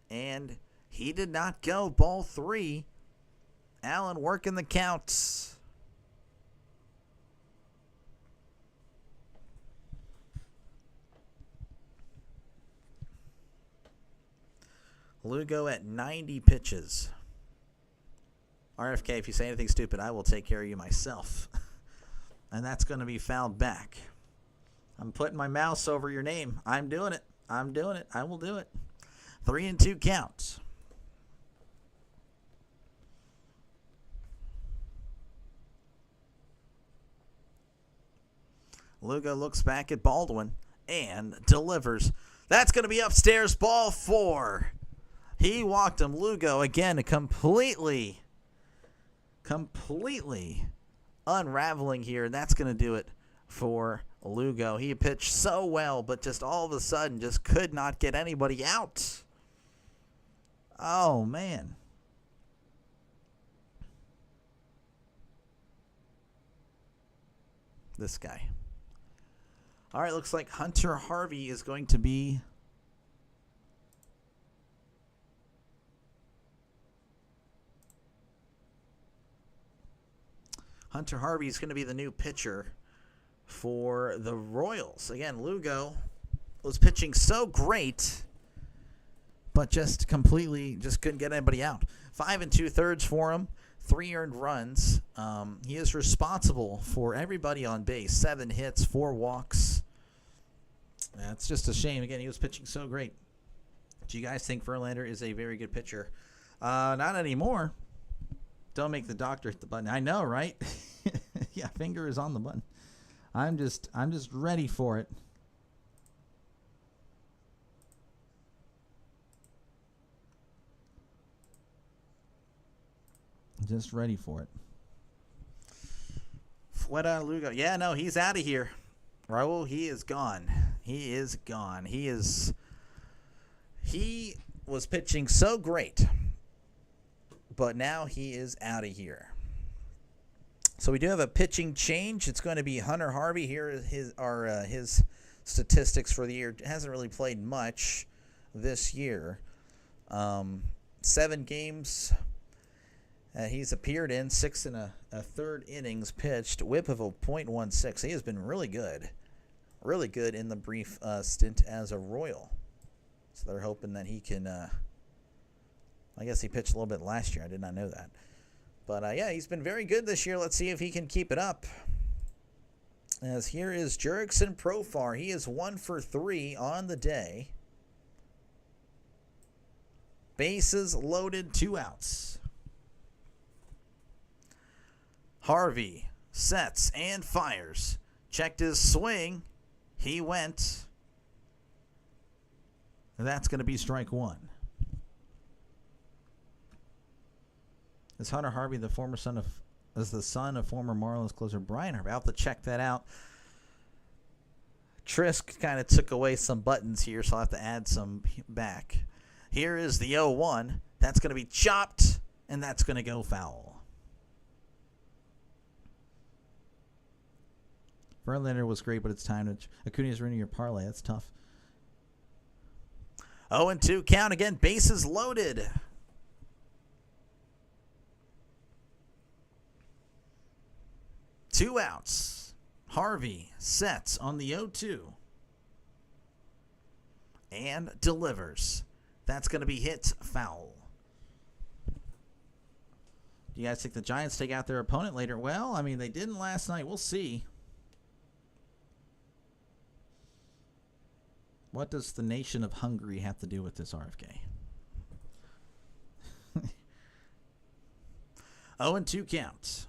And he did not go. Ball 3. Allen working the counts. Lugo at 90 pitches. RFK, if you say anything stupid, I will take care of you myself. And that's going to be fouled back. I'm putting my mouse over your name. I'm doing it. I'm doing it. I will do it. 3-2 count. Lugo looks back at Baldwin and delivers. That's going to be upstairs, ball 4. He walked him. Lugo, again, completely unraveling here. And that's going to do it for Lugo. He pitched so well, but just all of a sudden just could not get anybody out. Oh, man. This guy. All right, looks like Hunter Harvey is going to be the new pitcher for the Royals. Again, Lugo was pitching so great, but just couldn't get anybody out. 5 2/3 for him, 3 earned runs. He is responsible for everybody on base. 7 hits, 4 walks. That's just a shame. Again, he was pitching so great. Do you guys think Verlander is a very good pitcher? Not anymore. Don't make the doctor hit the button. I know, right? Yeah, finger is on the button. I'm just ready for it. Just ready for it. Fuera Lugo. Yeah, no, he's out of here. Raul, he is gone. He is gone. He was pitching so great, but now he is out of here. So we do have a pitching change. It's going to be Hunter Harvey. Here are his statistics for the year. Hasn't really played much this year. 7 games he's appeared in, 6 1/3 innings pitched, whip of a .16. He has been really good in the brief stint as a Royal. So they're hoping that he can, I guess he pitched a little bit last year. I did not know that. But, yeah, he's been very good this year. Let's see if he can keep it up. As here is Jurickson Profar. He is 1 for 3 on the day. Bases loaded, 2 outs. Harvey sets and fires. Checked his swing. He went. That's going to be strike 1. Is Hunter Harvey the son of former Marlins closer Brian Harvey? I'll have to check that out. Trisk kind of took away some buttons here, so I'll have to add some back. Here is the 0-1. That's going to be chopped, and that's going to go foul. Verlander was great, but it's time to... Acuna's ruining your parlay. That's tough. 0-2 count again. Bases loaded. Two outs. Harvey sets on the 0-2. And delivers. That's going to be hit foul. Do you guys think the Giants take out their opponent later? Well, I mean, they didn't last night. We'll see. What does the nation of Hungary have to do with this RFK? 0-2 count.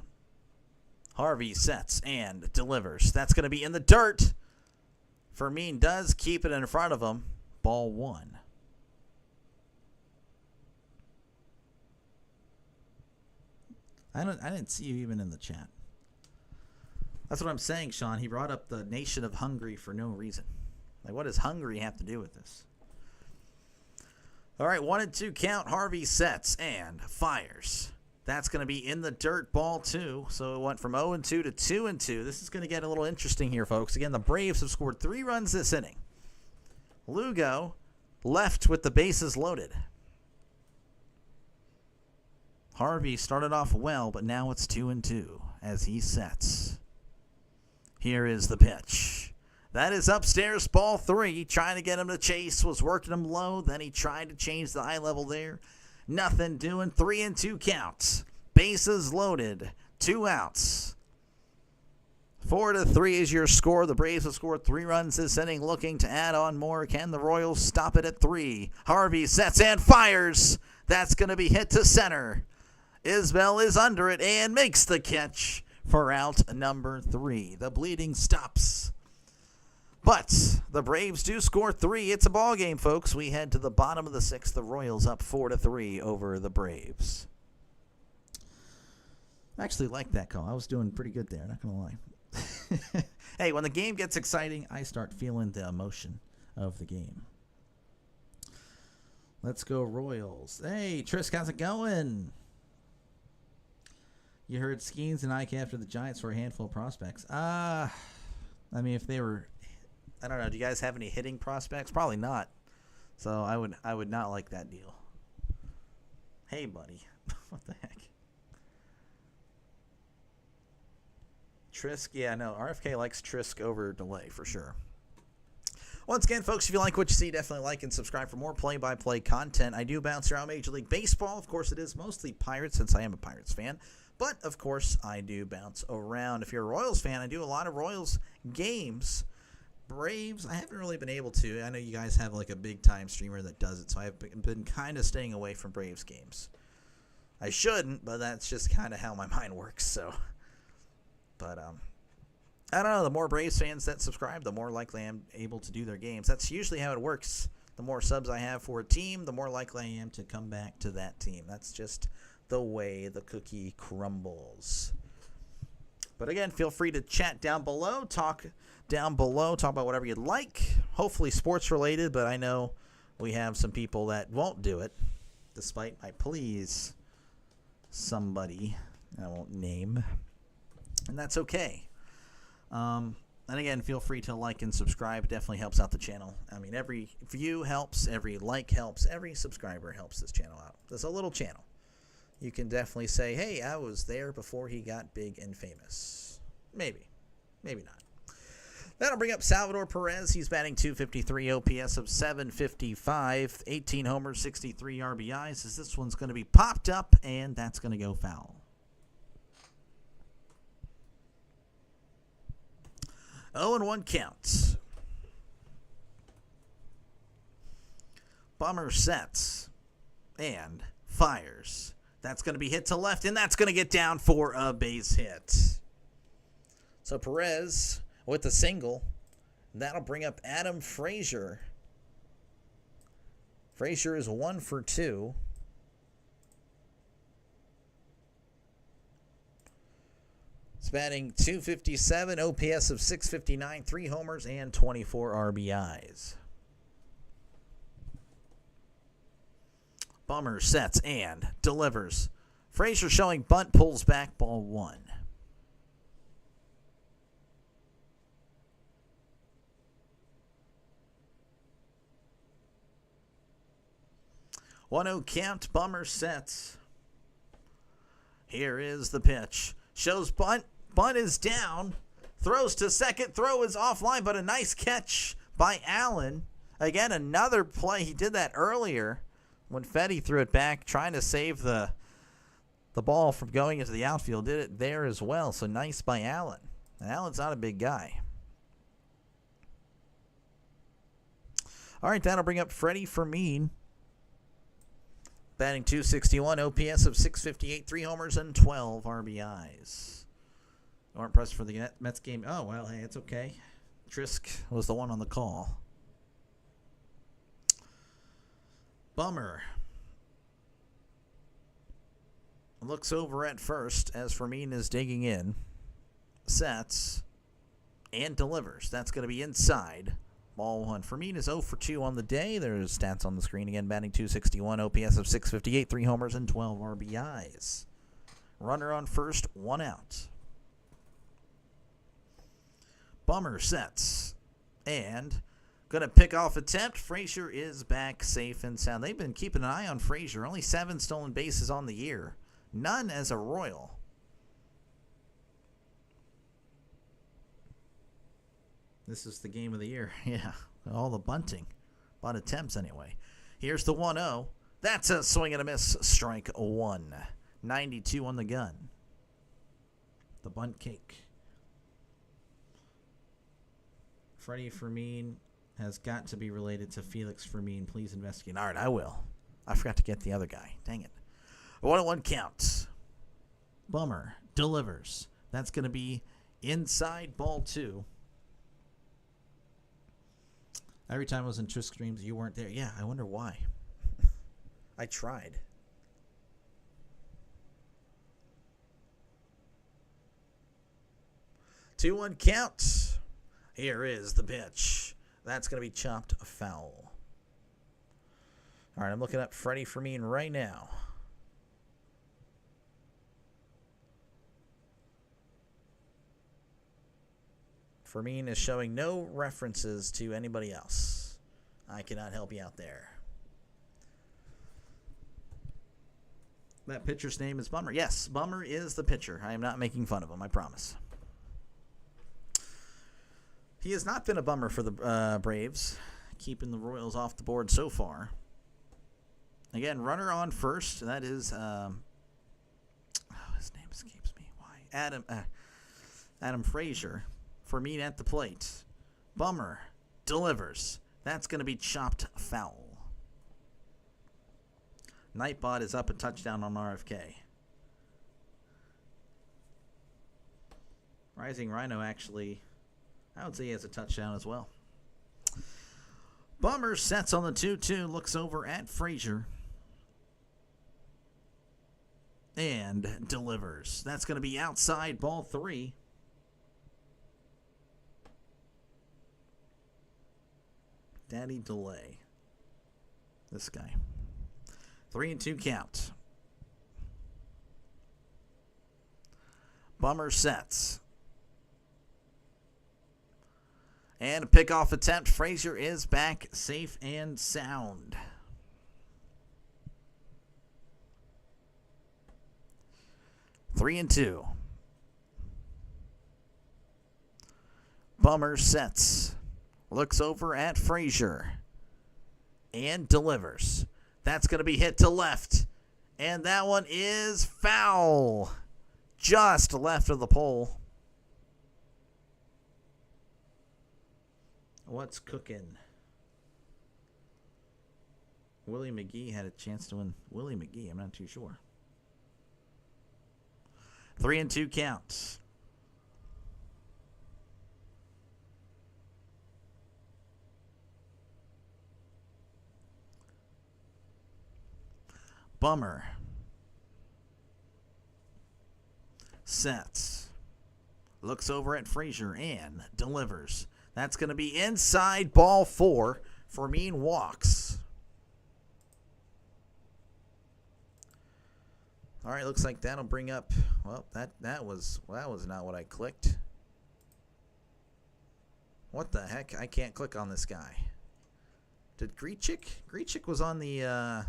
Harvey sets and delivers. That's going to be in the dirt. Fermin does keep it in front of him. Ball 1. I didn't see you even in the chat. That's what I'm saying, Sean. He brought up the nation of Hungary for no reason. Like, what does Hungary have to do with this? All right, 1-2 count. Harvey sets and fires. That's going to be in the dirt, ball 2. So it went from 0-2 to 2-2. This is going to get a little interesting here, folks. Again, the Braves have scored 3 runs this inning. Lugo left with the bases loaded. Harvey started off well, but now it's 2-2 as he sets. Here is the pitch. That is upstairs, ball 3. Trying to get him to chase, was working him low. Then he tried to change the eye level there. Nothing doing. 3-2 counts. Bases loaded. 2 outs. 4-3 is your score. The Braves have scored 3 runs this inning, looking to add on more. Can the Royals stop it at 3? Harvey sets and fires. That's going to be hit to center. Isbell is under it and makes the catch for out number 3. The bleeding stops. But the Braves do score 3. It's a ball game, folks. We head to the bottom of the 6th. The Royals up 4-3 over the Braves. I actually like that call. I was doing pretty good there, not going to lie. Hey, when the game gets exciting, I start feeling the emotion of the game. Let's go Royals. Hey, Trisk, how's it going? You heard Skeens and Ike after the Giants for a handful of prospects. I mean, if they were... I don't know. Do you guys have any hitting prospects? Probably not. So I would not like that deal. Hey, buddy. What the heck? Trisk, yeah, no. RFK likes Trisk over Delay for sure. Once again, folks, if you like what you see, definitely like and subscribe for more play-by-play content. I do bounce around Major League Baseball. Of course, it is mostly Pirates since I am a Pirates fan. But, of course, I do bounce around. If you're a Royals fan, I do a lot of Royals games. Braves, I haven't really been able to. I know you guys have like a big-time streamer that does it, so I've been kind of staying away from Braves games. I shouldn't, but that's just kind of how my mind works, so. But, I don't know. The more Braves fans that subscribe, the more likely I am able to do their games. That's usually how it works. The more subs I have for a team, the more likely I am to come back to that team. That's just the way the cookie crumbles. But again, feel free to chat down below, talk about whatever you'd like. Hopefully sports related, but I know we have some people that won't do it, despite my pleas. Somebody I won't name, and that's okay. And again, feel free to like and subscribe. It definitely helps out the channel. I mean, every view helps, every like helps, every subscriber helps this channel out. It's a little channel. You can definitely say, hey, I was there before he got big and famous. Maybe. Maybe not. That'll bring up Salvador Perez. He's batting .253, OPS of .755, 18 homers, 63 RBIs. As this one's going to be popped up, and that's going to go foul. 0-1 count. Bummer sets and fires. That's going to be hit to left, and that's going to get down for a base hit. So Perez with a single. That'll bring up Adam Frazier. Frazier is 1 for 2. He's batting .257, OPS of .659, 3 homers, and 24 RBIs. Bummer sets and delivers. Frazier showing bunt, pulls back, ball 1. 1-0 count. Bummer sets. Here is the pitch. Shows bunt. Bunt is down. Throws to second. Throw is offline, but a nice catch by Allen. Again, another play. He did that earlier when Fetty threw it back, trying to save the ball from going into the outfield. Did it there as well. So nice by Allen. And Allen's not a big guy. All right, that'll bring up Freddie Fermin. Batting .261, OPS of .658, 3 homers and 12 RBIs. Aren't pressed for the Mets game. Oh, well, hey, it's okay. Trisk was the one on the call. Bummer looks over at first as Fermin is digging in. Sets and delivers. That's going to be inside. Ball 1. Fermin is 0 for 2 on the day. There's stats on the screen again. Batting .261, OPS of .658, 3 homers and 12 RBIs. Runner on first, 1 out. Bummer sets and going to pick off attempt. Frazier is back safe and sound. They've been keeping an eye on Frazier. Only 7 stolen bases on the year. None as a Royal. This is the game of the year. Yeah, all the bunting. Bunt attempts anyway. Here's the 1-0. That's a swing and a miss. Strike 1. 92 on the gun. The bunt cake. Freddie Fermin has got to be related to Felix Fermin. Please investigate. All right, I will. I forgot to get the other guy. Dang it. 1-1 count. Bummer delivers. That's going to be inside. Ball 2. Every time I was in Trisk streams, you weren't there. Yeah, I wonder why. I tried. Two-one count. Here is the pitch. That's going to be chopped foul. All right, I'm looking up Freddie Fermin right now. Fermin is showing no references to anybody else. I cannot help you out there. That pitcher's name is Bummer. Yes, Bummer is the pitcher. I am not making fun of him, I promise. He has not been a bummer for the Braves, keeping the Royals off the board so far. Again, runner on first. That is, his name escapes me. Why? Adam Frazier. Fermin at the plate. Bummer delivers. That's going to be chopped foul. Nightbot is up a touchdown on RFK. Rising Rhino actually, I would say he has a touchdown as well. Bummer sets on the 2-2. Looks over at Frazier. And delivers. That's going to be outside. Ball 3. Daddy Delay. This guy. 3-2 count. Bummer sets. And a pickoff attempt. Frazier is back safe and sound. Three and 2. Bummer sets. Looks over at Frazier. And delivers. That's going to be hit to left. And that one is foul. Just left of the pole. What's cooking? Willie McGee had a chance to win. Willie McGee, I'm not too sure. 3-2 counts. Bummer. Sets. Looks over at Frazier and delivers. That's going to be inside ball 4. Fermin walks. All right, looks like that'll bring up. Well, that was not what I clicked. What the heck? I can't click on this guy. Did Grichuk? Grichuk was on the.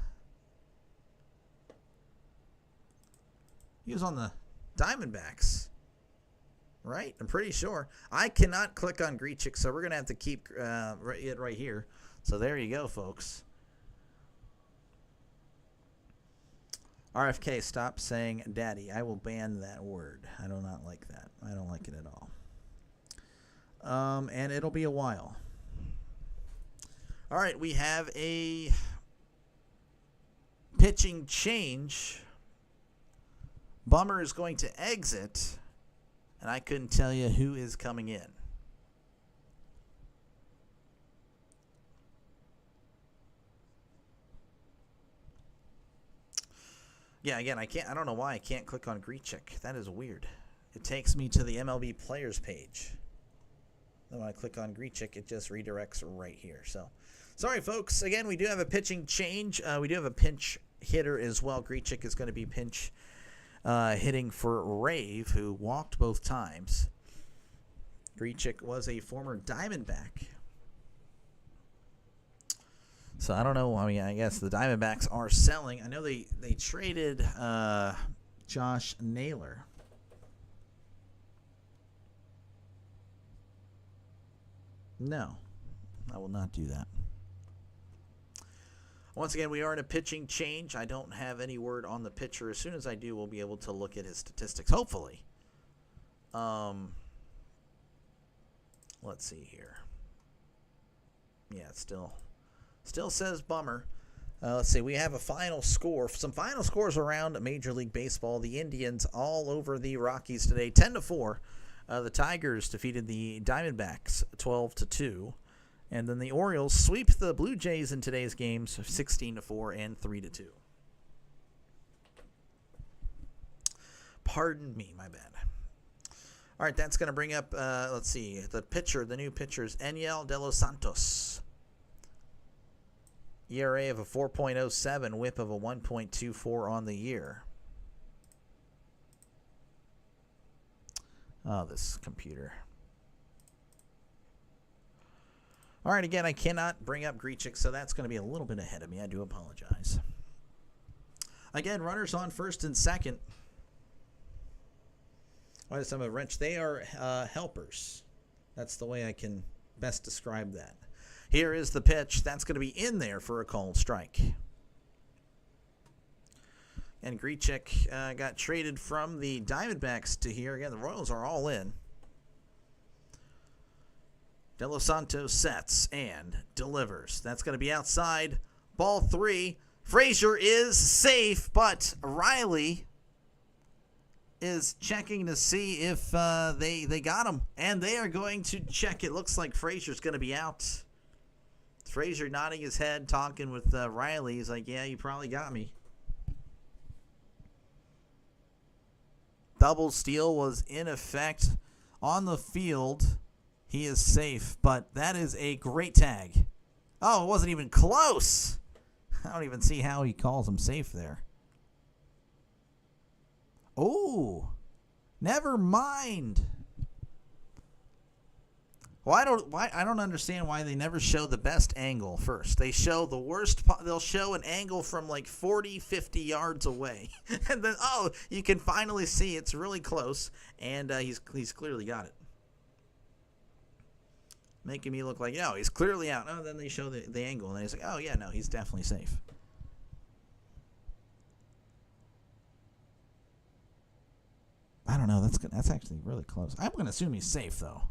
He was on the Diamondbacks, right? I'm pretty sure. I cannot click on Grichuk, so we're going to have to keep it right here. So there you go, folks. RFK, stop saying daddy. I will ban that word. I do not like that. I don't like it at all. And it'll be a while. All right, we have a pitching change. Bummer is going to exit, and I couldn't tell you who is coming in. Yeah, again, I don't know why I can't click on Grichuk. That is weird. It takes me to the MLB players page. Then when I click on Grichuk, it just redirects right here. So, sorry, folks. Again, we do have a pitching change. We do have a pinch hitter as well. Grichuk is going to be pinch hitting for Rave, who walked both times. Grichuk was a former Diamondback. So I don't know. I mean, I guess the Diamondbacks are selling. I know they traded Josh Naylor. No, I will not do that. Once again, we are in a pitching change. I don't have any word on the pitcher. As soon as I do, we'll be able to look at his statistics, hopefully. Let's see here. Yeah, it still says Bummer. Let's see. We have a final score. Some final scores around Major League Baseball. The Indians all over the Rockies today, 10-4. The Tigers defeated the Diamondbacks 12-2. And then the Orioles sweep the Blue Jays in today's games 16-4 and 3-2. Pardon me, my bad. All right, that's going to bring up, let's see, the new pitcher is Enyel De Los Santos. ERA of a 4.07, whip of a 1.24 on the year. Oh, this computer. All right, again, I cannot bring up Grichuk, so that's going to be a little bit ahead of me. I do apologize. Again, runners on first and second. Why does someone wrench? They are helpers. That's the way I can best describe that. Here is the pitch. That's going to be in there for a called strike. And Grichuk got traded from the Diamondbacks to here. Again, the Royals are all in. De Los Santos sets and delivers. That's going to be outside. Ball 3. Frazier is safe, but Riley is checking to see if they got him. And they are going to check. It looks like Frazier's going to be out. Frazier nodding his head, talking with Riley. He's like, yeah, you probably got me. Double steal was in effect on the field. He is safe, but that is a great tag. Oh, it wasn't even close. I don't even see how he calls him safe there. Oh, never mind. Well, I don't understand why they never show the best angle first. They show the worst. They'll show an angle from like 40, 50 yards away, and then you can finally see it's really close, and he's clearly got it. making me look like, he's clearly out. Oh, then they show the angle, and then he's like, oh, yeah, no, he's definitely safe. I don't know. That's actually really close. I'm going to assume he's safe, though.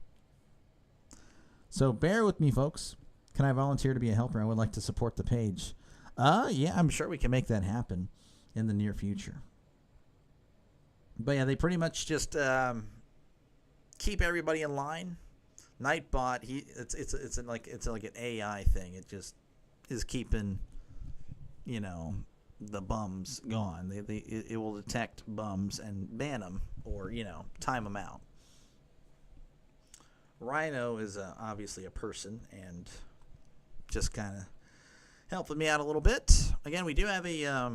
So bear with me, folks. Can I volunteer to be a helper? I would like to support the page. Yeah, I'm sure we can make that happen in the near future. But yeah, they pretty much just keep everybody in line. Nightbot, it's like an AI thing. It just is keeping, the bums gone. It will detect bums and ban them or time them out. Rhino is obviously a person and just kind of helping me out a little bit. Again, we do have a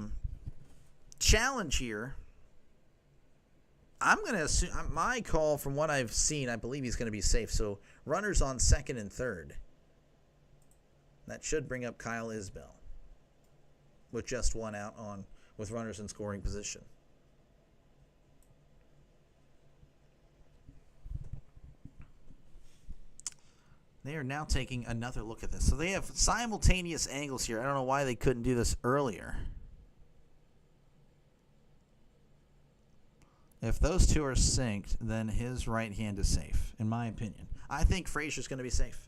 challenge here. I'm going to assume, my call from what I've seen, I believe he's going to be safe. So runners on second and third. That should bring up Kyle Isbell with just one out with runners in scoring position. They are now taking another look at this. So they have simultaneous angles here. I don't know why they couldn't do this earlier. If those two are synced, then his right hand is safe, in my opinion. I think Frazier's going to be safe.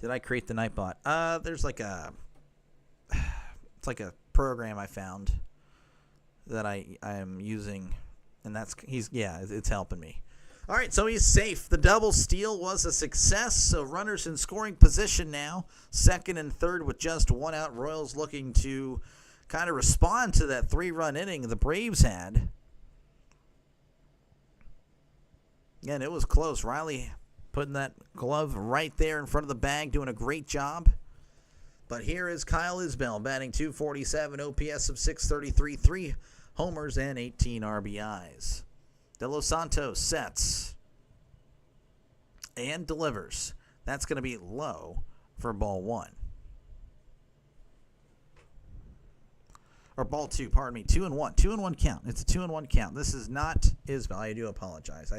Did I create the Nightbot? There's it's like a program I found that I am using, and it's helping me. All right, so he's safe. The double steal was a success, so runners in scoring position now, second and third with just one out. Royals looking to kind of respond to that 3-run inning the Braves had. Again, it was close. Riley putting that glove right there in front of the bag, doing a great job. But here is Kyle Isbell batting .247, OPS of .633, 3 homers and 18 RBIs. De Los Santos sets and delivers. That's going to be low for ball 1. Or ball 2, pardon me. 2-1. 2-1 count. It's a 2-1 count. This is not Isbell. I do apologize.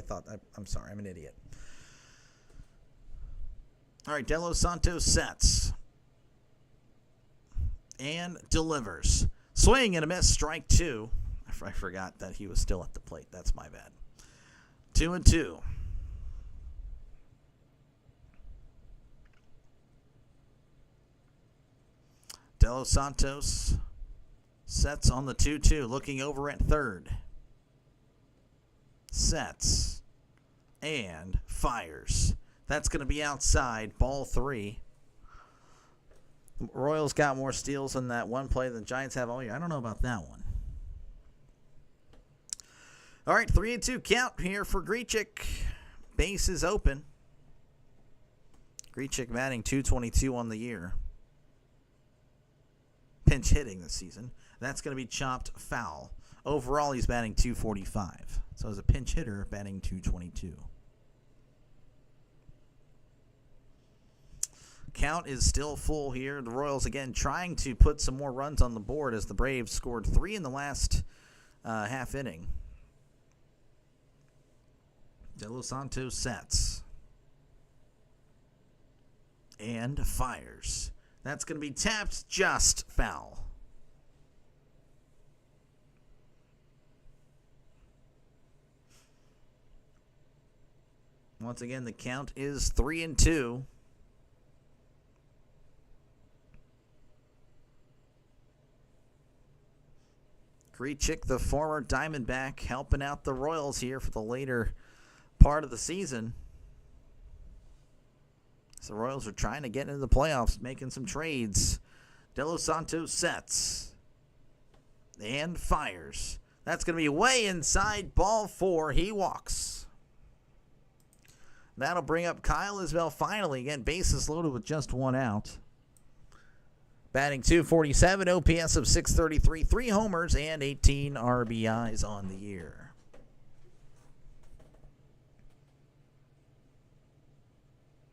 I'm sorry. I'm an idiot. All right, De Los Santos sets and delivers. Swing and a miss, strike 2. I forgot that he was still at the plate. That's my bad. 2-2. De Los Santos sets on the 2-2, looking over at third. Sets and fires. That's going to be outside, ball 3. Royals got more steals in that one play than the Giants have all year. I don't know about that one. All right, 3-2 count here for Grichuk. Base is open. Grichuk batting .222 on the year. Pinch hitting this season. That's going to be chopped foul. Overall, he's batting .245. So as a pinch hitter, batting .222. Count is still full here. The Royals, again, trying to put some more runs on the board as the Braves scored 3 in the last half inning. De Los Santos sets and fires. That's going to be tapped, just foul. Once again, the count is 3-2. Grichuk, the former Diamondback, helping out the Royals here for the later part of the season. So the Royals are trying to get into the playoffs, making some trades. De Los Santos sets and fires. That's going to be way inside, ball 4. He walks. That'll bring up Kyle Isbell finally. Again, bases loaded with just one out. Batting .247, OPS of .633, 3 homers and 18 RBIs on the year.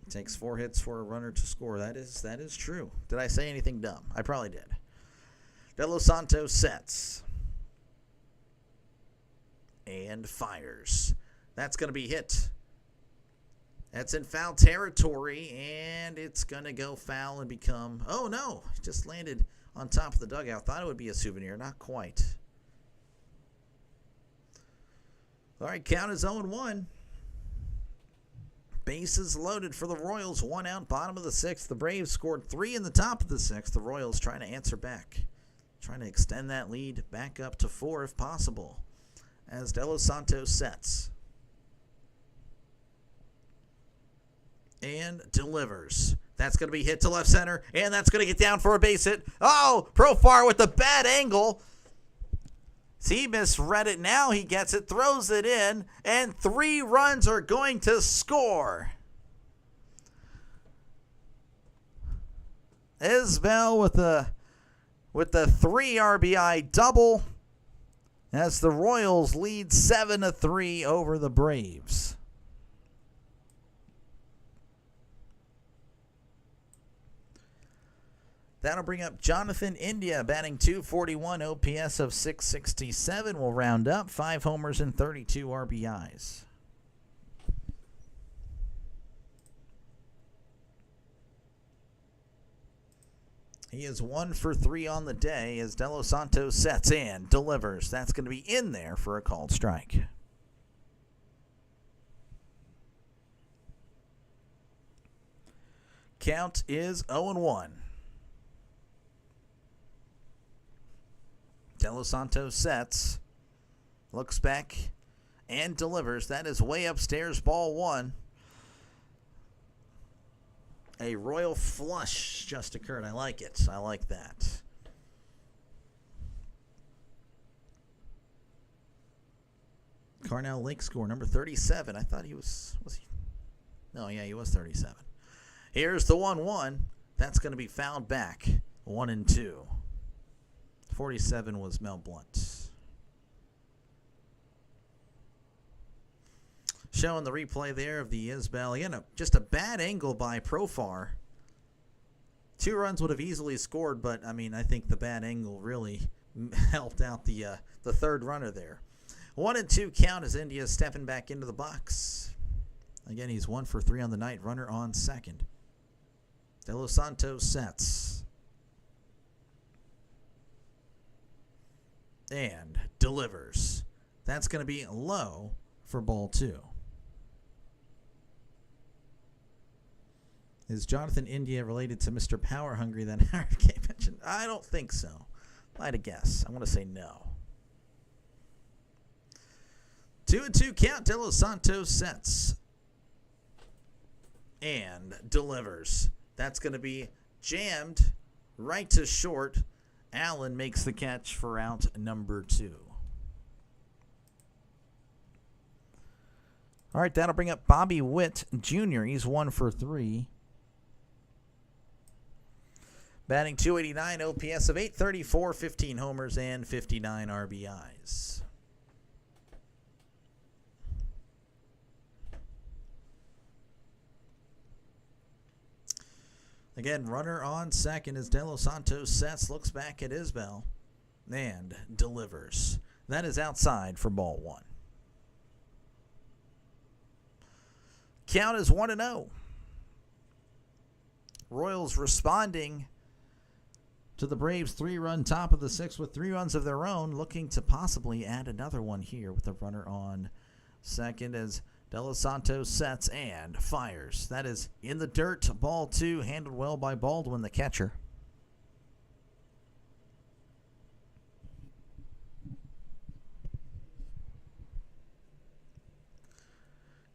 It takes 4 hits for a runner to score. That is true. Did I say anything dumb? I probably did. De Los Santos sets and fires. That's going to be hit That's in foul territory, and it's going to go foul and become... Oh, no. It just landed on top of the dugout. Thought it would be a souvenir. Not quite. All right, count is 0-1. Bases loaded for the Royals. 1 out, bottom of the 6th. The Braves scored 3 in the top of the 6th. The Royals trying to answer back. Trying to extend that lead back up to 4 if possible. As De Los Santos sets. And delivers. That's going to be hit to left center. And that's going to get down for a base hit. Oh, Profar with a bad angle. He misread it. Now he gets it. Throws it in. And 3 runs are going to score. Isbell with the 3 RBI double. As the Royals lead 7-3 over the Braves. That'll bring up Jonathan India, batting .241, OPS of .667. Will round up 5 homers and 32 RBIs. He is 1 for 3 on the day as De Los Santos sets and delivers. That's going to be in there for a called strike. Count is 0-1. De Los Santos sets, looks back, and delivers. That is way upstairs, ball 1. A royal flush just occurred. I like it. I like that. Carnell Lake score, number 37. I thought he was he? No, yeah, he was 37. Here's the 1-1. That's going to be fouled back. 1-2. 47 was Mel Blunt. Showing the replay there of the Isbell. Again, just a bad angle by Profar. 2 runs would have easily scored, but I mean, I think the bad angle really helped out the 3rd runner there. 1-2 count as India stepping back into the box. Again, he's 1 for 3 on the night. Runner on second. De Los Santos sets. And delivers. That's going to be low for ball 2. Is Jonathan India related to Mr. Power Hungry that Howard K mentioned? I don't think so. If I had to guess, I'm going to say no. 2-2 count. De Los Santos sets. And delivers. That's going to be jammed right to short. Allen makes the catch for out number 2. All right, that'll bring up Bobby Witt Jr. He's 1 for 3. Batting .289, OPS of .834, 15 homers and 59 RBIs. Again, runner on second as De Los Santos sets, looks back at Isbell, and delivers. That is outside for ball 1. Count is 1-0. Royals responding to the Braves' 3-run top of the 6th with 3 runs of their own, looking to possibly add another one here with the runner on second as De Los Santos sets and fires. That is in the dirt. Ball 2, handled well by Baldwin, the catcher.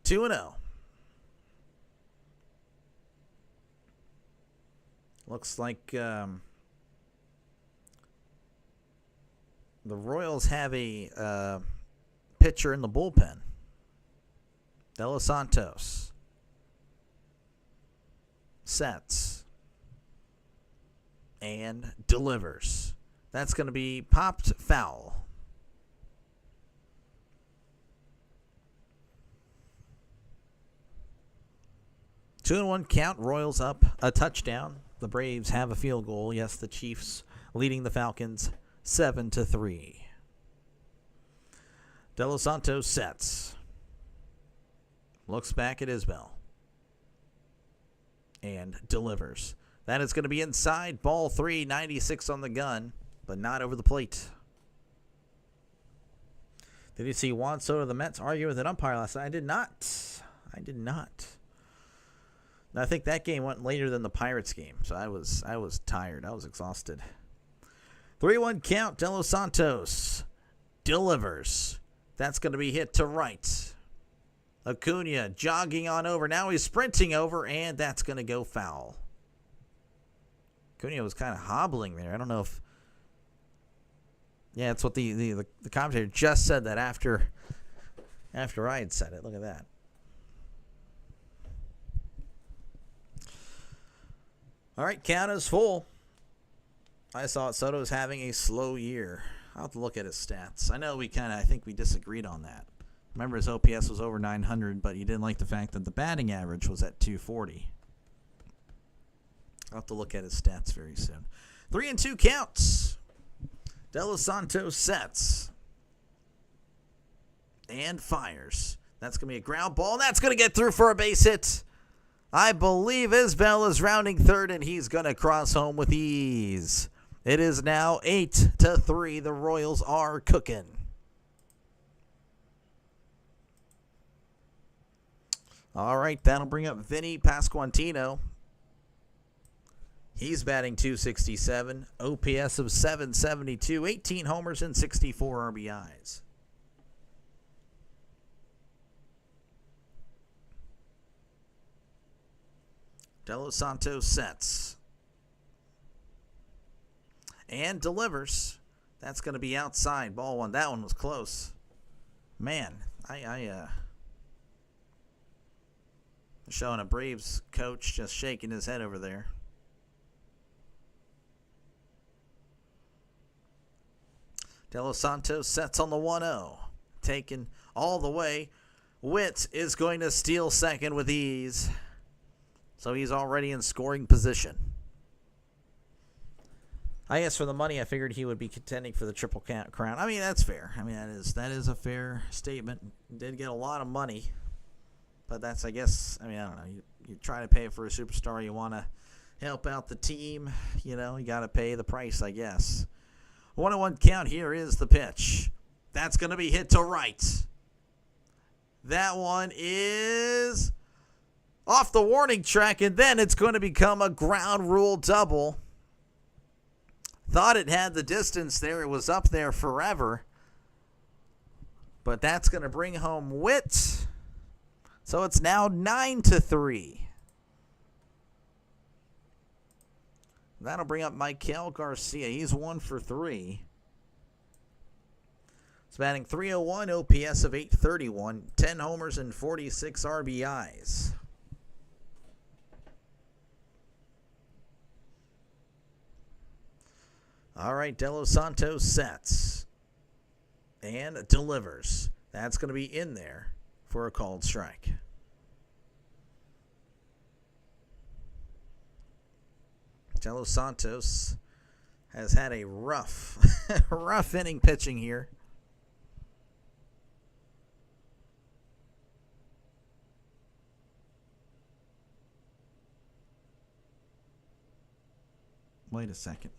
Two and 0. Looks like the Royals have a pitcher in the bullpen. De Los Santos sets and delivers. That's going to be popped foul. Two and 1 count. Royals up a touchdown. The Braves have a field goal. Yes, the Chiefs leading the Falcons 7-3. De Los Santos sets. Looks back at Isbell. and delivers. That is going to be inside. Ball 3, 96 on the gun, but not over the plate. Did you see Juan Soto of the Mets argue with an umpire last night? I did not. And I think that game went later than the Pirates game, so I was tired. I was exhausted. 3-1 count. De Los Santos delivers. That's going to be hit to right. Acuna jogging on over. Now he's sprinting over, and that's going to go foul. Acuna was kind of hobbling there. I don't know if... Yeah, that's what the commentator just said that after I had said it. Look at that. All right, count is full. I saw it. Soto's having a slow year. I'll have to look at his stats. I know I think we disagreed on that. Remember, his OPS was over 900, but you didn't like the fact that the batting average was at 240. I'll have to look at his stats very soon. 3-2 counts. De Los Santos sets. And fires. That's going to be a ground ball. That's going to get through for a base hit. I believe Isbell is rounding third, and he's going to cross home with ease. It is now 8-3. The Royals are cooking. All right, that'll bring up Vinny Pasquantino. He's batting .267, OPS of .772, 18 homers and 64 RBIs. De Los Santos sets. And delivers. That's going to be outside. Ball one. That one was close. Man, showing a Braves coach just shaking his head over there. De Los Santos sets on the 1-0. Taken all the way. Witt is going to steal second with ease. So he's already in scoring position. I guess for the money, I figured he would be contending for the Triple Crown. I mean, that's fair. I mean, that is a fair statement. Did get a lot of money. But that's, I guess, I don't know. You try to pay for a superstar. You want to help out the team. You got to pay the price, I guess. 1-1 count. Here is the pitch. That's going to be hit to right. That one is off the warning track, and then it's going to become a ground rule double. Thought it had the distance there. It was up there forever. But that's going to bring home Witt. So it's now 9-3. That'll bring up Michael Garcia. He's 1 for 3. He's batting .301, OPS of .831, 10 homers and 46 RBIs. All right, De Los Santos sets and delivers. That's going to be in there for a called strike. De Los Santos has had a rough inning pitching here. Wait a second.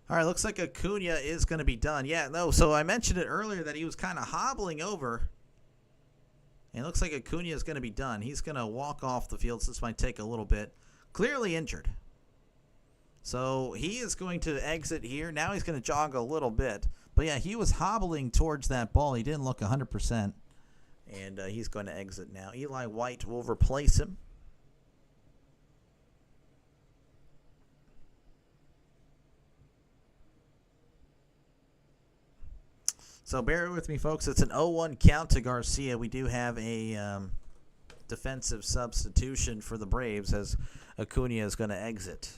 All right, looks like Acuna is going to be done. Yeah, no, so I mentioned it earlier that he was kind of hobbling over. And it looks like Acuna is going to be done. He's going to walk off the field, so this might take a little bit. Clearly injured. So he is going to exit here. Now he's going to jog a little bit. But yeah, he was hobbling towards that ball. He didn't look 100%. And he's going to exit now. Eli White will replace him. So bear with me, folks. It's an 0-1 count to Garcia. We do have a defensive substitution for the Braves as Acuna is going to exit.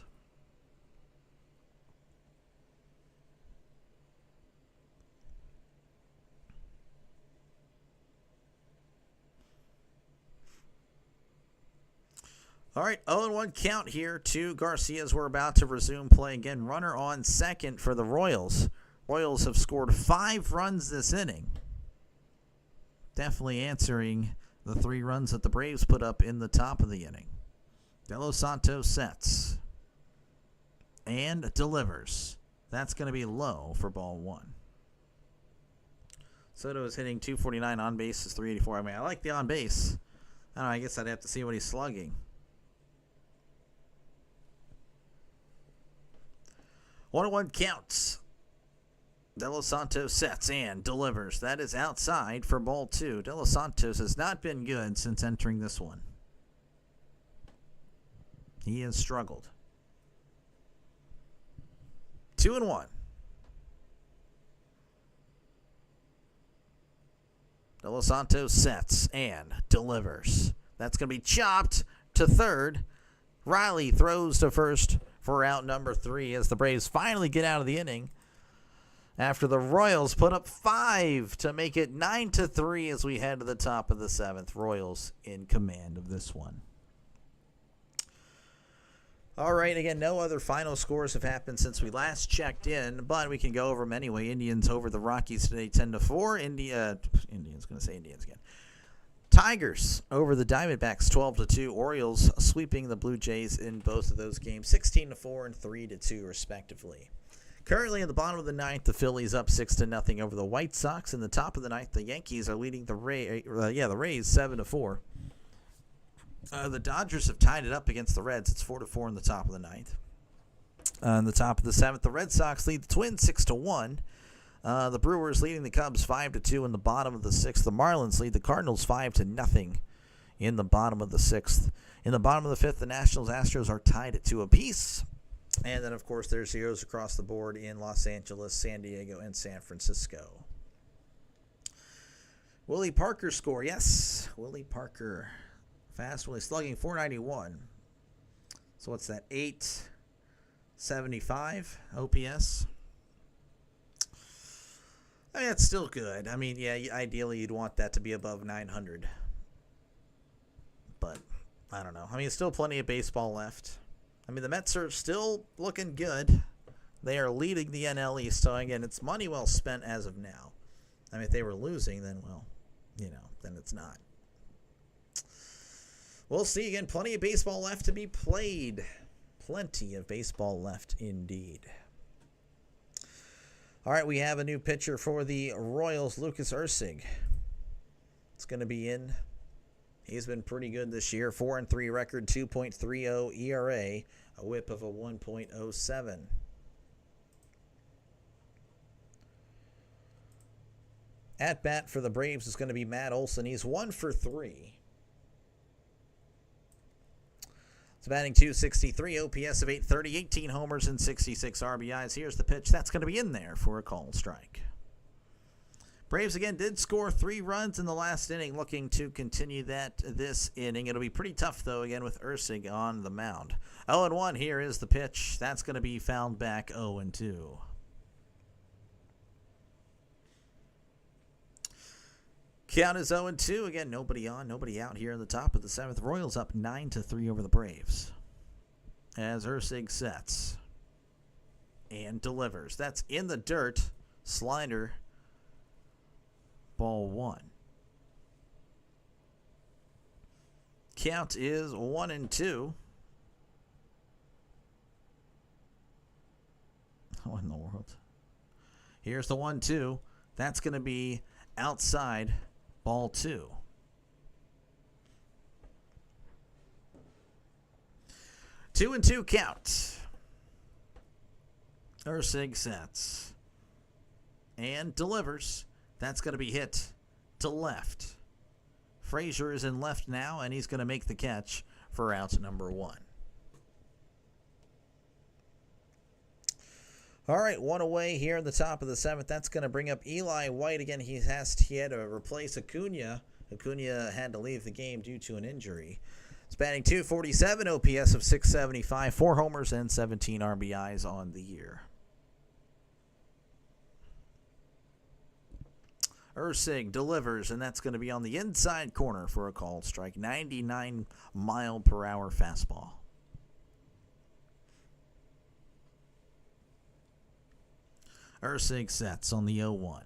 All right, 0-1 count here to Garcia as we're about to resume play again. Runner on second for the Royals. Royals have scored 5 runs this inning. Definitely answering the 3 runs that the Braves put up in the top of the inning. De Los Santos sets and delivers. That's going to be low for ball one. Soto is hitting 249, on base is 384. I mean, I like the on base. I don't know, I guess I'd have to see what he's slugging. 1-1 counts. De Los Santos sets and delivers. That is outside for ball two. De Los Santos has not been good since entering this one. He has struggled. 2-1. De Los Santos sets and delivers. That's going to be chopped to third. Riley throws to first for out number 3 as the Braves finally get out of the inning after the Royals put up 5 to make it 9-3 as we head to the top of the 7th. Royals in command of this one. All right, again, no other final scores have happened since we last checked in, but we can go over them anyway. Indians over the Rockies today, 10-4. Indians, going to say Indians again. Tigers over the Diamondbacks, 12-2. Orioles sweeping the Blue Jays in both of those games, 16-4 and 3-2, respectively. Currently in the bottom of the 9th, the Phillies up 6-0 over the White Sox. In the top of the 9th, the Yankees are leading the Rays 7-4. The Dodgers have tied it up against the Reds. It's 4-4 in the top of the 9th. In the top of the 7th, the Red Sox lead the Twins 6-1. The Brewers leading the Cubs 5-2 in the bottom of the 6th. The Marlins lead the Cardinals 5-0 in the bottom of the 6th. In the bottom of the 5th, the Nationals Astros are tied at 2 apiece. And then, of course, there's zeros across the board in Los Angeles, San Diego, and San Francisco. Willie Parker score. Yes, Willie Parker. Fast Willie slugging 491. So what's that? 875 OPS. I mean, that's still good. I mean, yeah, ideally you'd want that to be above 900. But I don't know. I mean, still plenty of baseball left. I mean, the Mets are still looking good. They are leading the NL East. So again, it's money well spent as of now. I mean, if they were losing, then, well, then it's not. We'll see. Again, plenty of baseball left to be played. Plenty of baseball left indeed. All right, we have a new pitcher for the Royals, Lucas Erceg. It's going to be in. He's been pretty good this year. 4-3 record, 2.30 ERA, a whip of a 1.07. At bat for the Braves is going to be Matt Olson. He's 1 for 3. It's batting .263, OPS of 830, 18 homers and 66 RBIs. Here's the pitch. That's going to be in there for a called strike. Braves again did score 3 runs in the last inning, looking to continue that this inning. It'll be pretty tough, though, again, with Erceg on the mound. 0-1, here is the pitch. That's going to be fouled back 0-2. Count is 0-2. Again, nobody on, nobody out here in the top of the 7th. Royals up 9-3 over the Braves. As Erceg sets and delivers. That's in the dirt. Slider. Ball 1. Count is 1-2. What in the world? Here's the 1-2. That's going to be outside. Ball 2. Two and 2 count. Erceg sets and delivers. That's going to be hit to left. Frazier is in left now, and he's going to make the catch for out number 1. All right, 1 away here in the top of the 7th. That's going to bring up Eli White again. He had to replace Acuna. Acuna had to leave the game due to an injury. It's batting .247, OPS of 675, 4 homers and 17 RBIs on the year. Erceg delivers, and that's going to be on the inside corner for a called strike. 99-mile-per-hour fastball. Erceg sets on the 0-1.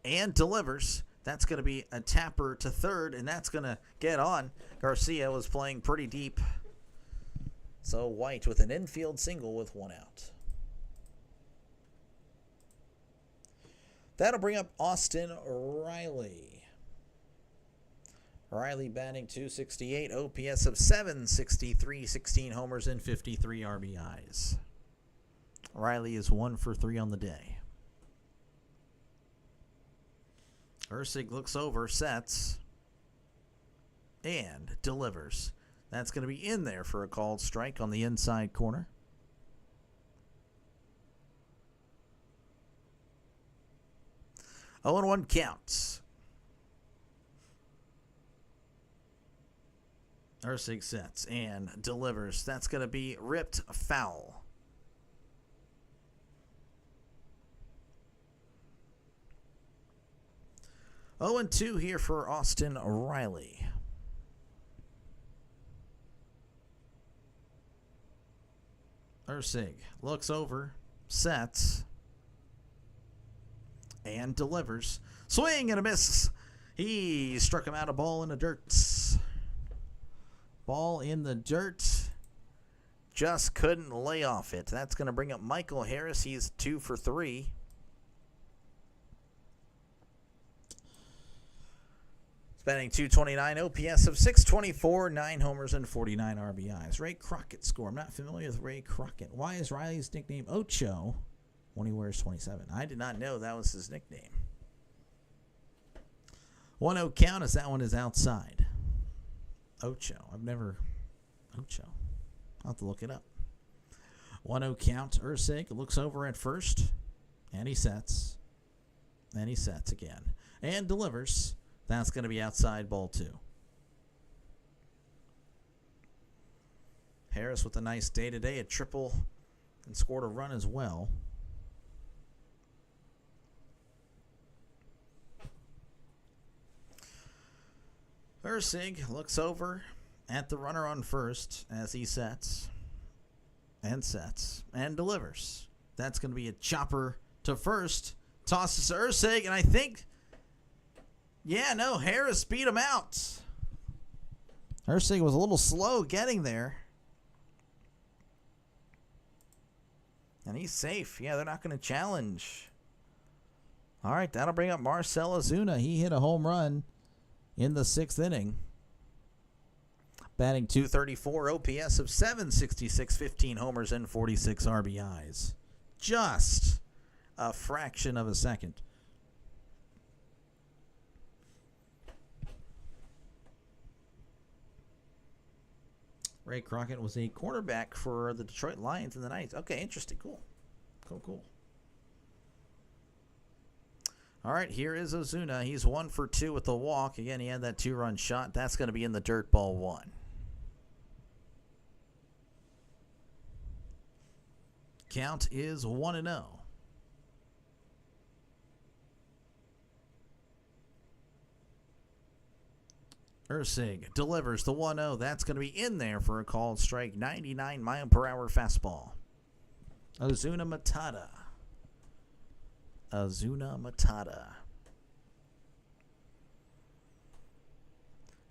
And delivers. That's going to be a tapper to third, and that's going to get on. Garcia was playing pretty deep. So White with an infield single with 1 out. That'll bring up Austin Riley. Riley batting .268, OPS of .763, 16 homers and 53 RBIs. Riley is 1 for 3 on the day. Ursig looks over, sets, and delivers. That's going to be in there for a called strike on the inside corner. 0-1 counts. Ursig sets and delivers. That's going to be ripped foul. Oh, and 2 here for Austin Riley. Ursig looks over, sets, and delivers. Swing and a miss. He struck him out, a ball in the dirt. Ball in the dirt. Just couldn't lay off it. That's going to bring up Michael Harris. He's 2 for 3. Batting .229, OPS of .624, 9 homers and 49 RBIs. Ray Crockett score. I'm not familiar with Ray Crockett. Why is Riley's nickname Ocho when he wears 27? I did not know that was his nickname. 1-0 count as that one is outside. Ocho. I've never... Ocho. I'll have to look it up. 1-0 count. Ursig looks over at first, and he sets. And he sets again. And delivers. That's going to be outside, ball 2. Harris with a nice day today, a triple, and scored a run as well. Ursig looks over at the runner on first as he sets and delivers. That's going to be a chopper to first. Tosses to Ursig, and I think... Yeah, no, Harris beat him out. Ursig was a little slow getting there. And he's safe. Yeah, they're not going to challenge. All right, that'll bring up Marcell Ozuna. He hit a home run in the 6th inning. Batting .234, OPS of .766, 15 homers and 46 RBIs. Just a fraction of a second. Ray Crockett was a quarterback for the Detroit Lions in the 90s. Okay, interesting. Cool. Cool. All right, here is Ozuna. He's 1 for 2 with the walk. Again, he had that 2-run shot. That's going to be in the dirt, ball 1. Count is 1-0. Ursig delivers the 1-0. That's going to be in there for a called strike. 99-mile-per-hour fastball. Ozuna Matata.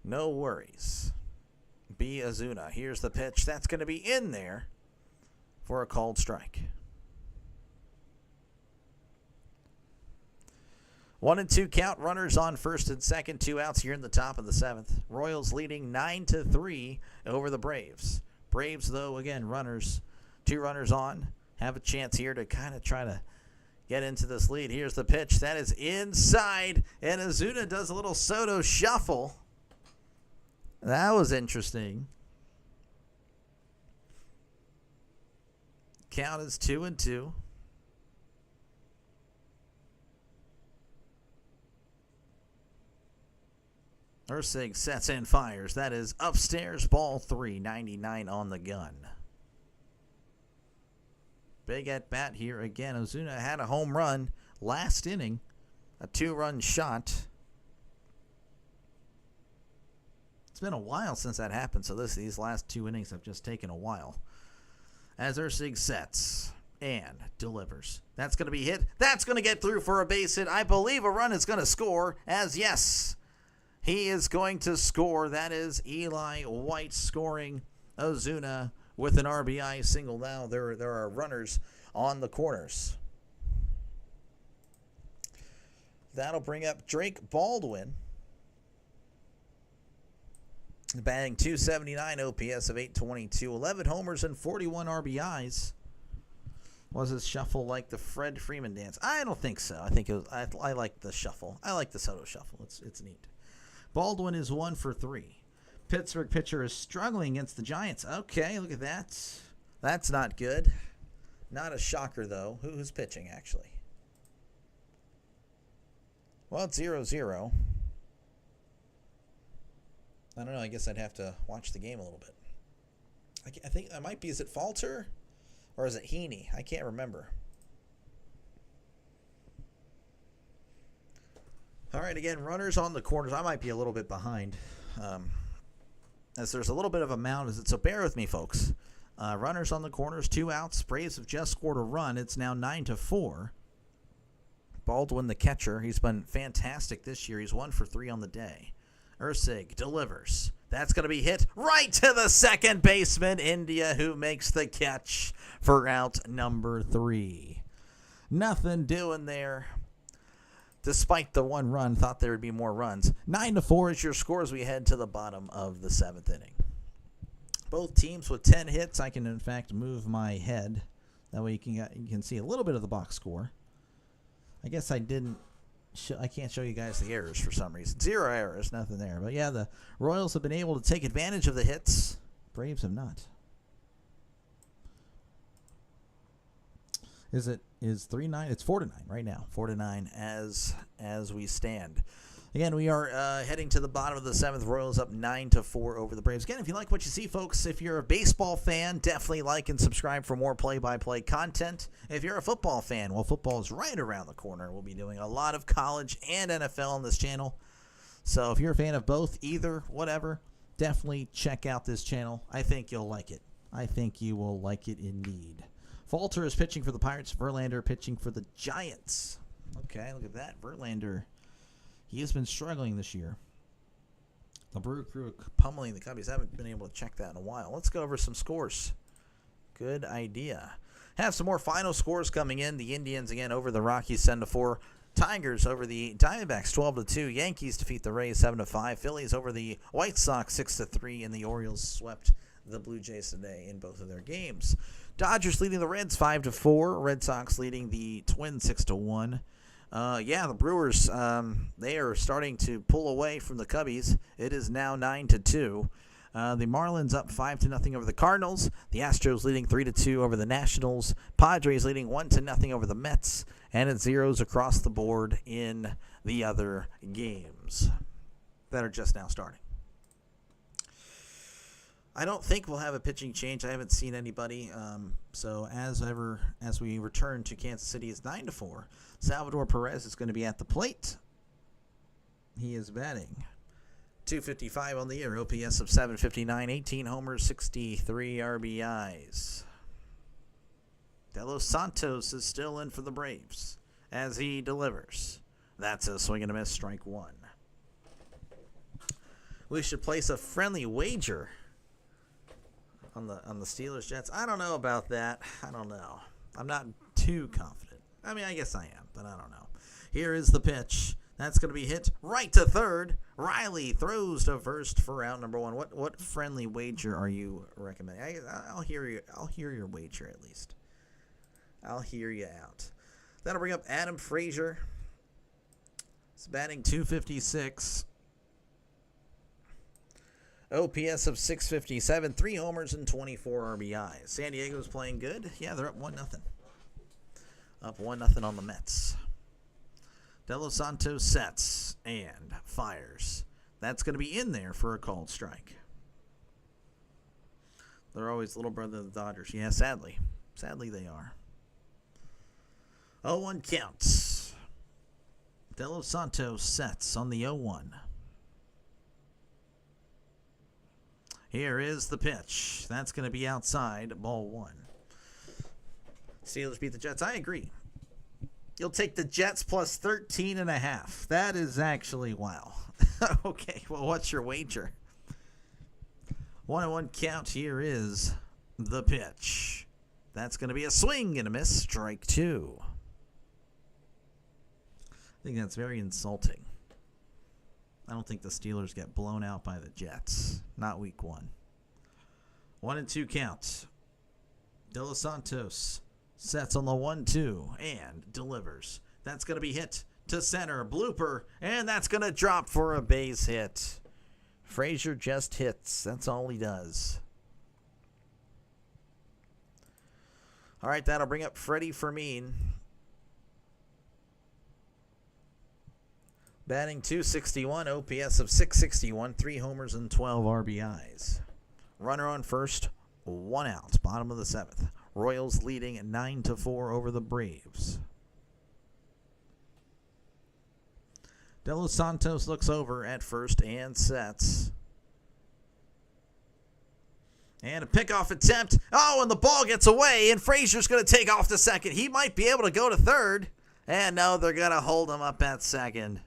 No worries. B. Ozuna. Here's the pitch. That's going to be in there for a called strike. 1-2 count. Runners on first and second. 2 outs here in the top of the 7th. Royals leading 9-3 over the Braves. Braves, though, again, runners. 2 runners on. Have a chance here to kind of try to get into this lead. Here's the pitch. That is inside. And Ozuna does a little Soto shuffle. That was interesting. Count is 2-2. Ursig sets and fires. That is upstairs, ball 3, 99 on the gun. Big at bat here again. Ozuna had a home run last inning, a 2-run shot. It's been a while since that happened, so these last 2 innings have just taken a while. As Ursig sets and delivers. That's going to be hit. That's going to get through for a base hit. I believe a run is going to score, as yes, he is going to score. That is Eli White scoring. Ozuna with an RBI single. Now there are runners on the corners. That'll bring up Drake Baldwin, batting .279, OPS of 822, 11 homers and 41 RBIs. Was his shuffle like the Fred Freeman dance? I don't think so. I think it was. I like the shuffle. I like the Soto shuffle. It's neat. Baldwin is 1 for 3. Pittsburgh pitcher is struggling against the Giants. Okay, look at that. That's not good. Not a shocker though. Who's pitching actually? Well, it's 0-0. I don't know. I guess I'd have to watch the game a little bit. I think that might be. Is it Falter? Or is it Heaney? I can't remember. All right, again, runners on the corners. I might be a little bit behind. As there's a little bit of a mound. So bear with me, folks. Runners on the corners, 2 outs. Braves have just scored a run. It's now 9-4. Baldwin, the catcher, he's been fantastic this year. He's 1 for 3 on the day. Ursig delivers. That's going to be hit right to the second baseman, India, who makes the catch for out number 3. Nothing doing there. Despite the 1 run, thought there would be more runs. 9-4 is your score as we head to the bottom of the 7th inning. Both teams with 10 hits. I can, in fact, move my head. That way you can see a little bit of the box score. I guess I can't show you guys the errors for some reason. 0 errors, nothing there. But yeah, the Royals have been able to take advantage of the hits. Braves have not. Is 3-9? It's 4-9 right now. 4-9 as we stand. Again, we are heading to the bottom of the 7th. Royals up 9-4 over the Braves. Again, if you like what you see, folks, if you're a baseball fan, definitely like and subscribe for more play-by-play content. If you're a football fan, well, football is right around the corner. We'll be doing a lot of college and NFL on this channel. So if you're a fan of both, either, whatever, definitely check out this channel. I think you'll like it. I think you will like it indeed. Falter is pitching for the Pirates. Verlander pitching for the Giants. Okay, look at that. Verlander, he has been struggling this year. The Brew Crew pummeling the Cubbies. Haven't been able to check that in a while. Let's go over some scores. Good idea. Have some more final scores coming in. The Indians again over the Rockies 7-4. Tigers over the Diamondbacks 12-2. Yankees defeat the Rays 7-5. Phillies over the White Sox 6-3. And the Orioles swept the Blue Jays today in both of their games. Dodgers leading the Reds 5-4. Red Sox leading the Twins 6-1. The Brewers, they are starting to pull away from the Cubbies. It is now 9-2. The Marlins up 5-0 over the Cardinals. The Astros leading 3-2 over the Nationals. Padres leading 1-0 over the Mets. And it's zeros across the board in the other games that are just now starting. I don't think we'll have a pitching change. I haven't seen anybody. So as we return to Kansas City, it's 9-4. Salvador Perez is going to be at the plate. He is batting .255 on the year, OPS of 759, 18 homers, 63 RBIs. De Los Santos is still in for the Braves as he delivers. That's a swing and a miss, strike 1. We should place a friendly wager on the Steelers Jets. I don't know about that. I don't know. I'm not too confident. I mean, I guess I am, but I don't know. Here is the pitch. That's going to be hit right to third. Riley throws to first for out number 1. What friendly wager are you recommending? I'll hear you. I'll hear your wager at least. I'll hear you out. That'll bring up Adam Frazier. He's batting .256. OPS of 657, 3 homers and 24 RBIs. San Diego's playing good. Yeah, they're up 1-0. Up 1-0 on the Mets. De Los Santos sets and fires. That's going to be in there for a called strike. They're always little brother of the Dodgers. Yeah, sadly. Sadly they are. 0-1 counts. De Los Santos sets on the 0-1. Here is the pitch. That's going to be outside, ball 1. Steelers beat the Jets. I agree. You'll take the Jets plus 13.5. That is actually wow. Okay, well, what's your wager? 1-1 count. Here is the pitch. That's going to be a swing and a miss. Strike 2. I think that's very insulting. I don't think the Steelers get blown out by the Jets. Not week 1. 1-2 count. De Los Santos sets on the 1-2 and delivers. That's going to be hit to center. Blooper. And that's going to drop for a base hit. Frazier just hits. That's all he does. All right, that'll bring up Freddie Fermin. Batting .261, OPS of .661, 3 homers and 12 RBIs. Runner on first, 1 out, bottom of the 7th. Royals leading 9-4 over the Braves. De Los Santos looks over at first and sets. And a pickoff attempt. Oh, and the ball gets away, and Frazier's going to take off to second. He might be able to go to third. And no, they're going to hold him up at second.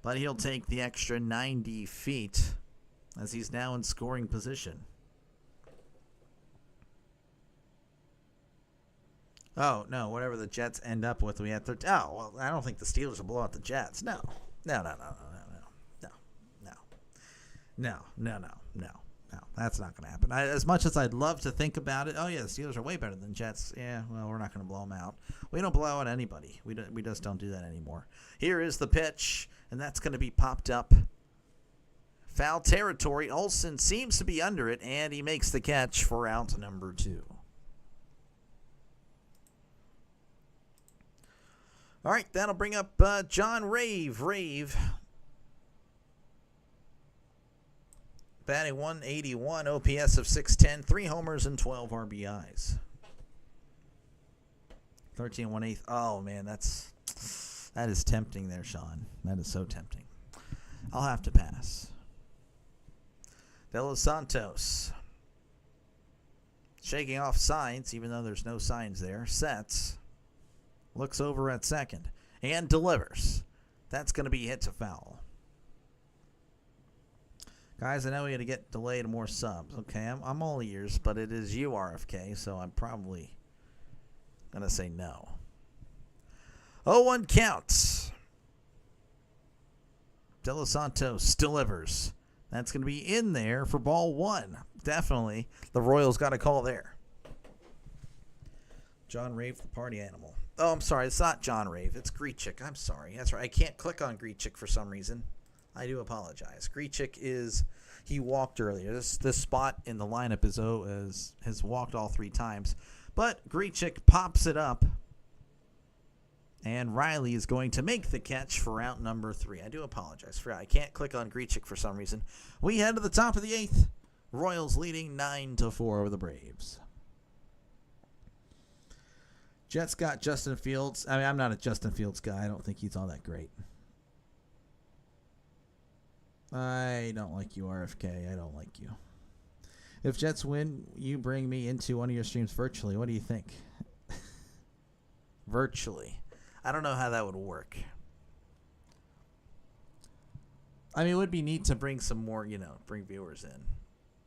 But he'll take the extra 90 feet as he's now in scoring position. Oh, no, whatever the Jets end up with, we had 13. Oh, well, I don't think the Steelers will blow out the Jets. No. That's not going to happen. As much as I'd love to think about it, oh, yeah, the Steelers are way better than Jets. Yeah, well, we're not going to blow them out. We don't blow out anybody. We just don't do that anymore. Here is the pitch, and that's going to be popped up. Foul territory. Olsen seems to be under it, and he makes the catch for out number 2. All right, that'll bring up John Rave. Batting .181, OPS of .610, 3 homers and 12 RBIs. 13 1/8. Oh man, that is tempting there, Sean. That is so tempting. I'll have to pass. De Los Santos shaking off signs, even though there's no signs there. Sets. Looks over at second and delivers. That's going to be hit to foul. Guys, I know we got to get delayed more subs. Okay, I'm all ears, but it is you, RFK, so I'm probably going to say no. 0-1 counts. De Los Santos delivers. That's going to be in there for ball 1. Definitely. The Royals got a call there. John Rave, the party animal. Oh, I'm sorry. It's not John Rave. It's Grichuk. I'm sorry. That's right. I can't click on Grichuk for some reason. I do apologize. Grichuk he walked earlier. This spot in the lineup has walked all 3 times. But Grichuk pops it up. And Riley is going to make the catch for out number 3. I do apologize. I can't click on Grichuk for some reason. We head to the top of the 8th. Royals leading 9-4 over the Braves. Jets got Justin Fields. I mean, I'm not a Justin Fields guy. I don't think he's all that great. I don't like you, RFK. I don't like you. If Jets win, you bring me into one of your streams virtually. What do you think? Virtually. I don't know how that would work. I mean, it would be neat to bring some more, bring viewers in.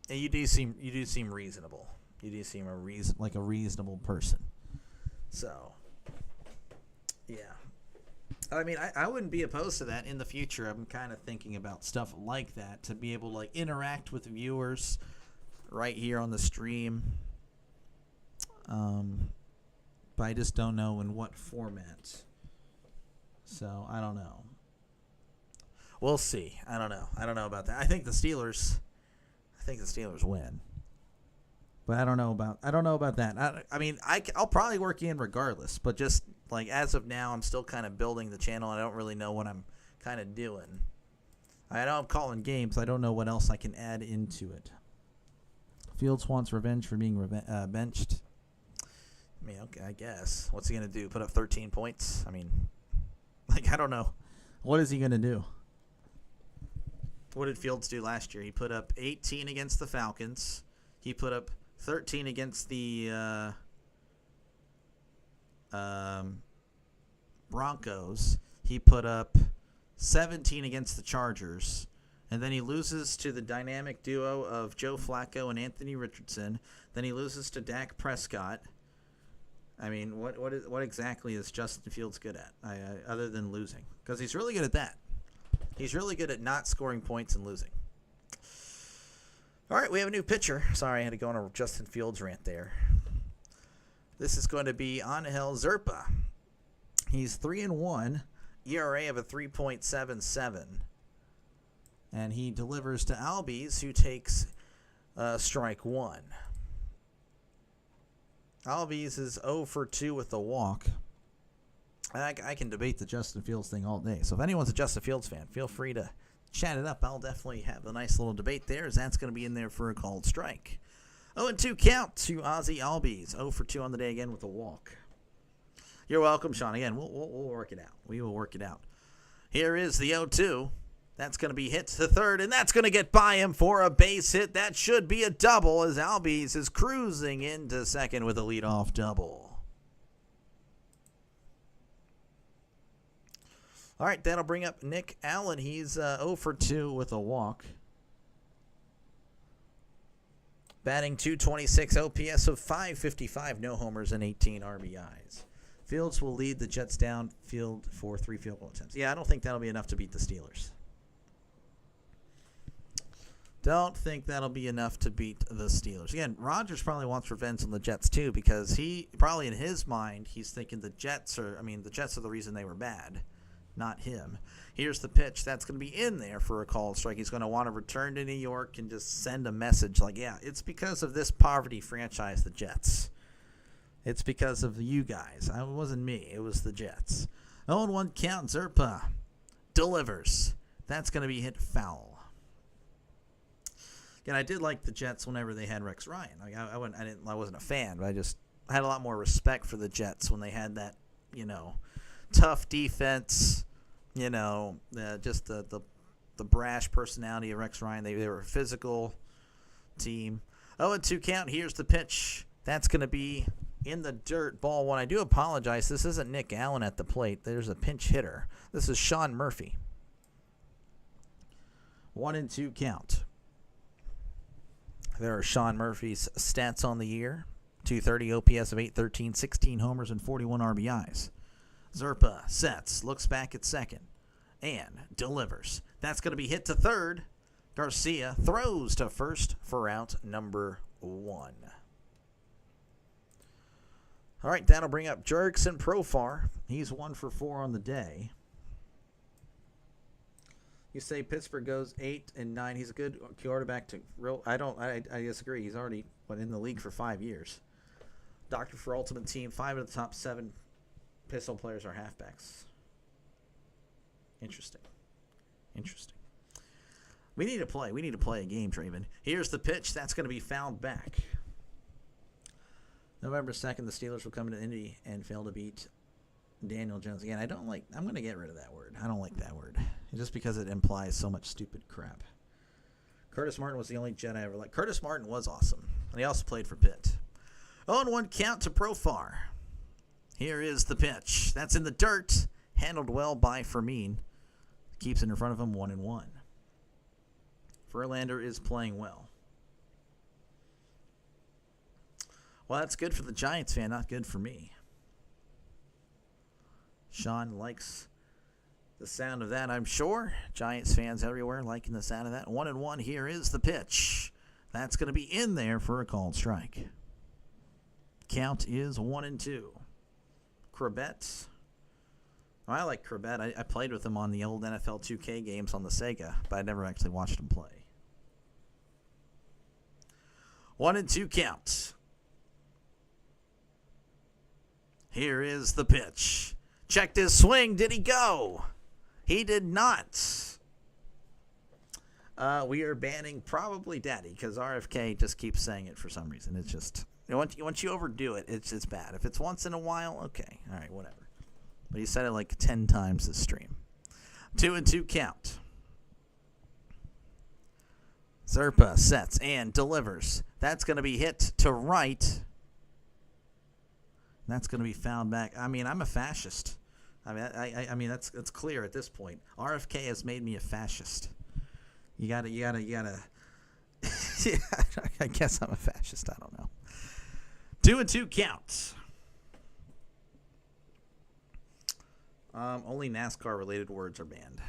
And you do seem reasonable. You do seem like a reasonable person. So, yeah. I mean, I wouldn't be opposed to that in the future. I'm kind of thinking about stuff like that to be able to interact with viewers right here on the stream. But I just don't know in what format. So, I don't know. We'll see. I don't know. I don't know about that. I think the Steelers win. But I don't know about that. I mean, I'll probably work in regardless, but just as of now, I'm still kind of building the channel. I don't really know what I'm kind of doing. I know I'm calling games. I don't know what else I can add into it. Fields wants revenge for being benched. I mean, okay, I guess. What's he going to do? Put up 13 points? I mean, I don't know. What is he going to do? What did Fields do last year? He put up 18 against the Falcons. He put up 13 against the Broncos, he put up 17 against the Chargers. And then he loses to the dynamic duo of Joe Flacco and Anthony Richardson. Then he loses to Dak Prescott. I mean, what exactly is Justin Fields good at, other than losing? Because he's really good at that. He's really good at not scoring points and losing. All right, we have a new pitcher. Sorry, I had to go on a Justin Fields rant there. This is going to be Angel Zerpa. He's 3-1, ERA of a 3.77. And he delivers to Albies, who takes strike one. Albies is 0 for 2 with a walk. I can debate the Justin Fields thing all day. So if anyone's a Justin Fields fan, feel free to chat it up. I'll definitely have a nice little debate there, as that's going to be in there for a called strike. 0-2 count to Ozzy Albies. 0 for 2 on the day again with a walk. You're welcome, Sean. Again, we'll work it out. We will work it out. Here is the 0-2. That's going to be hit to third, and that's going to get by him for a base hit. That should be a double, as Albies is cruising into second with a leadoff double. All right, that'll bring up Nick Allen. He's 0 for 2 with a walk. Batting .226, OPS of .555, no homers and 18 RBIs. Fields will lead the Jets downfield for 3 field goal attempts. Yeah, I don't think that'll be enough to beat the Steelers. Don't think that'll be enough to beat the Steelers. Again, Rodgers probably wants revenge on the Jets too, because he probably in his mind he's thinking the Jets are the reason they were bad, not him. Here's the pitch. That's going to be in there for a called strike. He's going to want to return to New York and just send a message like, yeah, it's because of this poverty franchise, the Jets. It's because of you guys. It wasn't me. It was the Jets. 0-1 count. Zerpa delivers. That's going to be hit foul. Again, I did like the Jets whenever they had Rex Ryan. Like I wasn't a fan, but I had a lot more respect for the Jets when they had that, tough defense. Just the brash personality of Rex Ryan. They were a physical team. 0-2 count. Here's the pitch. That's going to be in the dirt. Ball one. I do apologize. This isn't Nick Allen at the plate. There's a pinch hitter. This is Sean Murphy. 1-2 count. There are Sean Murphy's stats on the year. .230 OPS of .813, 16 homers and 41 RBIs. Zerpa sets, looks back at second, and delivers. That's going to be hit to third. Garcia throws to first for out number 1. All right, that'll bring up Jurickson Profar. He's 1 for 4 on the day. You say Pittsburgh goes 8-9. He's a good quarterback to real. I disagree. He's already been in the league for 5 years. Doctor for Ultimate Team. 5 of the top 7 Pistol players are halfbacks. Interesting. We need to play. We need to play a game, Draven. Here's the pitch. That's going to be fouled back. November 2nd, the Steelers will come into Indy and fail to beat Daniel Jones. Again, I'm going to get rid of that word. I don't like that word. Just because it implies so much stupid crap. Curtis Martin was the only Jet I ever liked. Curtis Martin was awesome. And he also played for Pitt. 0-1 count to Profar. Here is the pitch. That's in the dirt. Handled well by Fermin. Keeps it in front of him 1-1. Verlander is playing well. Well, that's good for the Giants fan, not good for me. Sean likes the sound of that, I'm sure. Giants fans everywhere liking the sound of that. 1-1. Here is the pitch. That's going to be in there for a called strike. Count is 1-2. Krebet. Oh, I like Krebet. I played with him on the old NFL 2K games on the Sega, but I never actually watched him play. 1-2 count. Here is the pitch. Checked his swing. Did he go? He did not. We are banning probably Daddy because RFK just keeps saying it for some reason. It's just, once you overdo it, it's bad. If it's once in a while, okay. All right, whatever. But he said it like 10 times this stream. 2-2 count. Zerpa sets and delivers. That's going to be hit to right. That's going to be found back. I mean, I'm a fascist. I mean that's clear at this point. RFK has made me a fascist. You gotta. Yeah, I guess I'm a fascist. I don't know. 2-2 count. Only NASCAR related words are banned.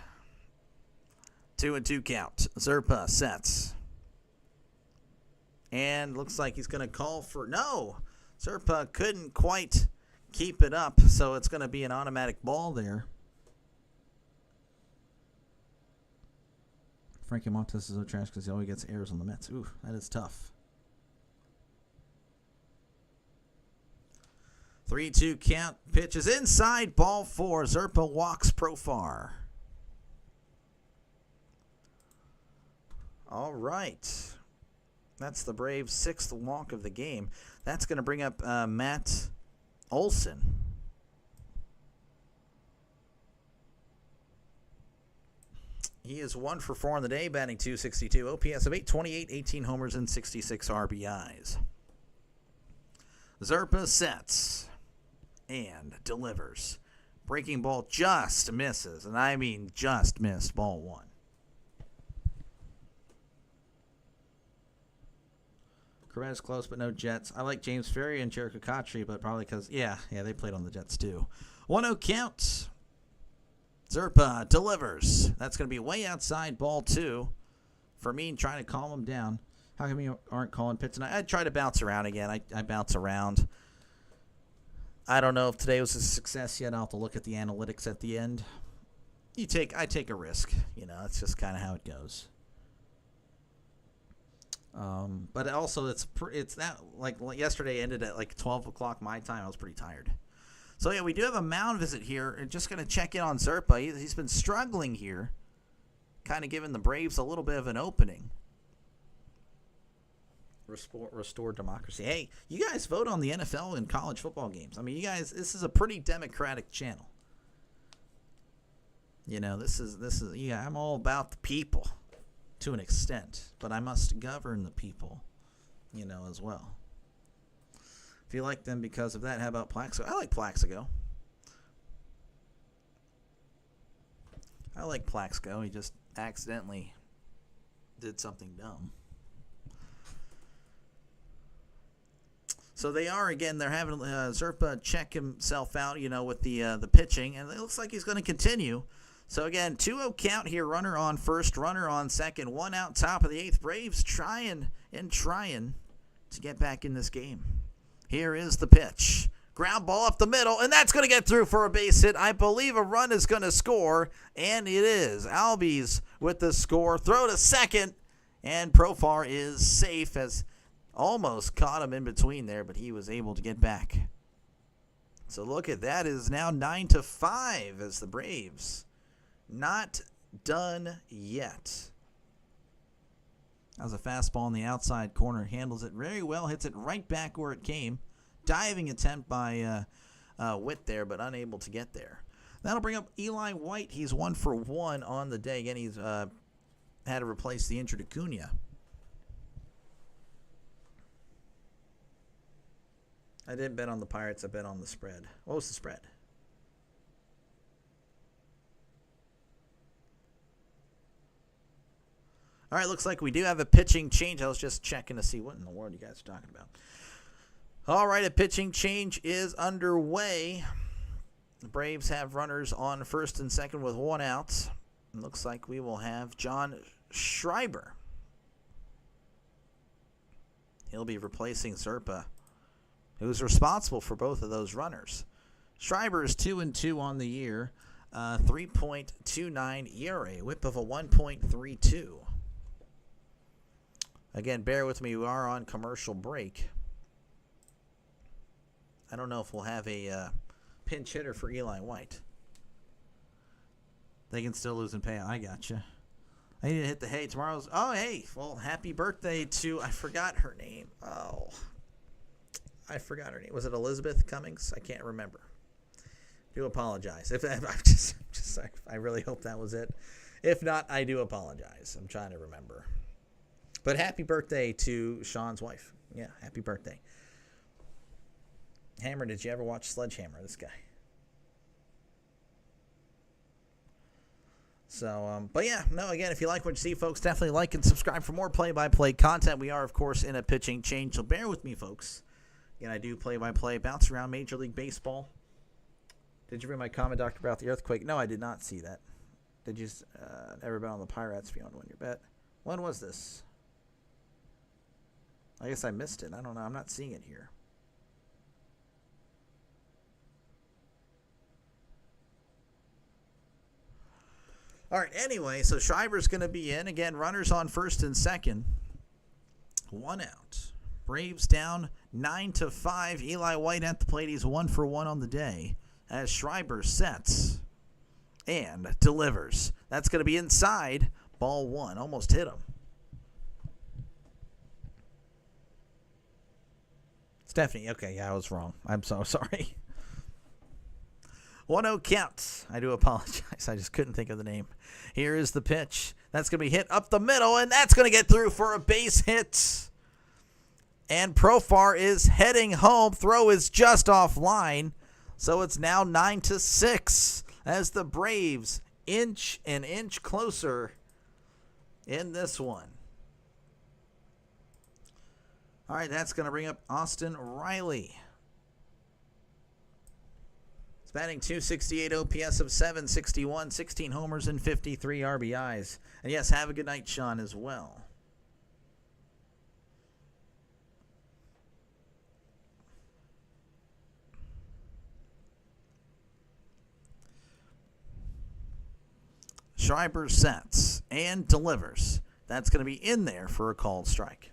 2-2 count. Zerpa sets. And looks like he's going to call for... No! Zerpa couldn't quite keep it up, so it's going to be an automatic ball there. Frankie Montes is so trash because he always gets errors on the Mets. Ooh, that is tough. 3-2 count. Pitch is inside. Ball 4. Zerpa walks Profar. All right. That's the Braves' 6th walk of the game. That's going to bring up Matt Olson. He is 1 for 4 on the day, batting .262, OPS of 828, 18 homers, and 66 RBIs. Zerpa sets and delivers. Breaking ball just misses, and I mean just missed, ball 1. Correa's close, but no Jets. I like James Ferry and Jericho Cottree, but probably because, yeah, they played on the Jets too. 1-0 count. Zerpa delivers. That's going to be way outside, ball 2. Fermin trying to calm him down. How come you aren't calling pitch tonight? I try to bounce around again. I bounce around. I don't know if today was a success yet. I'll have to look at the analytics at the end. I take a risk. It's just kind of how it goes. But also it's that like yesterday ended at like 12 o'clock my time. I was pretty tired. So yeah, we do have a mound visit here. And just going to check in on Zerpa. He's been struggling here, kind of giving the Braves a little bit of an opening. Restore democracy. Hey, you guys vote on the NFL and college football games. I mean, you guys, this is a pretty democratic channel. This is yeah. I'm all about the people. To an extent, but I must govern the people, as well. If you like them because of that, how about Plaxico? I like Plaxico. He just accidentally did something dumb. So they are, again, they're having Zerpa check himself out, with the pitching, and it looks like he's going to continue. So, again, 2-0 count here. Runner on first, runner on second. 1 out, top of the 8th. Braves trying to get back in this game. Here is the pitch. Ground ball up the middle, and that's going to get through for a base hit. I believe a run is going to score, and it is. Albies with the score. Throw to second, and Profar is safe as almost caught him in between there, but he was able to get back. So, look at that. It is now 9-5 as the Braves not done yet. That was a fastball in the outside corner. Handles it very well. Hits it right back where it came. Diving attempt by Witt there, but unable to get there. That'll bring up Eli White. He's 1 for 1 on the day. Again, he's had to replace the injured Acuna. I didn't bet on the Pirates. I bet on the spread. What was the spread? All right, looks like we do have a pitching change. I was just checking to see what in the world you guys are talking about. All right, a pitching change is underway. The Braves have runners on first and second with 1 out. It looks like we will have John Schreiber. He'll be replacing Zerpa, who's responsible for both of those runners. Schreiber is 2-2 on the year, 3.29 ERA, whip of a 1.32. Again, bear with me. We are on commercial break. I don't know if we'll have a pinch hitter for Eli White. They can still lose and pay. I gotcha. I need to hit the hay. Tomorrow's... Oh, hey. Well, happy birthday to... I forgot her name. Oh. I forgot her name. Was it Elizabeth Cummings? I can't remember. Do apologize. I really hope that was it. If not, I do apologize. I'm trying to remember. But happy birthday to Sean's wife. Yeah, happy birthday. Hammer, did you ever watch Sledgehammer, this guy? So, but yeah, no, again, if you like what you see, folks, definitely like and subscribe for more play-by-play content. We are, of course, in a pitching change, so bear with me, folks. Again, I do play-by-play, bounce around Major League Baseball. Did you read my comment, Doctor, about the earthquake? No, I did not see that. Did you ever bet on the Pirates beyond one your bet? When was this? I guess I missed it. I don't know. I'm not seeing it here. All right, anyway, so Schreiber's going to be in. Again, runners on first and second. 1 out. Braves down 9-5. Eli White at the plate. He's 1 for 1 on the day as Schreiber sets and delivers. That's going to be inside. Ball 1. Almost hit him. Stephanie. Okay, yeah, I was wrong. I'm so sorry. 1-0 count. I do apologize. I just couldn't think of the name. Here is the pitch. That's going to be hit up the middle, and that's going to get through for a base hit. And Profar is heading home. Throw is just offline. So it's now 9-6 as the Braves inch an inch closer in this one. All right, that's going to bring up Austin Riley. He's batting .268 OPS of 761, 16 homers and 53 RBIs. And yes, have a good night, Sean, as well. Schreiber sets and delivers. That's going to be in there for a called strike.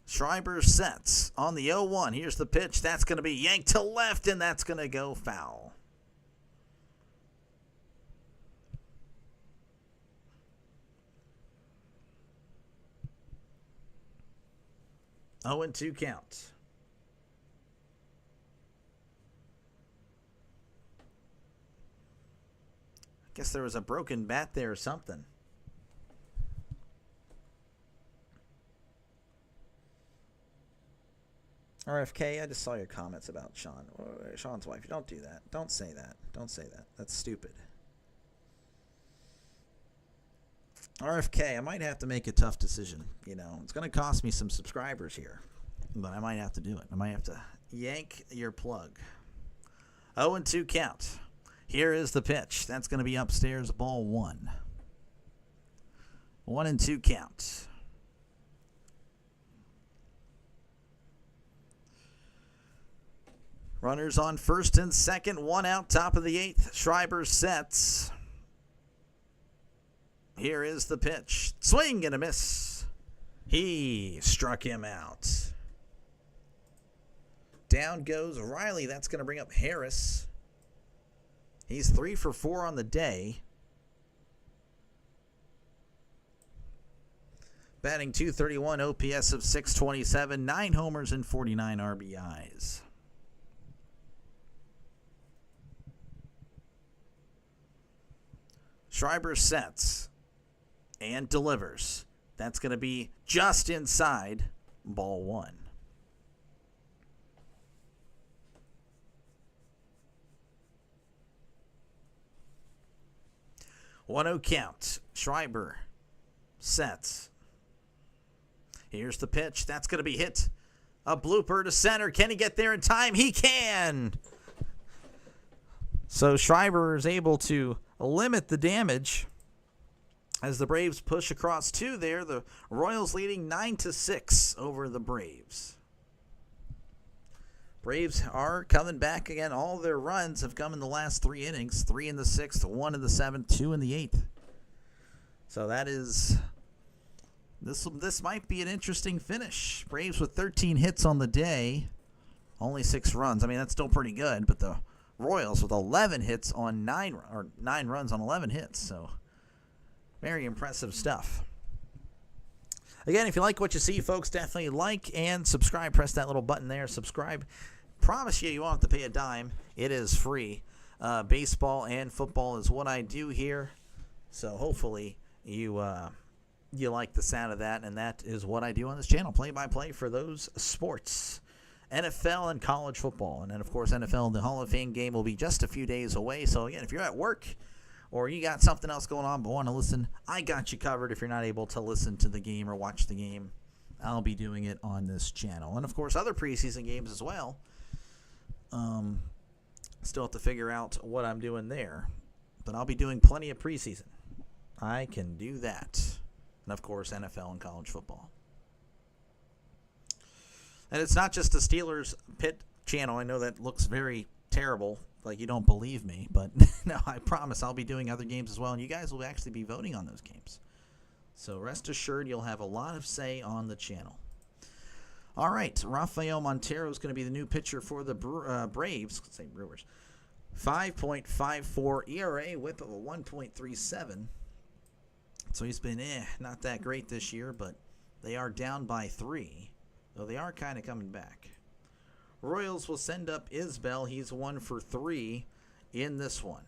Schreiber sets on the 0-1. Here's the pitch. That's going to be yanked to left, and that's going to go foul. Oh, and 2 count. I guess there was a broken bat there or something. RFK, I just saw your comments about Sean. Sean's wife. Don't do that. Don't say that. Don't say that. That's stupid. RFK, I might have to make a tough decision. You know, it's going to cost me some subscribers here. But I might have to do it. I might have to yank your plug. 0-2 count. Here is the pitch. That's going to be upstairs, ball 1. 1-2 count. Runners on first and second, 1 out, top of the 8th. Schreiber sets. Here is the pitch. Swing and a miss. He struck him out. Down goes Riley. That's going to bring up Harris. He's 3 for 4 on the day. Batting .231, OPS of 627, 9 homers and 49 RBIs. Schreiber sets and delivers. That's going to be just inside ball 1. One-0 count. Schreiber sets. Here's the pitch. That's going to be hit. A blooper to center. Can he get there in time? He can. So Schreiber is able to limit the damage as the Braves push across 2 there. The Royals leading 9-6 over the Braves. Braves are coming back again. All their runs have come in the last 3 innings. 3 in the 6th, 1 in the 7th, 2 in the 8th. So that is... This might be an interesting finish. Braves with 13 hits on the day. Only 6 runs. I mean, that's still pretty good, but the Royals with 11 hits on 9 runs on 11 hits. So very impressive stuff. Again, if you like what you see, folks, definitely like and subscribe. Press that little button there. Subscribe. Promise you won't have to pay a dime. It is free. Baseball and football is what I do here. So hopefully you you like the sound of that, and that is what I do on this channel, play-by-play for those sports, NFL and college football. And then, of course, NFL, the Hall of Fame game will be just a few days away. So, again, if you're at work or you got something else going on but want to listen, I got you covered. If you're not able to listen to the game or watch the game, I'll be doing it on this channel. And, of course, other preseason games as well. Still have to figure out what I'm doing there. But I'll be doing plenty of preseason. I can do that. And, of course, NFL and college football. And it's not just the Steelers Pit channel. I know that looks very terrible, like you don't believe me. But, no, I promise I'll be doing other games as well. And you guys will actually be voting on those games. So rest assured you'll have a lot of say on the channel. All right, Rafael Montero is going to be the new pitcher for the Braves. Let's say Brewers. 5.54 ERA, whip of a 1.37. So he's been not that great this year, but they are down by 3, though they are kind of coming back. Royals will send up Isbell. He's 1 for 3 in this one.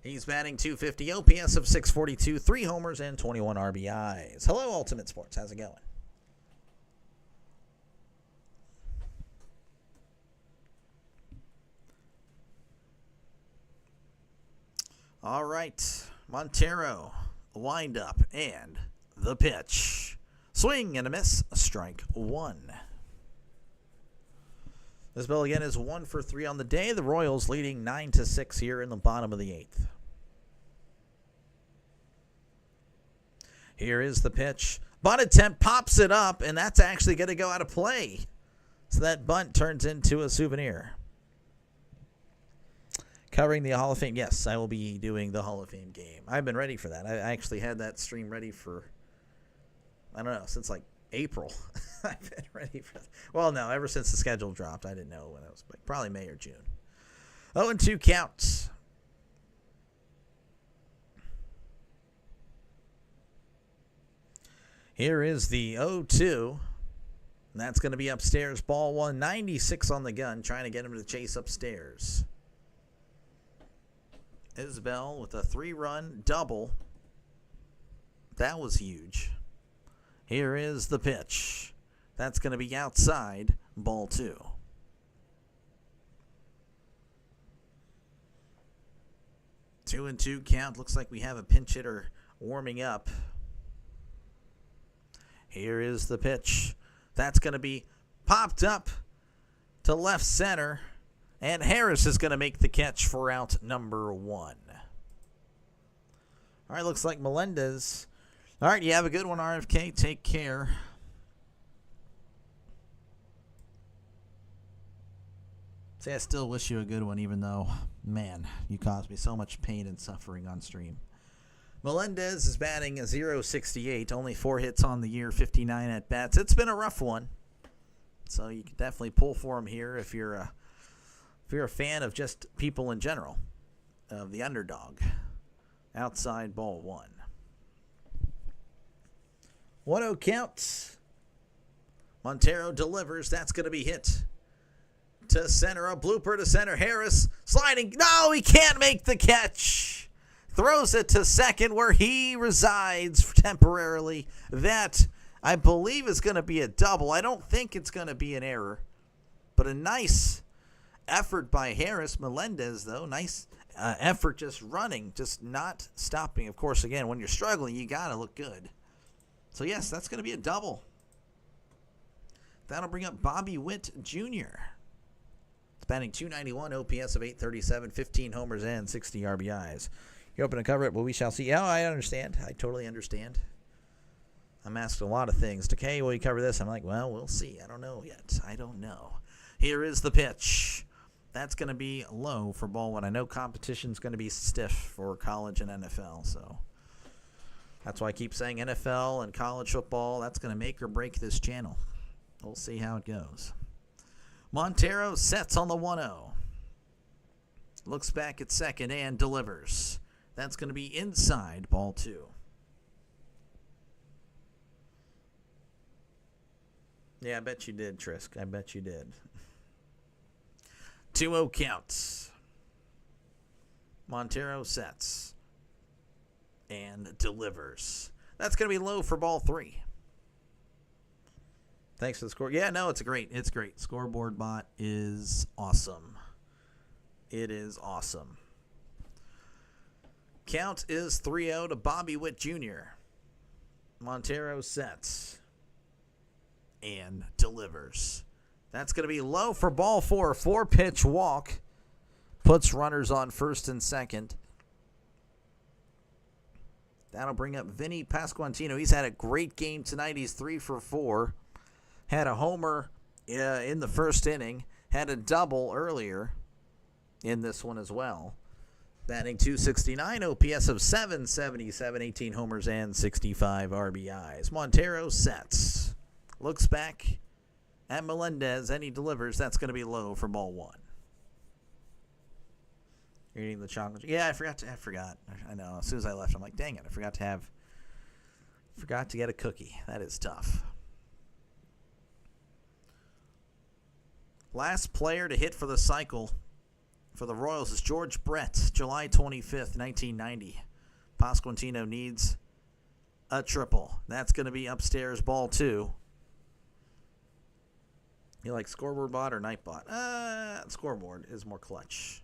He's batting .250, OPS of 642, 3 homers, and 21 RBIs. Hello, Ultimate Sports. How's it going? All right, Montero, wind up, and the pitch. Swing and a miss, strike 1. This ball again is 1 for 3 on the day. The Royals leading 9-6 here in the bottom of the 8th. Here is the pitch. Bunt attempt, pops it up, and that's actually going to go out of play. So that bunt turns into a souvenir. Covering the Hall of Fame. Yes, I will be doing the Hall of Fame game. I've been ready for that. I actually had that stream ready for, I don't know, since like April. I've been ready for that. Well, no, ever since the schedule dropped. I didn't know when it was, like probably May or June. 0-2 counts. Here is the 0-2. And that's going to be upstairs. Ball 1, 96 on the gun, trying to get him to chase upstairs. Isbell with a 3-run double. That was huge. Here is the pitch. That's going to be outside, ball 2. Two and 2 count. Looks like we have a pinch hitter warming up. Here is the pitch. That's going to be popped up to left center. And Harris is going to make the catch for out number 1. All right, looks like Melendez. All right, you have a good one, RFK. Take care. See, I still wish you a good one, even though, man, you caused me so much pain and suffering on stream. Melendez is batting a .068, only 4 hits on the year, 59 at-bats. It's been a rough one, so you can definitely pull for him here if you're a fan of just people in general, of the underdog. Outside, ball 1. 1-0 count. Montero delivers. That's going to be hit to center. A blooper to center. Harris sliding. No, he can't make the catch. Throws it to second where he resides temporarily. That, I believe, is going to be a double. I don't think it's going to be an error, but a nice effort by Harris. Melendez, though, nice effort just running, just not stopping. Of course, again, when you're struggling, you got to look good. So, yes, that's going to be a double. That'll bring up Bobby Witt Jr. It's batting .291, OPS of 837, 15 homers and 60 RBIs. You're open to cover it, but we shall see. Yeah, I understand. I totally understand. I'm asked a lot of things. Decay, will you cover this? I'm like, well, we'll see. I don't know yet. I don't know. Here is the pitch. That's going to be low for ball 1. I know competition's going to be stiff for college and NFL, so that's why I keep saying NFL and college football. That's going to make or break this channel. We'll see how it goes. Montero sets on the 1-0. Looks back at second and delivers. That's going to be inside, ball 2. Yeah, I bet you did, Trisk. I bet you did. 2-0 counts. Montero sets and delivers. That's going to be low for ball 3. Thanks for the score. Yeah, no, it's great. It's great. Scoreboard bot is awesome. It is awesome. Count is 3-0 to Bobby Witt Jr. Montero sets and delivers. That's going to be low for ball 4. 4-pitch walk. Puts runners on first and second. That'll bring up Vinny Pasquantino. He's had a great game tonight. He's 3 for 4. Had a homer in the first inning. Had a double earlier in this one as well. Batting .269, OPS of .777, 18 homers and 65 RBIs. Montero sets. Looks back at Melendez, and he delivers. That's going to be low for ball 1. You're eating the chocolate. Yeah, I forgot. I know. As soon as I left, I'm like, dang it, I forgot to get a cookie. That is tough. Last player to hit for the cycle for the Royals is George Brett, July 25th, 1990. Pasquantino needs a triple. That's going to be upstairs, ball 2. You like scoreboard bot or night bot? Scoreboard is more clutch.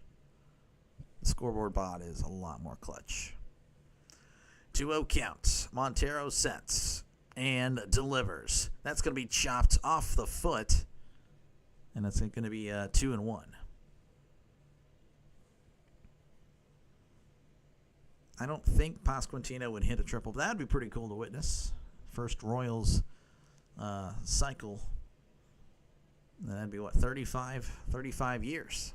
The scoreboard bot is a lot more clutch. 2-0 count. Montero sets and delivers. That's going to be chopped off the foot. And it's going to be 2-1. I don't think Pasquantino would hit a triple, but that would be pretty cool to witness. First Royals cycle. That'd be, 35 years.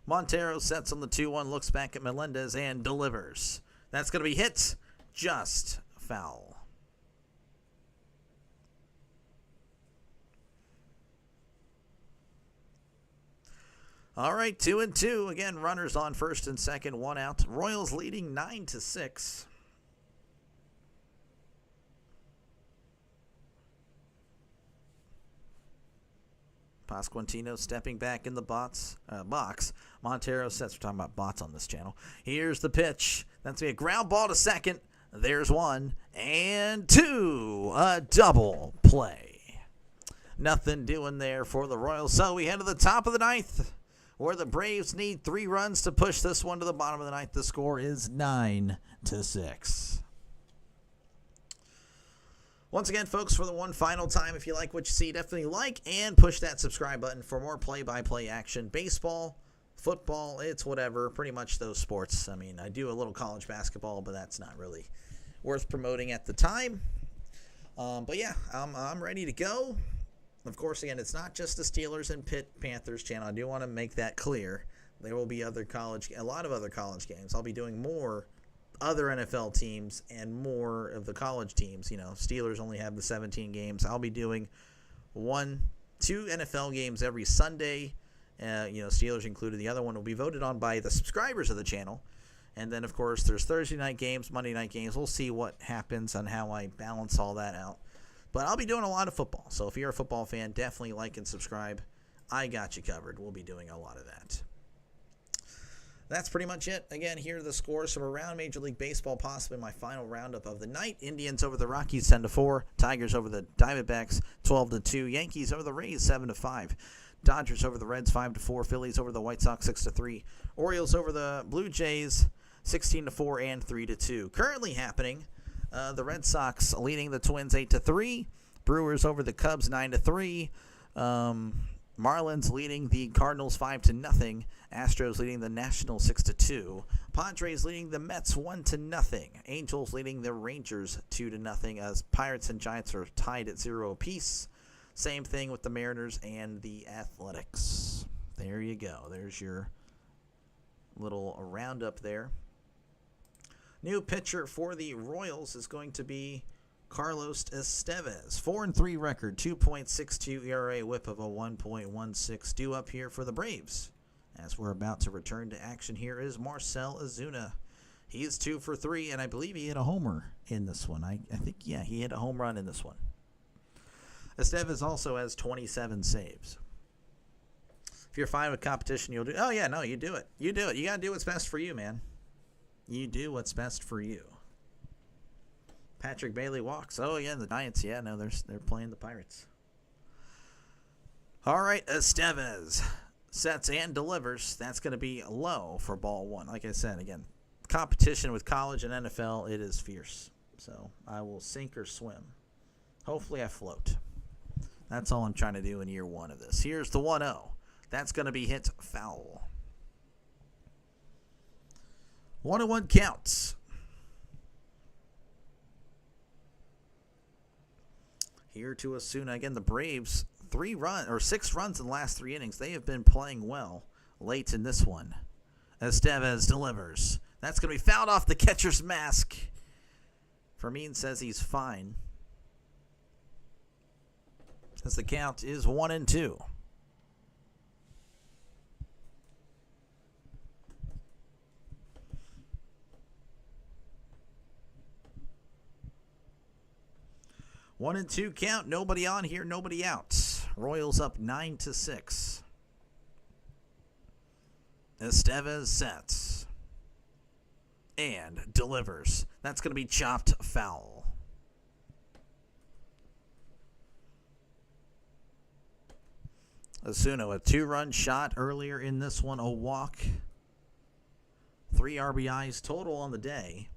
Montero sets on the 2-1, looks back at Melendez, and delivers. That's going to be hit, just foul. All right, 2-2. Again, runners on first and second, 1 out. Royals leading 9-6. Pasquantino stepping back in the box. Montero sets. We're talking about bots on this channel. Here's the pitch. That's going to be a ground ball to second. There's 1 and 2. A double play. Nothing doing there for the Royals. So we head to the top of the 9th, where the Braves need 3 runs to push this one to the bottom of the 9th. The score is 9-6. Once again, folks, for the one final time, if you like what you see, definitely like and push that subscribe button for more play-by-play action. Baseball, football, it's whatever, pretty much those sports. I mean, I do a little college basketball, but that's not really worth promoting at the time. But yeah, I'm ready to go. Of course, again, it's not just the Steelers and Pitt Panthers channel. I do want to make that clear. There will be a lot of other college games. I'll be doing more other NFL teams and more of the college teams. You know, Steelers only have the 17 games. I'll be doing 2 NFL games every Sunday. Steelers included. The other one will be voted on by the subscribers of the channel. And then, of course, there's Thursday night games, Monday night games. We'll see what happens on how I balance all that out. But I'll be doing a lot of football. So if you're a football fan, definitely like and subscribe. I got you covered. We'll be doing a lot of that. That's pretty much it. Again, here are the scores from around Major League Baseball, possibly my final roundup of the night. Indians over the Rockies 10-4. Tigers over the Diamondbacks 12-2. Yankees over the Rays 7-5. Dodgers over the Reds 5-4. Phillies over the White Sox 6-3. Orioles over the Blue Jays 16-4 and 3-2. Currently happening, the Red Sox leading the Twins 8-3. Brewers over the Cubs 9-3. Marlins leading the Cardinals 5-0. Astros leading the Nationals 6-2. Padres leading the Mets 1-0. Angels leading the Rangers 2-0. As Pirates and Giants are tied at 0 apiece. Same thing with the Mariners and the Athletics. There you go. There's your little roundup there. New pitcher for the Royals is going to be Carlos Estevez. 4-3 record, 2.62 ERA, whip of a 1.16. Due up here for the Braves. As we're about to return to action, here is Marcell Ozuna. He is 2 for 3, and I believe he hit a homer in this one. I think, yeah, he hit a home run in this one. Estevez also has 27 saves. If you're fine with competition, you'll do. Oh yeah, no, you do it. You do it. You gotta do what's best for you, man. You do what's best for you. Patrick Bailey walks. Oh yeah, the Giants. Yeah, no, they're playing the Pirates. All right, Estevez sets and delivers. That's going to be low for ball one. Like I said, again, competition with college and NFL, it is fierce. So I will sink or swim. Hopefully I float. That's all I'm trying to do in year one of this. Here's the 1-0. That's going to be hit foul. 1-1 counts. Here to Osuna. Again, the Braves, 6 runs in the last 3 innings. They have been playing well late in this one. Estevez delivers. That's going to be fouled off the catcher's mask. Fermin says he's fine, as the count is 1-2. One and two count. Nobody on here, nobody out. Royals up 9-6. Estevez sets and delivers. That's going to be chopped foul. Osuna, a 2-run shot earlier in this one, a walk. 3 RBIs total on the day.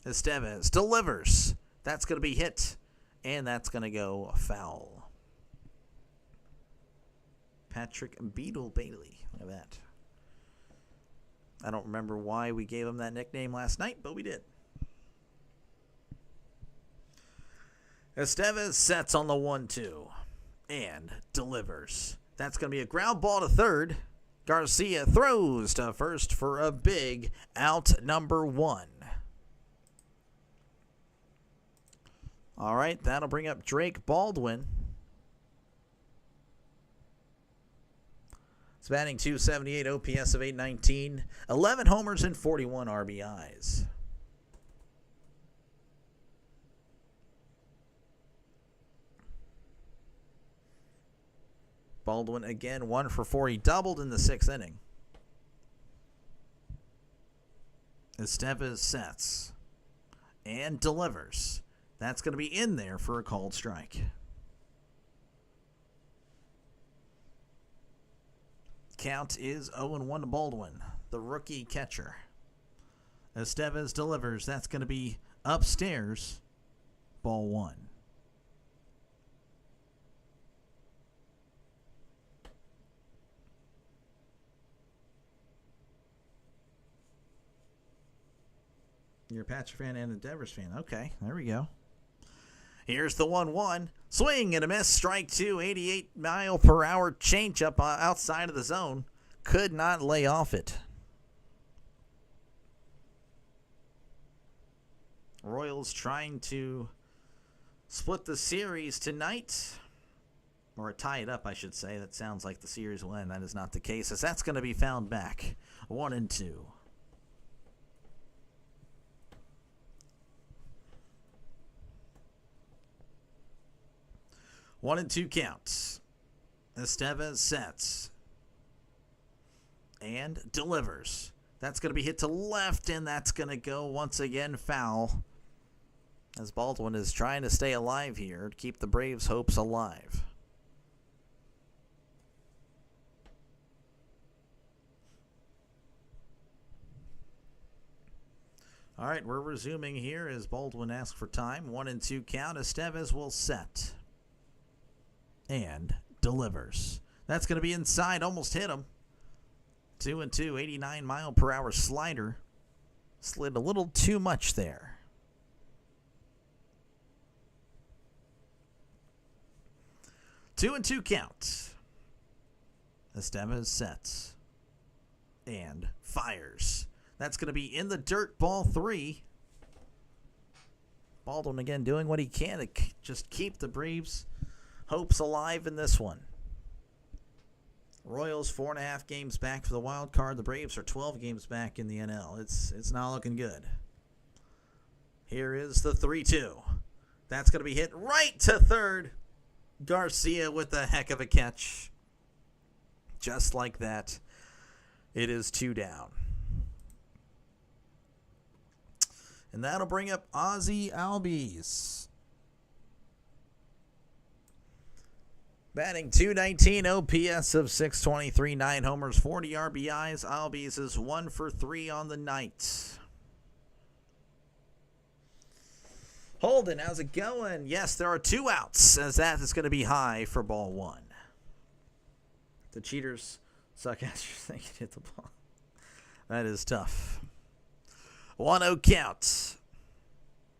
Estevez delivers. That's going to be hit, and that's going to go foul. Patrick Beetle Bailey. Look at that. I don't remember why we gave him that nickname last night, but we did. Estevez sets on the 1-2 and delivers. That's going to be a ground ball to third. Garcia throws to first for a big out, number 1. All right, that'll bring up Drake Baldwin. It's batting .278, OPS of .819, 11 homers and 41 RBIs. Baldwin again, 1 for 4. He doubled in the 6th inning. Estevez sets and delivers. That's going to be in there for a called strike. Count is 0-1 to Baldwin, the rookie catcher. Estevez delivers. That's going to be upstairs, ball 1. You're a Patrick fan and a Devers fan. Okay, there we go. Here's the 1-1. Swing and a miss. Strike 2. 88-mile-per-hour changeup outside of the zone. Could not lay off it. Royals trying to split the series tonight. Or tie it up, I should say. That sounds like the series will end. That is not the case, as that's going to be found back. 1-2. 1-2 counts. Estevez sets and delivers. That's going to be hit to left, and that's going to go once again foul, as Baldwin is trying to stay alive here to keep the Braves' hopes alive. All right, we're resuming here as Baldwin asks for time. 1-2 count. Estevez will set and delivers. That's going to be inside. Almost hit him. 2-2. 89-mile-per-hour slider. Slid a little too much there. Two and 2 count. Estevez sets and fires. That's going to be in the dirt, ball 3. Baldwin again doing what he can to just keep the Braves' hopes alive in this one. Royals 4.5 games back for the wild card. The Braves are 12 games back in the NL. It's not looking good. Here is the 3-2. That's going to be hit right to third. Garcia with a heck of a catch. Just like that, it is 2 down. And that'll bring up Ozzie Albies. Batting .219, OPS of .623, 9 homers, 40 RBIs. Albies is 1 for 3 on the night. Holden, how's it going? Yes, there are 2 outs, as that is going to be high for ball 1. The cheaters suck at you think you hit the ball. That is tough. 1-0 count.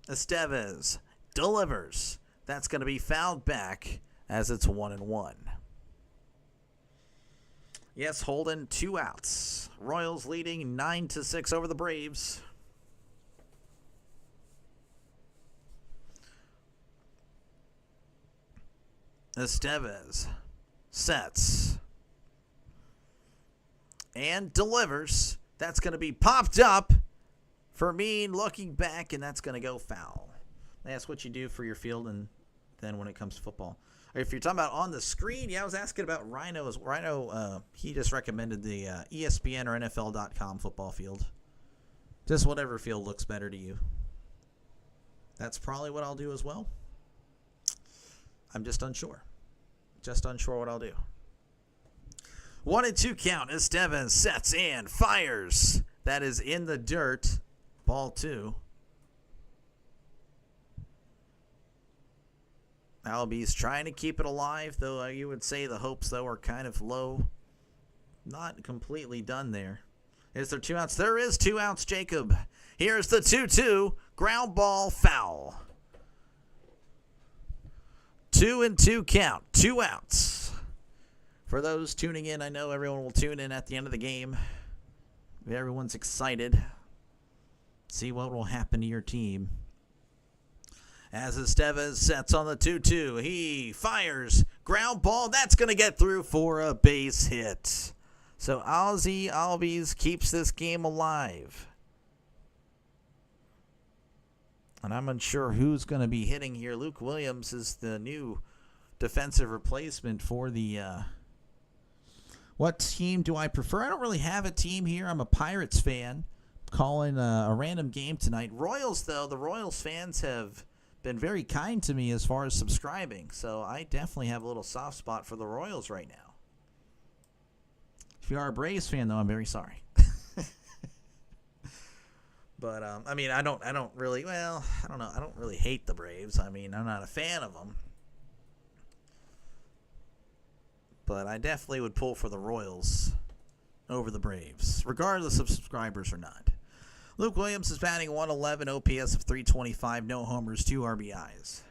Estevez delivers. That's going to be fouled back as it's 1-1. Yes, Holden, 2 outs. Royals leading 9-6 over the Braves. Estevez sets and delivers. That's going to be popped up. Fermin looking back, and that's going to go foul. That's what you do for your field, and then when it comes to football. If you're talking about on the screen, yeah, I was asking about Rhino. He just recommended the ESPN or NFL.com football field. Just whatever field looks better to you. That's probably what I'll do as well. I'm just unsure. Just unsure what I'll do. 1-2 count. Estevez sets and fires. That is in the dirt. Ball 2. Albies trying to keep it alive, though you would say the hopes, though, are kind of low. Not completely done there. Is there 2 outs? There is 2 outs, Jacob. Here's the 2-2. Ground ball foul. 2-2 count. 2 outs. For those tuning in, I know everyone will tune in at the end of the game. Everyone's excited. See what will happen to your team. As Estevez sets on the 2-2, he fires. Ground ball. That's going to get through for a base hit. So Ozzie Albies keeps this game alive. And I'm unsure who's going to be hitting here. Luke Williams is the new defensive replacement for the... What team do I prefer? I don't really have a team here. I'm a Pirates fan. Calling a random game tonight. Royals, though, the Royals fans have been very kind to me as far as subscribing. So I definitely have a little soft spot for the Royals right now. If you are a Braves fan, though, I'm very sorry. But I mean, I don't really. Well, I don't know. I don't really hate the Braves. I mean, I'm not a fan of them. But I definitely would pull for the Royals over the Braves, regardless of subscribers or not. Luke Williams is batting .111, OPS of .325, no homers, 2 RBIs.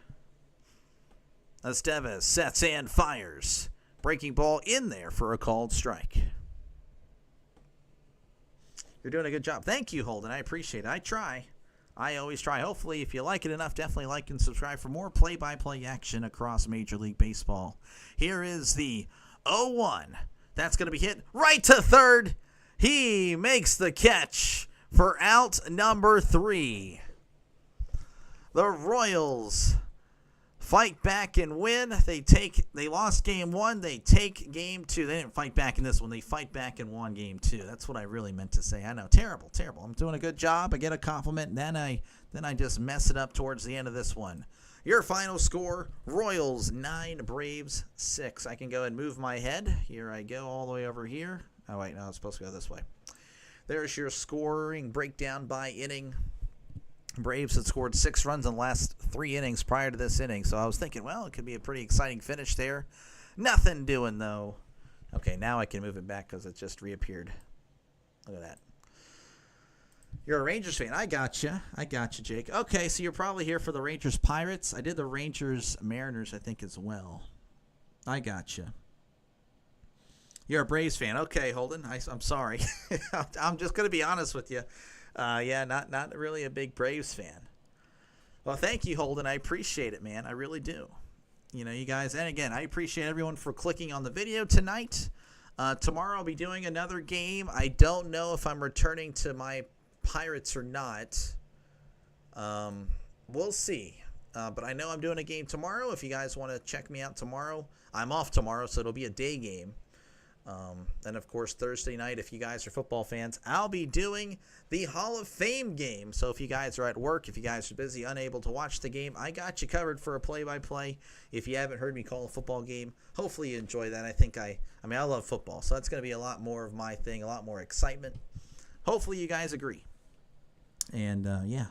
Estevez sets and fires. Breaking ball in there for a called strike. You're doing a good job. Thank you, Holden. I appreciate it. I try. I always try. Hopefully, if you like it enough, definitely like and subscribe for more play-by-play action across Major League Baseball. Here is the 0-1. That's going to be hit right to third. He makes the catch for out number 3. The Royals fight back and win. They lost game 1. They take game 2. They didn't fight back in this one. They fight back and won game 2. That's what I really meant to say. I know. Terrible. I'm doing a good job. I get a compliment, and then I just mess it up towards the end of this one. Your final score, Royals 9, Braves 6. I can go and move my head. Here I go all the way over here. Oh, wait, no, it's supposed to go this way. There's your scoring breakdown by inning. Braves had scored 6 runs in the last 3 innings prior to this inning, so I was thinking, well, it could be a pretty exciting finish there. Nothing doing, though. Okay, now I can move it back because it just reappeared. Look at that. You're a Rangers fan. I got you, Jake. Okay, so you're probably here for the Rangers Pirates. I did the Rangers Mariners, I think, as well. I got you. You're a Braves fan. Okay, Holden. I'm sorry. I'm just going to be honest with you. Yeah, not really a big Braves fan. Well, thank you, Holden. I appreciate it, man. I really do. You know, you guys, and again, I appreciate everyone for clicking on the video tonight. Tomorrow I'll be doing another game. I don't know if I'm returning to my Pirates or not. We'll see. But I know I'm doing a game tomorrow. If you guys want to check me out tomorrow, I'm off tomorrow, so it'll be a day game. And, of course, Thursday night, if you guys are football fans, I'll be doing the Hall of Fame game. So if you guys are at work, if you guys are busy, unable to watch the game, I got you covered for a play-by-play. If you haven't heard me call a football game, hopefully you enjoy that. I love football, so that's going to be a lot more of my thing, a lot more excitement. Hopefully you guys agree. And, yeah,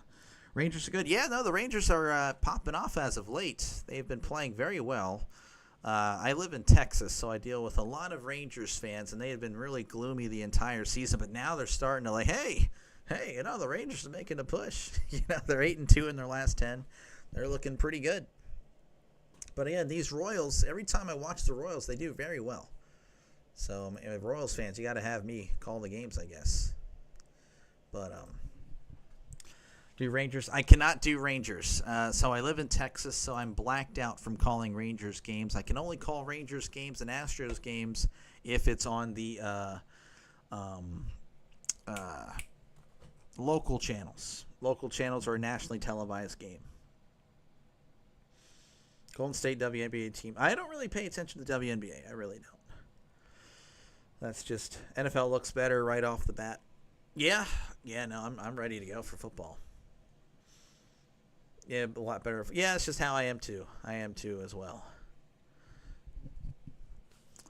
Rangers are good. Yeah, no, the Rangers are popping off as of late. They've been playing very well. I live in Texas, so I deal with a lot of Rangers fans, and they have been really gloomy the entire season. But now they're starting to hey, the Rangers are making a push. They're 8-2 in their last 10. They're looking pretty good. But again, these Royals, every time I watch the Royals, they do very well. So, Royals fans, you got to have me call the games, I guess. But do Rangers? I cannot do Rangers. So I live in Texas, so I'm blacked out from calling Rangers games. I can only call Rangers games and Astros games if it's on the local channels. Local channels or a nationally televised game. Golden State WNBA team. I don't really pay attention to WNBA. I really don't. That's just NFL looks better right off the bat. Yeah, no, I'm ready to go for football. Yeah, a lot better. Yeah, it's just how I am too. I am too as well.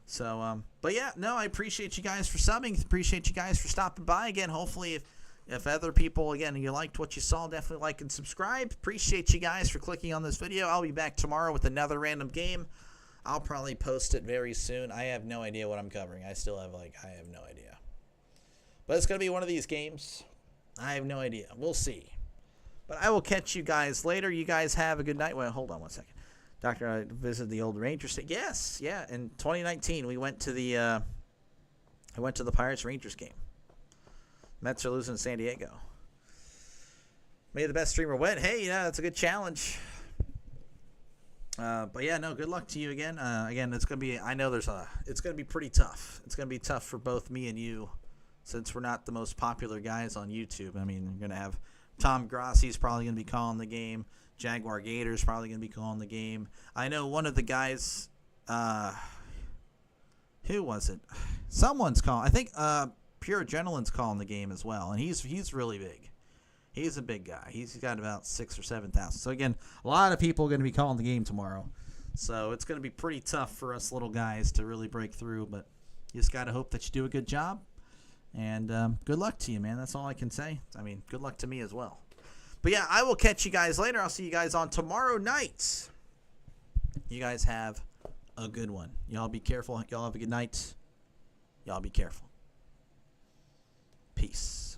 So, but yeah, no, I appreciate you guys for subbing. Appreciate you guys for stopping by again. Hopefully, if other people, again, you liked what you saw, definitely like and subscribe. Appreciate you guys for clicking on this video. I'll be back tomorrow with another random game. I'll probably post it very soon. I have no idea what I'm covering. I have no idea. But it's going to be one of these games. I have no idea. We'll see. But I will catch you guys later. You guys have a good night. Well, hold on one second. Doctor, I visited the old Rangers. Yes, yeah. In 2019, we went to the Pirates Rangers game. Mets are losing to San Diego. May the best streamer win. Hey, yeah, that's a good challenge. But yeah, no, good luck to you again. Again, it's gonna be. I know it's gonna be pretty tough. It's gonna be tough for both me and you, since we're not the most popular guys on YouTube. I mean, we're gonna have. Tom Grassi's probably going to be calling the game. Jaguar Gator's probably going to be calling the game. I know one of the guys, who was it? Someone's calling. I think Pure Adrenaline's calling the game as well, and he's really big. He's a big guy. He's got about 6,000 or 7,000. So again, a lot of people are going to be calling the game tomorrow. So it's going to be pretty tough for us little guys to really break through, but you just got to hope that you do a good job. And good luck to you, man. That's all I can say. I mean, good luck to me as well. But, yeah, I will catch you guys later. I'll see you guys on tomorrow night. You guys have a good one. Y'all be careful. Y'all have a good night. Y'all be careful. Peace.